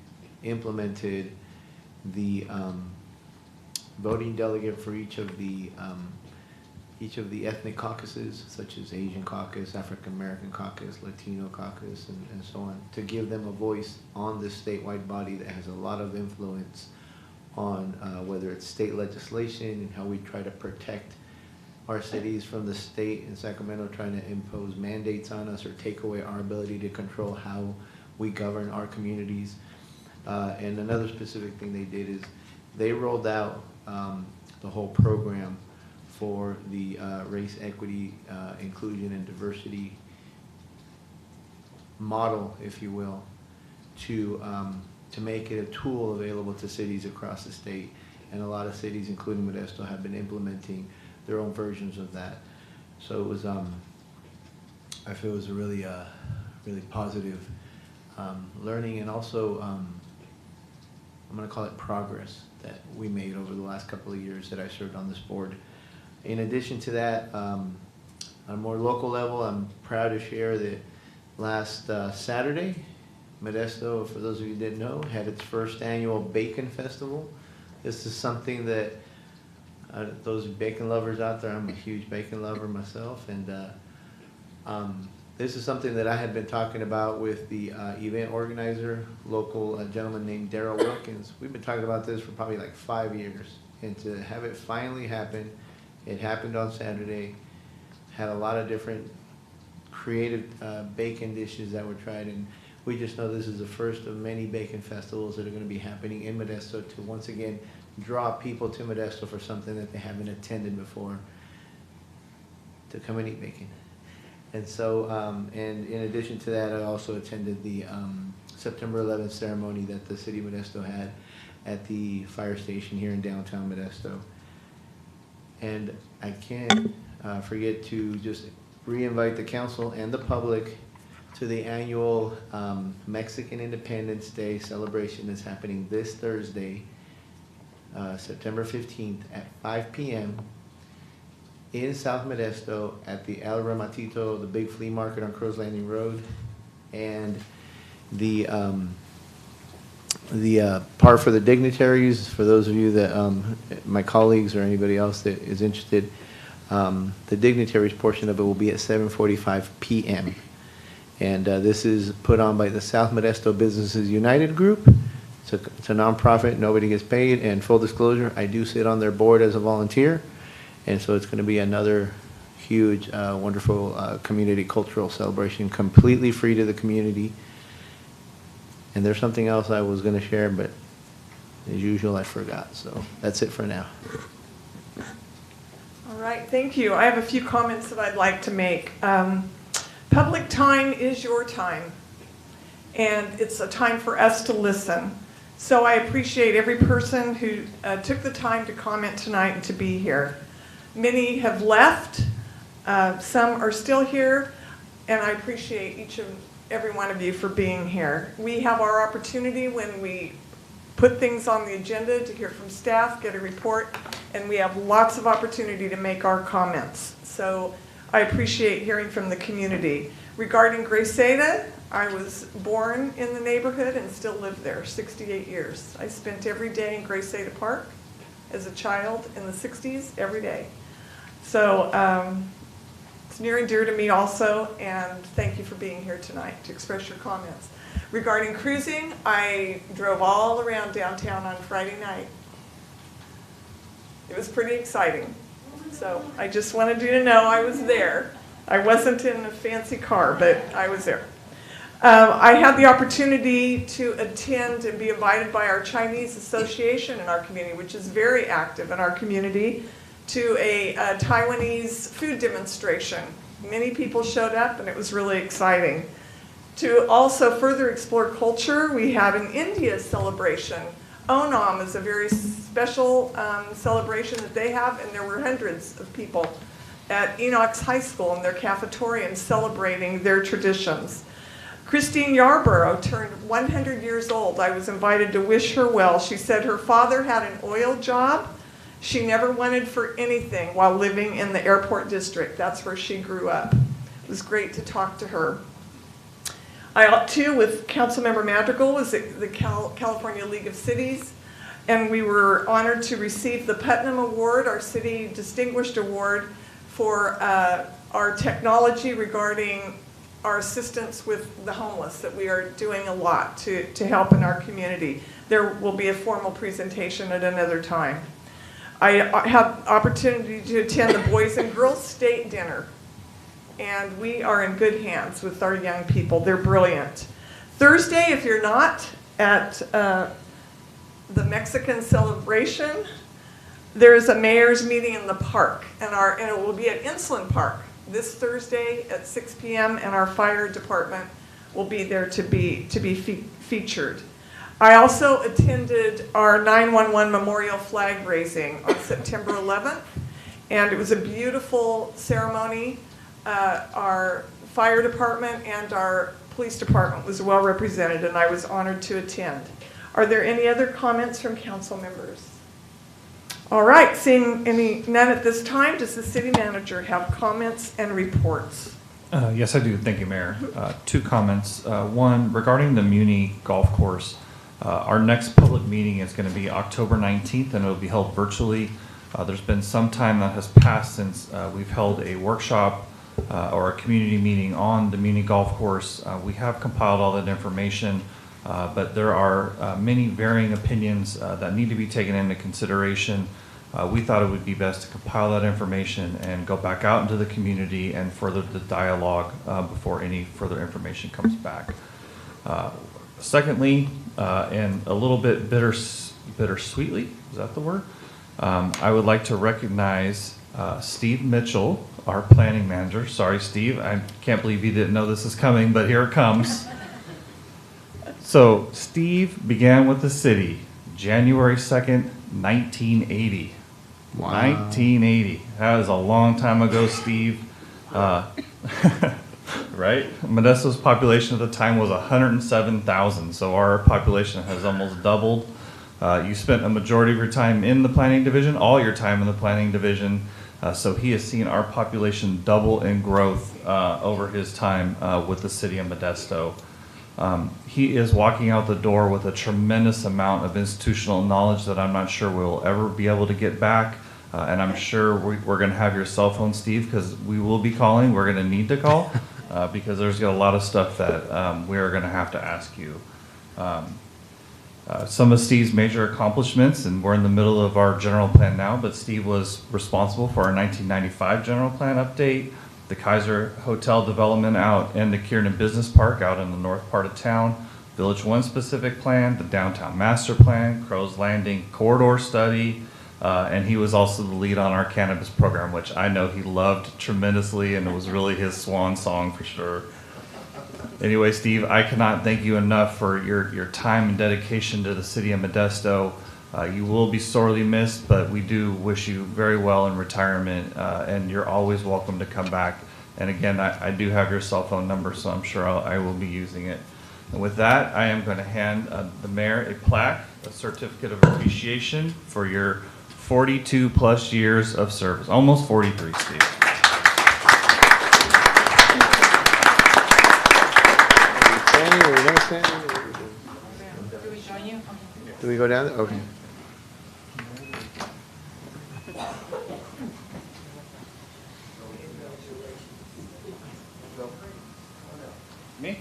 implemented the voting delegate for each of the ethnic caucuses, such as Asian caucus, African American caucus, Latino caucus, and so on, to give them a voice on this statewide body that has a lot of influence on whether it's state legislation and how we try to protect our cities from the state in Sacramento trying to impose mandates on us or take away our ability to control how we govern our communities. And another specific thing they did is they rolled out the whole program for the race equity, inclusion, and diversity model, if you will, to make it a tool available to cities across the state. And a lot of cities, including Modesto, have been implementing their own versions of that. So it was I feel was a really, really positive learning, and also I'm going to call it progress that we made over the last couple of years that I served on this board. In addition to that, on a more local level, I'm proud to share that last Saturday, Modesto, for those of you who didn't know, had its first annual Bacon Festival. This is something that those bacon lovers out there, I'm a huge bacon lover myself, and this is something that I had been talking about with the event organizer, local gentleman named Daryl Wilkins. We've been talking about this for probably like 5 years, and to have it finally happen, it happened on Saturday, had a lot of different creative bacon dishes that were tried, and we just know this is the first of many bacon festivals that are going to be happening in Modesto to once again draw people to Modesto for something that they haven't attended before, to come and eat bacon. And so, and in addition to that, I also attended the September 11th ceremony that the City of Modesto had at the fire station here in downtown Modesto. And I can't forget to just re-invite the council and the public to the annual Mexican Independence Day celebration that's happening this Thursday, September 15th at 5 p.m. in South Modesto at the El Ramatito, the big flea market on Crow's Landing Road, and the part for the dignitaries, for those of you that, my colleagues or anybody else that is interested, the dignitaries portion of it will be at 7:45 p.m. And this is put on by the South Modesto Businesses United Group. It's a nonprofit, nobody gets paid, and full disclosure, I do sit on their board as a volunteer, and so it's going to be another huge, wonderful community cultural celebration, completely free to the community. And there's something else I was going to share, but as usual, I forgot, so that's it for now. All right, thank you. I have a few comments that I'd like to make. Public time is your time, and it's a time for us to listen. So I appreciate every person who took the time to comment tonight and to be here. Many have left, some are still here, and I appreciate each and every one of you for being here. We have our opportunity when we put things on the agenda to hear from staff, get a report, and we have lots of opportunity to make our comments. So I appreciate hearing from the community. Regarding Graceada, I was born in the neighborhood and still live there, 68 years. I spent every day in Graceada Park as a child in the 60s, every day. So it's near and dear to me also, and thank you for being here tonight to express your comments. Regarding cruising, I drove all around downtown on Friday night. It was pretty exciting. So I just wanted you to know I was there. I wasn't in a fancy car, but I was there. I had the opportunity to attend and be invited by our Chinese Association in our community, which is very active in our community, to a Taiwanese food demonstration. Many people showed up, and it was really exciting. To also further explore culture, we had an India celebration. Onam is a very special celebration that they have, and there were hundreds of people at Enoch's High School in their cafeteria celebrating their traditions. Christine Yarborough turned 100 years old. I was invited to wish her well. She said her father had an oil job. She never wanted for anything while living in the airport district. That's where she grew up. It was great to talk to her. I, too, with Councilmember Madrigal, was at the California League of Cities, and we were honored to receive the Putnam Award, our city distinguished award, for our technology regarding our assistance with the homeless, that we are doing a lot to help in our community. There will be a formal presentation at another time. I had opportunity to attend the Boys and Girls State Dinner, and we are in good hands with our young people. They're brilliant. Thursday, if you're not at the Mexican celebration, there's a mayor's meeting in the park, and it will be at Insulin Park this Thursday at 6 p.m., and our fire department will be there to be featured. I also attended our 911 memorial flag raising on September 11th, and it was a beautiful ceremony. Our fire department and our police department was well represented, and I was honored to attend. Are there any other comments from council members? All right, seeing none at this time, does the city manager have comments and reports? Yes, I do. Thank you, Mayor. Two comments. One, regarding the Muni Golf Course, our next public meeting is going to be October 19th, and it will be held virtually. There's been some time that has passed since we've held a workshop or a community meeting on the Muni Golf Course. We have compiled all that information, but there are many varying opinions that need to be taken into consideration. We thought it would be best to compile that information and go back out into the community and further the dialogue before any further information comes back. Secondly, and a little bit bittersweetly, is that the word? I would like to recognize Steve Mitchell, our planning manager. Sorry, Steve, I can't believe you didn't know this is coming, but here it comes. So, Steve began with the city January 2nd, 1980. Wow. 1980. That is a long time ago, Steve. Right? Modesto's population at the time was 107,000, so our population has almost doubled. You spent a majority of your time in the planning division, all your time in the planning division, so he has seen our population double in growth over his time with the city of Modesto. He is walking out the door with a tremendous amount of institutional knowledge that I'm not sure we'll ever be able to get back. And I'm sure we're going to have your cell phone, Steve, because we will be calling. We're going to need to call because there's a lot of stuff that we are going to have to ask you. Some of Steve's major accomplishments, and we're in the middle of our general plan now, but Steve was responsible for our 1995 general plan update, the Kaiser Hotel development out in the Kiernan Business Park out in the north part of town, Village 1 specific plan, the downtown master plan, Crow's Landing corridor study, and he was also the lead on our cannabis program, which I know he loved tremendously, and it was really his swan song for sure. Anyway, Steve, I cannot thank you enough for your time and dedication to the city of Modesto. You will be sorely missed, but we do wish you very well in retirement, and you're always welcome to come back. And again, I do have your cell phone number, so I'm sure I will be using it. And with that, I am going to hand the mayor a plaque, a certificate of appreciation for your 42 plus years of service. Almost 43, Steve. Do we go down? Okay. Me?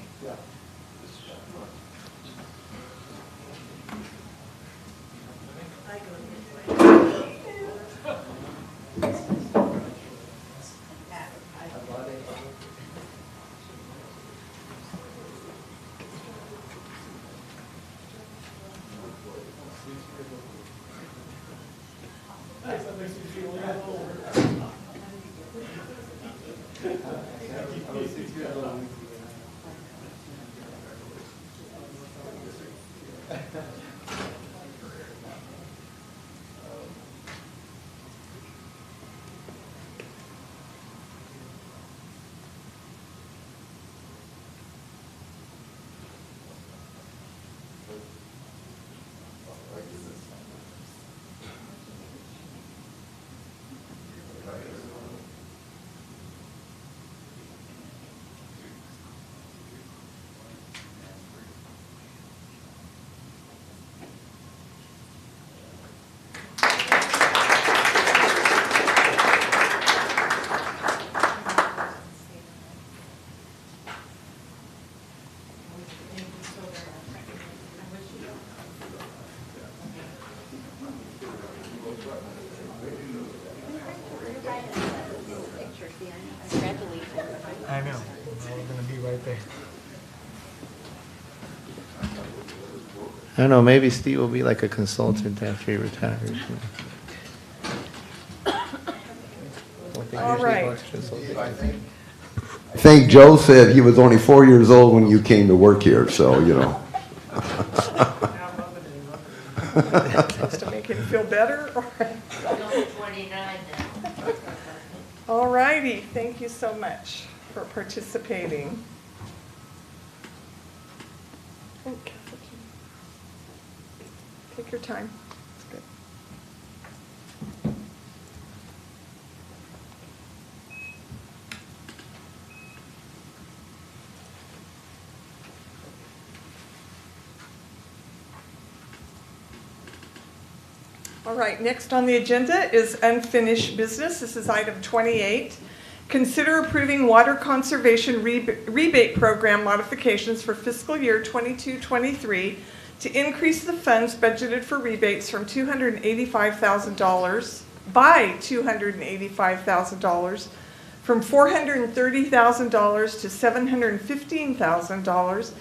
I know. We're going to be right there. I don't know, maybe Steve will be like a consultant after he retires. All right. I think Joe said he was only 4 years old when you came to work here, so, you know. Just to make him feel better? All righty, thank you so much. for participating. Oh, Catholic, take your time. It's good. All right, next on the agenda is unfinished business. This is item 28. Consider approving water conservation rebate program modifications for fiscal year 22-23 to increase the funds budgeted for rebates from $285,000 by $285,000 from $430,000 to $715,000,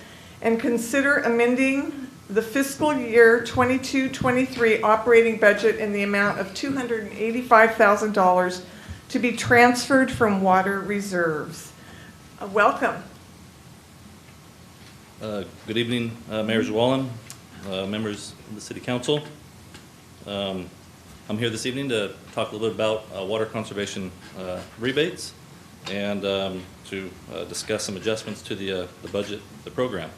and consider amending the fiscal year 22-23 operating budget in the amount of $285,000 to be transferred from water reserves. Welcome. Good evening, Mayor Zwollen, members of the City Council. I'm here this evening to talk a little bit about water conservation rebates and to discuss some adjustments to the budget, the program.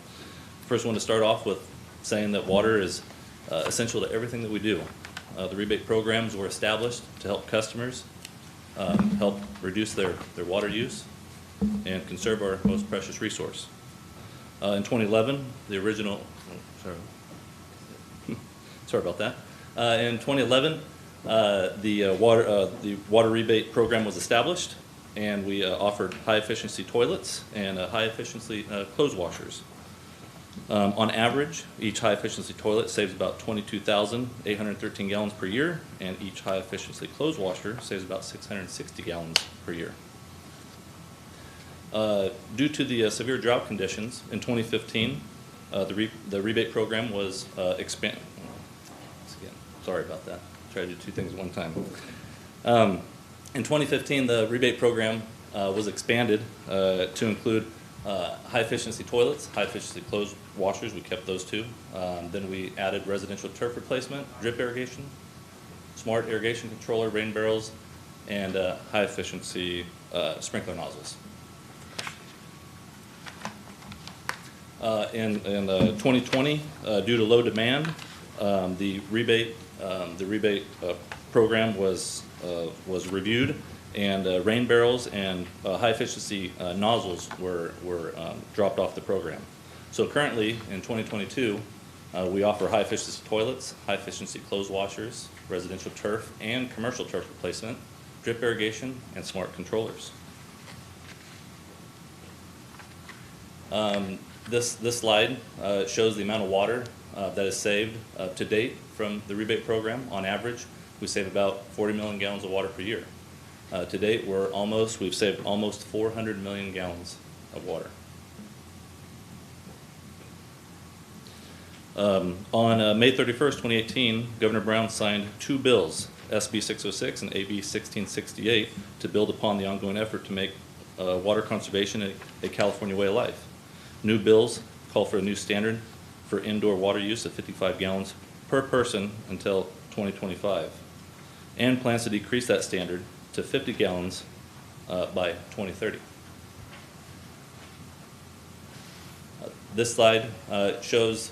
First, I want to start off with saying that water is essential to everything that we do. The rebate programs were established to help customers help reduce their water use and conserve our most precious resource. In 2011, the original, sorry about that. In 2011, the water rebate program was established, and we offered high efficiency toilets and high efficiency clothes washers. On average, each high-efficiency toilet saves about 22,813 gallons per year, and each high-efficiency clothes washer saves about 660 gallons per year. Due to the severe drought conditions in 2015, the rebate program was expanded. Sorry about that. Try to do two things at one time. In 2015, the rebate program was expanded to include high-efficiency toilets, high-efficiency clothes washers. We kept those two. Then we added residential turf replacement, drip irrigation, smart irrigation controller, rain barrels, and high-efficiency sprinkler nozzles. In 2020, due to low demand, the rebate program was reviewed, and rain barrels and high-efficiency nozzles were dropped off the program. So currently, in 2022, we offer high-efficiency toilets, high-efficiency clothes washers, residential turf, and commercial turf replacement, drip irrigation, and smart controllers. This slide shows the amount of water that is saved to date from the rebate program. On average, we save about 40 million gallons of water per year. To date, we've saved almost 400 million gallons of water. On May 31st, 2018, Governor Brown signed two bills, SB 606 and AB 1668, to build upon the ongoing effort to make water conservation a California way of life. New bills call for a new standard for indoor water use of 55 gallons per person until 2025, and plans to decrease that standard to 50 gallons by 2030. This slide shows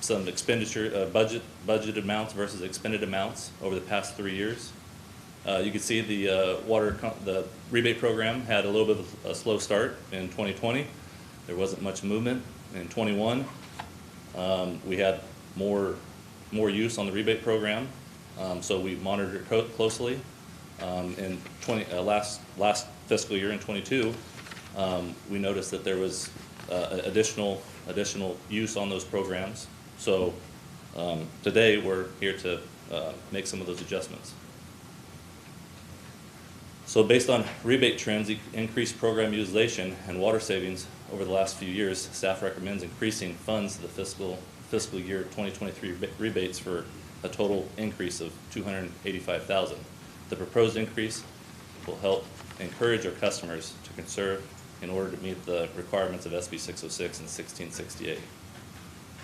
some expenditure, budget amounts versus expended amounts over the past 3 years. You can see the rebate program had a little bit of a slow start in 2020. There wasn't much movement. In 21, we had more use on the rebate program, so we monitored it closely. In last fiscal year in 22, we noticed that there was additional use on those programs. So today we're here to make some of those adjustments. So based on rebate trends, increased program utilization, and water savings over the last few years, staff recommends increasing funds to the fiscal year 2023 rebates for a total increase of $285,000. The proposed increase will help encourage our customers to conserve in order to meet the requirements of SB 606 and 1668.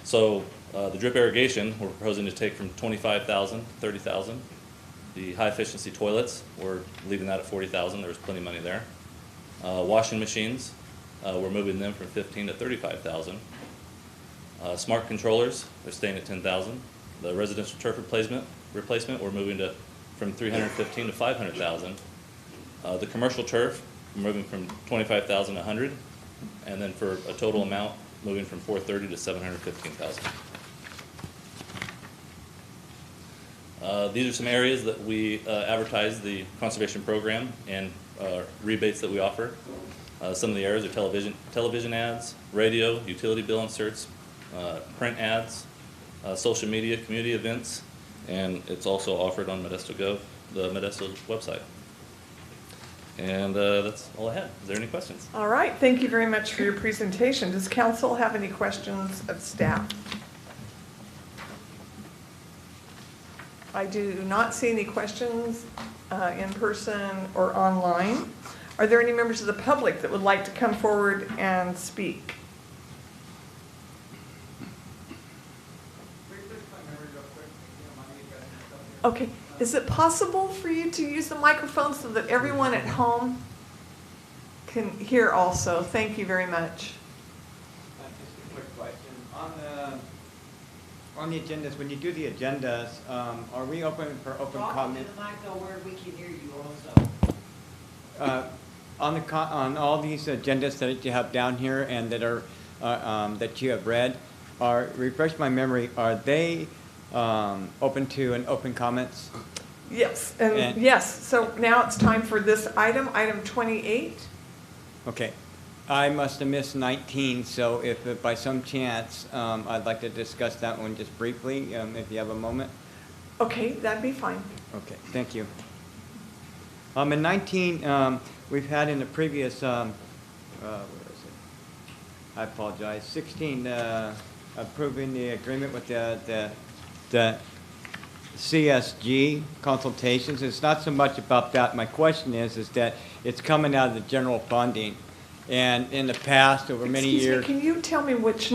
So the drip irrigation, we're proposing to take from $25,000 to $30,000. The high efficiency toilets, we're leaving that at $40,000. There's plenty of money there. Washing machines, we're moving them from 15 to 35,000. Smart controllers, they're staying at 10,000. The residential turf replacement, we're moving from 315 to 500,000. The commercial turf, we're moving from 25,000 to 100, and then for a total amount, moving from 430 to 715,000. These are some areas that we advertise the conservation program and rebates that we offer. Some of the areas are television ads, radio, utility bill inserts, print ads, social media, community events, and it's also offered on Modesto Gov, the Modesto website. And that's all I had. Is there any questions? All right, thank you very much for your presentation. Does council have any questions of staff? I do not see any questions in person or online. Are there any members of the public that would like to come forward and speak? Okay, is it possible for you to use the microphone so that everyone at home can hear also? Thank you very much. Just a quick question. On the agendas, when you do the agendas, are we open for open comment? Talk to the mic though where we can hear you also. On all these agendas that you have down here and that are that you have read, refresh my memory, are they open to an open comments? Yes, and yes, so now it's time for this item 28. Okay. I must have missed 19, so if by some chance, I'd like to discuss that one just briefly, if you have a moment. Okay, that'd be fine. Okay, thank you. In 19, we've had in the previous, where is it? I apologize, 16, approving the agreement with the CSG consultations. It's not so much about that. My question is that it's coming out of the general funding. And in the past, over many years. Excuse me, can you tell me which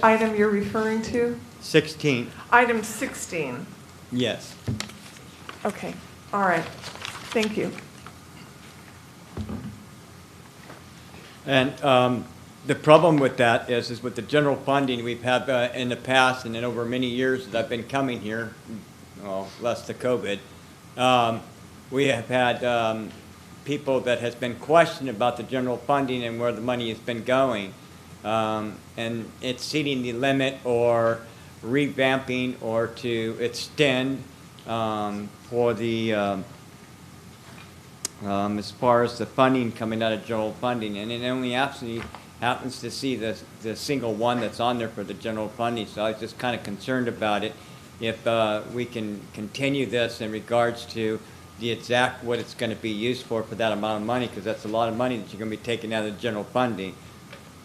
item you're referring to? 16. Item 16. Yes. Okay, all right, thank you. And the problem with that is with the general funding we've had in the past and then over many years that I've been coming here, well, less the COVID, we have had people that has been questioned about the general funding and where the money has been going. And exceeding the limit or revamping or to extend for the, as far as the funding coming out of general funding. And it only absolutely happens to see the single one that's on there for the general funding. So I was just kind of concerned about it. If we can continue this in regards to the exact what it's going to be used for that amount of money, because that's a lot of money that you're going to be taking out of the general funding.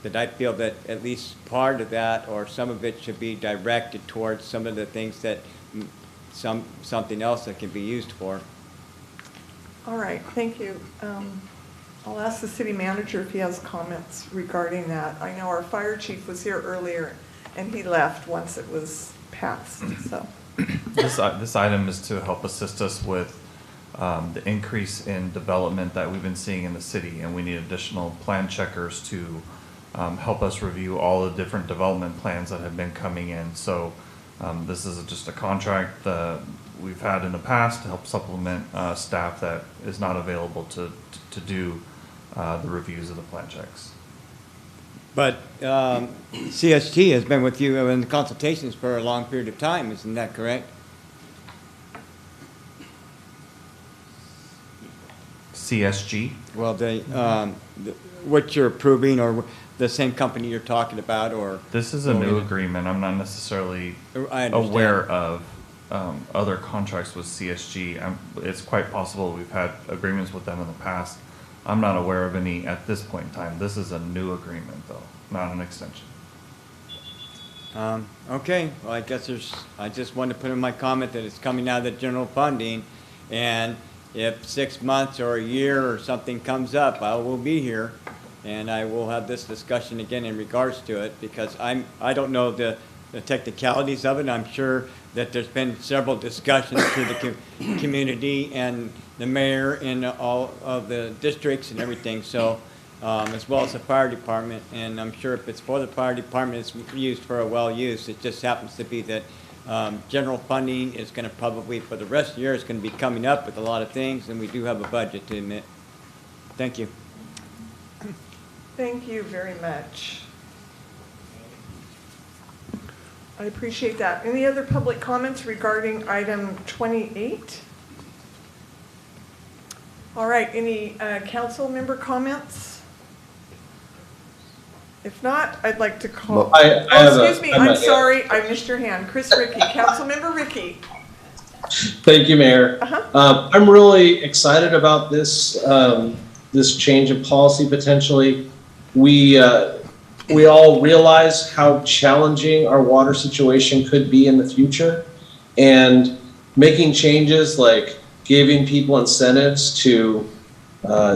That I feel that at least part of that or some of it should be directed towards some of the things that something else that can be used for. All right, thank you. I'll ask the city manager if he has comments regarding that. I know our fire chief was here earlier and he left once it was passed, so. This item is to help assist us with the increase in development that we've been seeing in the city, and we need additional plan checkers to help us review all the different development plans that have been coming in. So this is just a contract that we've had in the past to help supplement staff that is not available to do the reviews of the plan checks. But CST has been with you in the consultations for a long period of time, isn't that correct? CSG? Well, what you're approving or the same company you're talking about, or? This is a new agreement. I'm not necessarily aware of other contracts with CSG. It's quite possible we've had agreements with them in the past. I'm not aware of any at this point in time. This is a new agreement, though, not an extension. Okay, well, I guess I just wanted to put in my comment that it's coming out of the general funding, and if 6 months or a year or something comes up, I will be here, and I will have this discussion again in regards to it, because I don't know the the technicalities of it. I'm sure that there's been several discussions through the community and the mayor in all of the districts and everything, so, as well as the fire department. And I'm sure if it's for the fire department, it's used for a well use. It just happens to be that general funding is going to probably, for the rest of the year, is going to be coming up with a lot of things, and we do have a budget to admit. Thank you. Thank you very much. I appreciate that. Any other public comments regarding item 28? All right, any council member comments? If not, I'd like to call. Excuse me, I'm sorry, I missed your hand. Chris Rickey, Councilmember Rickey. Thank you, Mayor. I'm really excited about this this change of policy potentially. We all realize how challenging our water situation could be in the future, and making changes like giving people incentives to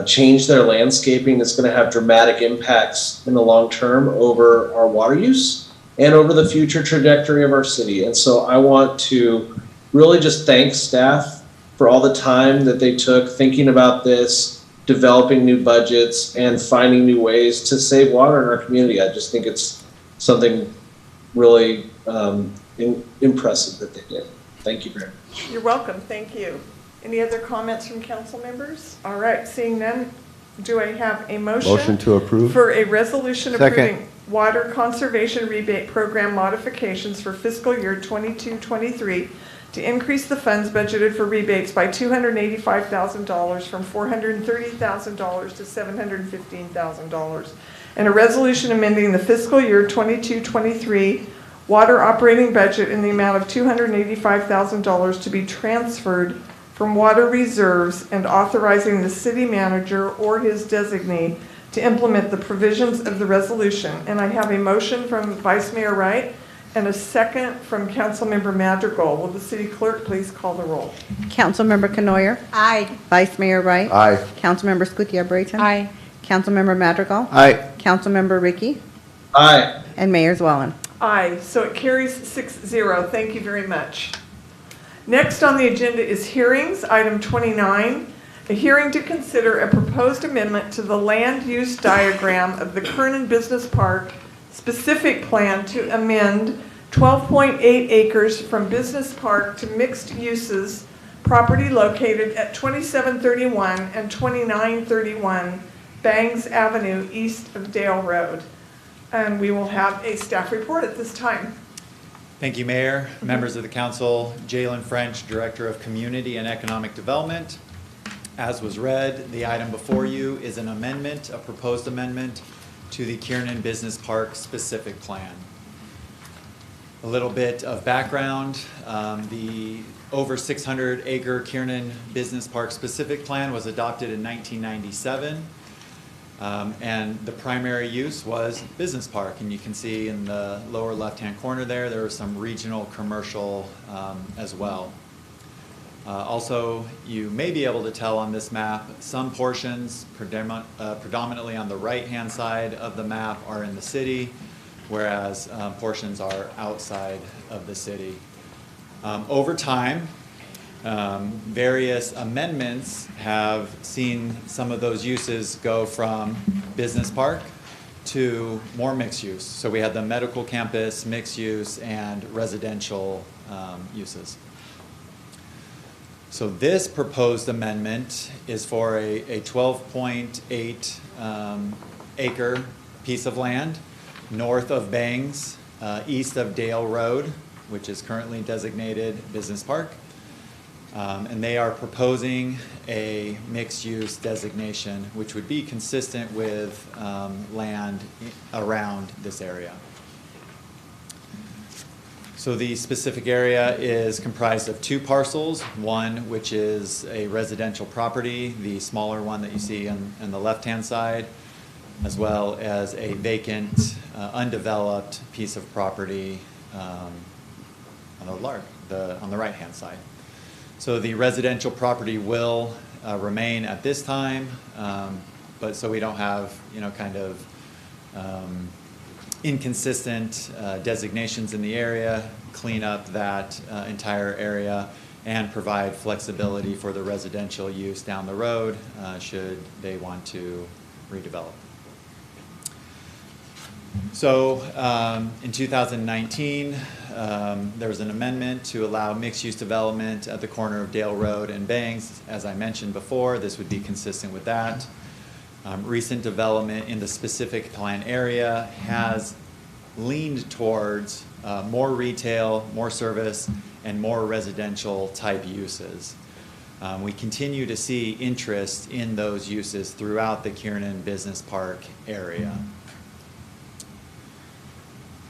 change their landscaping is going to have dramatic impacts in the long term over our water use and over the future trajectory of our city. And so I want to really just thank staff for all the time that they took thinking about this, developing new budgets, and finding new ways to save water in our community. I just think it's something really impressive that they did. Thank you very much. You're welcome, thank you. Any other comments from council members? All right, seeing none, do I have a motion? Motion to approve. For a resolution Second. approving water conservation rebate program modifications for fiscal year 22-23 to increase the funds budgeted for rebates by $285,000 from $430,000 to $715,000. And a resolution amending the fiscal year 22-23 water operating budget in the amount of $285,000 to be transferred from water reserves and authorizing the city manager or his designee to implement the provisions of the resolution. And I have a motion from Vice Mayor Wright and a second from Councilmember Madrigal. Will the city clerk please call the roll? Councilmember Canoyer. Aye. Vice Mayor Wright. Aye. Councilmember Scutia Brayton. Aye. Councilmember Madrigal. Aye. Councilmember Rickey. Aye. And Mayor Zwellen. Aye, so it carries 6-0. Thank you very much. Next on the agenda is hearings, item 29, a hearing to consider a proposed amendment to the land use diagram of the Kernan Business Park specific plan to amend 12.8 acres from business park to mixed uses property located at 2731 and 2931 Bangs Avenue east of Dale Road. And we will have a staff report at this time. Thank you, Mayor, members of the council. Jalen French, Director of Community and Economic Development. As was read, the item before you is an amendment, a proposed amendment to the Kiernan Business Park specific plan. A little bit of background. The over 600 acre Kiernan Business Park specific plan was adopted in 1997. And the primary use was business park, and you can see in the lower left-hand corner there was some regional commercial as well. Also, you may be able to tell on this map, some portions predominantly on the right-hand side of the map are in the city, whereas portions are outside of the city. Over time, various amendments have seen some of those uses go from business park to more mixed use. So we had the medical campus, mixed use, and residential uses. So this proposed amendment is for a 12.8 acre piece of land north of Bangs, east of Dale Road, which is currently designated business park. And they are proposing a mixed-use designation, which would be consistent with land around this area. So the specific area is comprised of two parcels, one which is a residential property, the smaller one that you see on the left-hand side, as well as a vacant, undeveloped piece of property on the right-hand side. So the residential property will remain at this time, but so we don't have, kind of inconsistent designations in the area, clean up that entire area, and provide flexibility for the residential use down the road should they want to redevelop. So in 2019, there was an amendment to allow mixed-use development at the corner of Dale Road and Bangs. As I mentioned before, this would be consistent with that. Recent development in the specific plan area has leaned towards more retail, more service, and more residential type uses. We continue to see interest in those uses throughout the Kiernan Business Park area.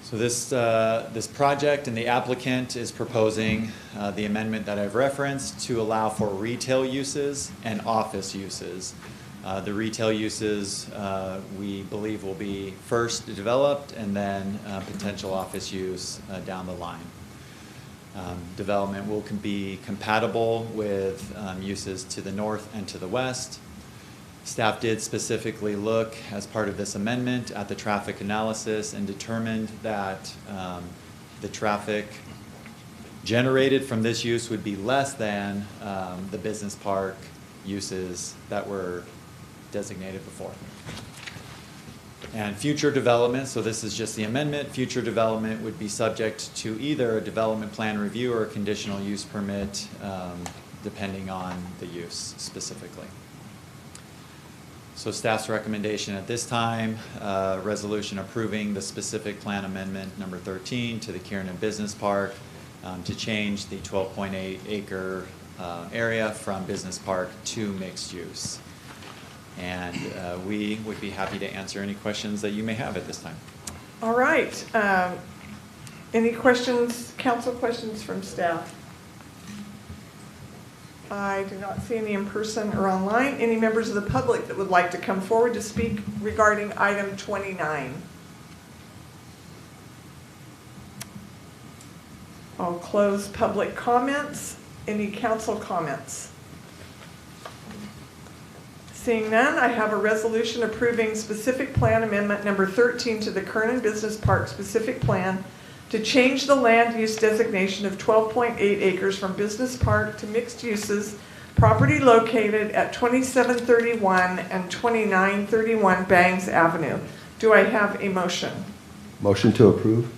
So this project and the applicant is proposing the amendment that I've referenced to allow for retail uses and office uses. The retail uses we believe will be first developed and then potential office use down the line. Development will be compatible with uses to the north and to the west. Staff did specifically look, as part of this amendment, at the traffic analysis and determined that the traffic generated from this use would be less than the business park uses that were designated before. And future development, so this is just the amendment, future development would be subject to either a development plan review or a conditional use permit, depending on the use specifically. So staff's recommendation at this time, resolution approving the specific plan amendment number 13 to the Kiernan Business Park to change the 12.8 acre area from business park to mixed use. And we would be happy to answer any questions that you may have at this time. All right. Any questions, council questions from staff? I do not see any in person or online. Any members of the public that would like to come forward to speak regarding item 29? I'll close public comments. Any council comments? Seeing none, I have a resolution approving specific plan amendment number 13 to the Kiernan Business Park specific plan to change the land use designation of 12.8 acres from business park to mixed uses, property located at 2731 and 2931 Bangs Avenue. Do I have a motion? Motion to approve.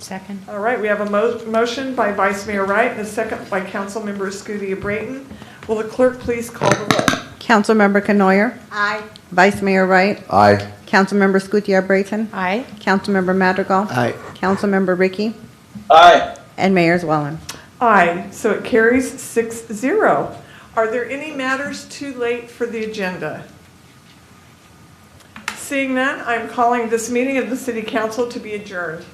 Second. All right, we have a motion by Vice Mayor Wright and a second by Councilmember Scudia-Brayton. Will the clerk please call the roll? Councilmember Canoyer. Aye. Vice Mayor Wright. Aye. Councilmember Scutia-Brayton. Aye. Councilmember Madrigal. Aye. Councilmember Ricky. Aye. And Mayor Zwellen. Aye, so it carries 6-0. Are there any matters too late for the agenda? Seeing none, I'm calling this meeting of the City Council to be adjourned.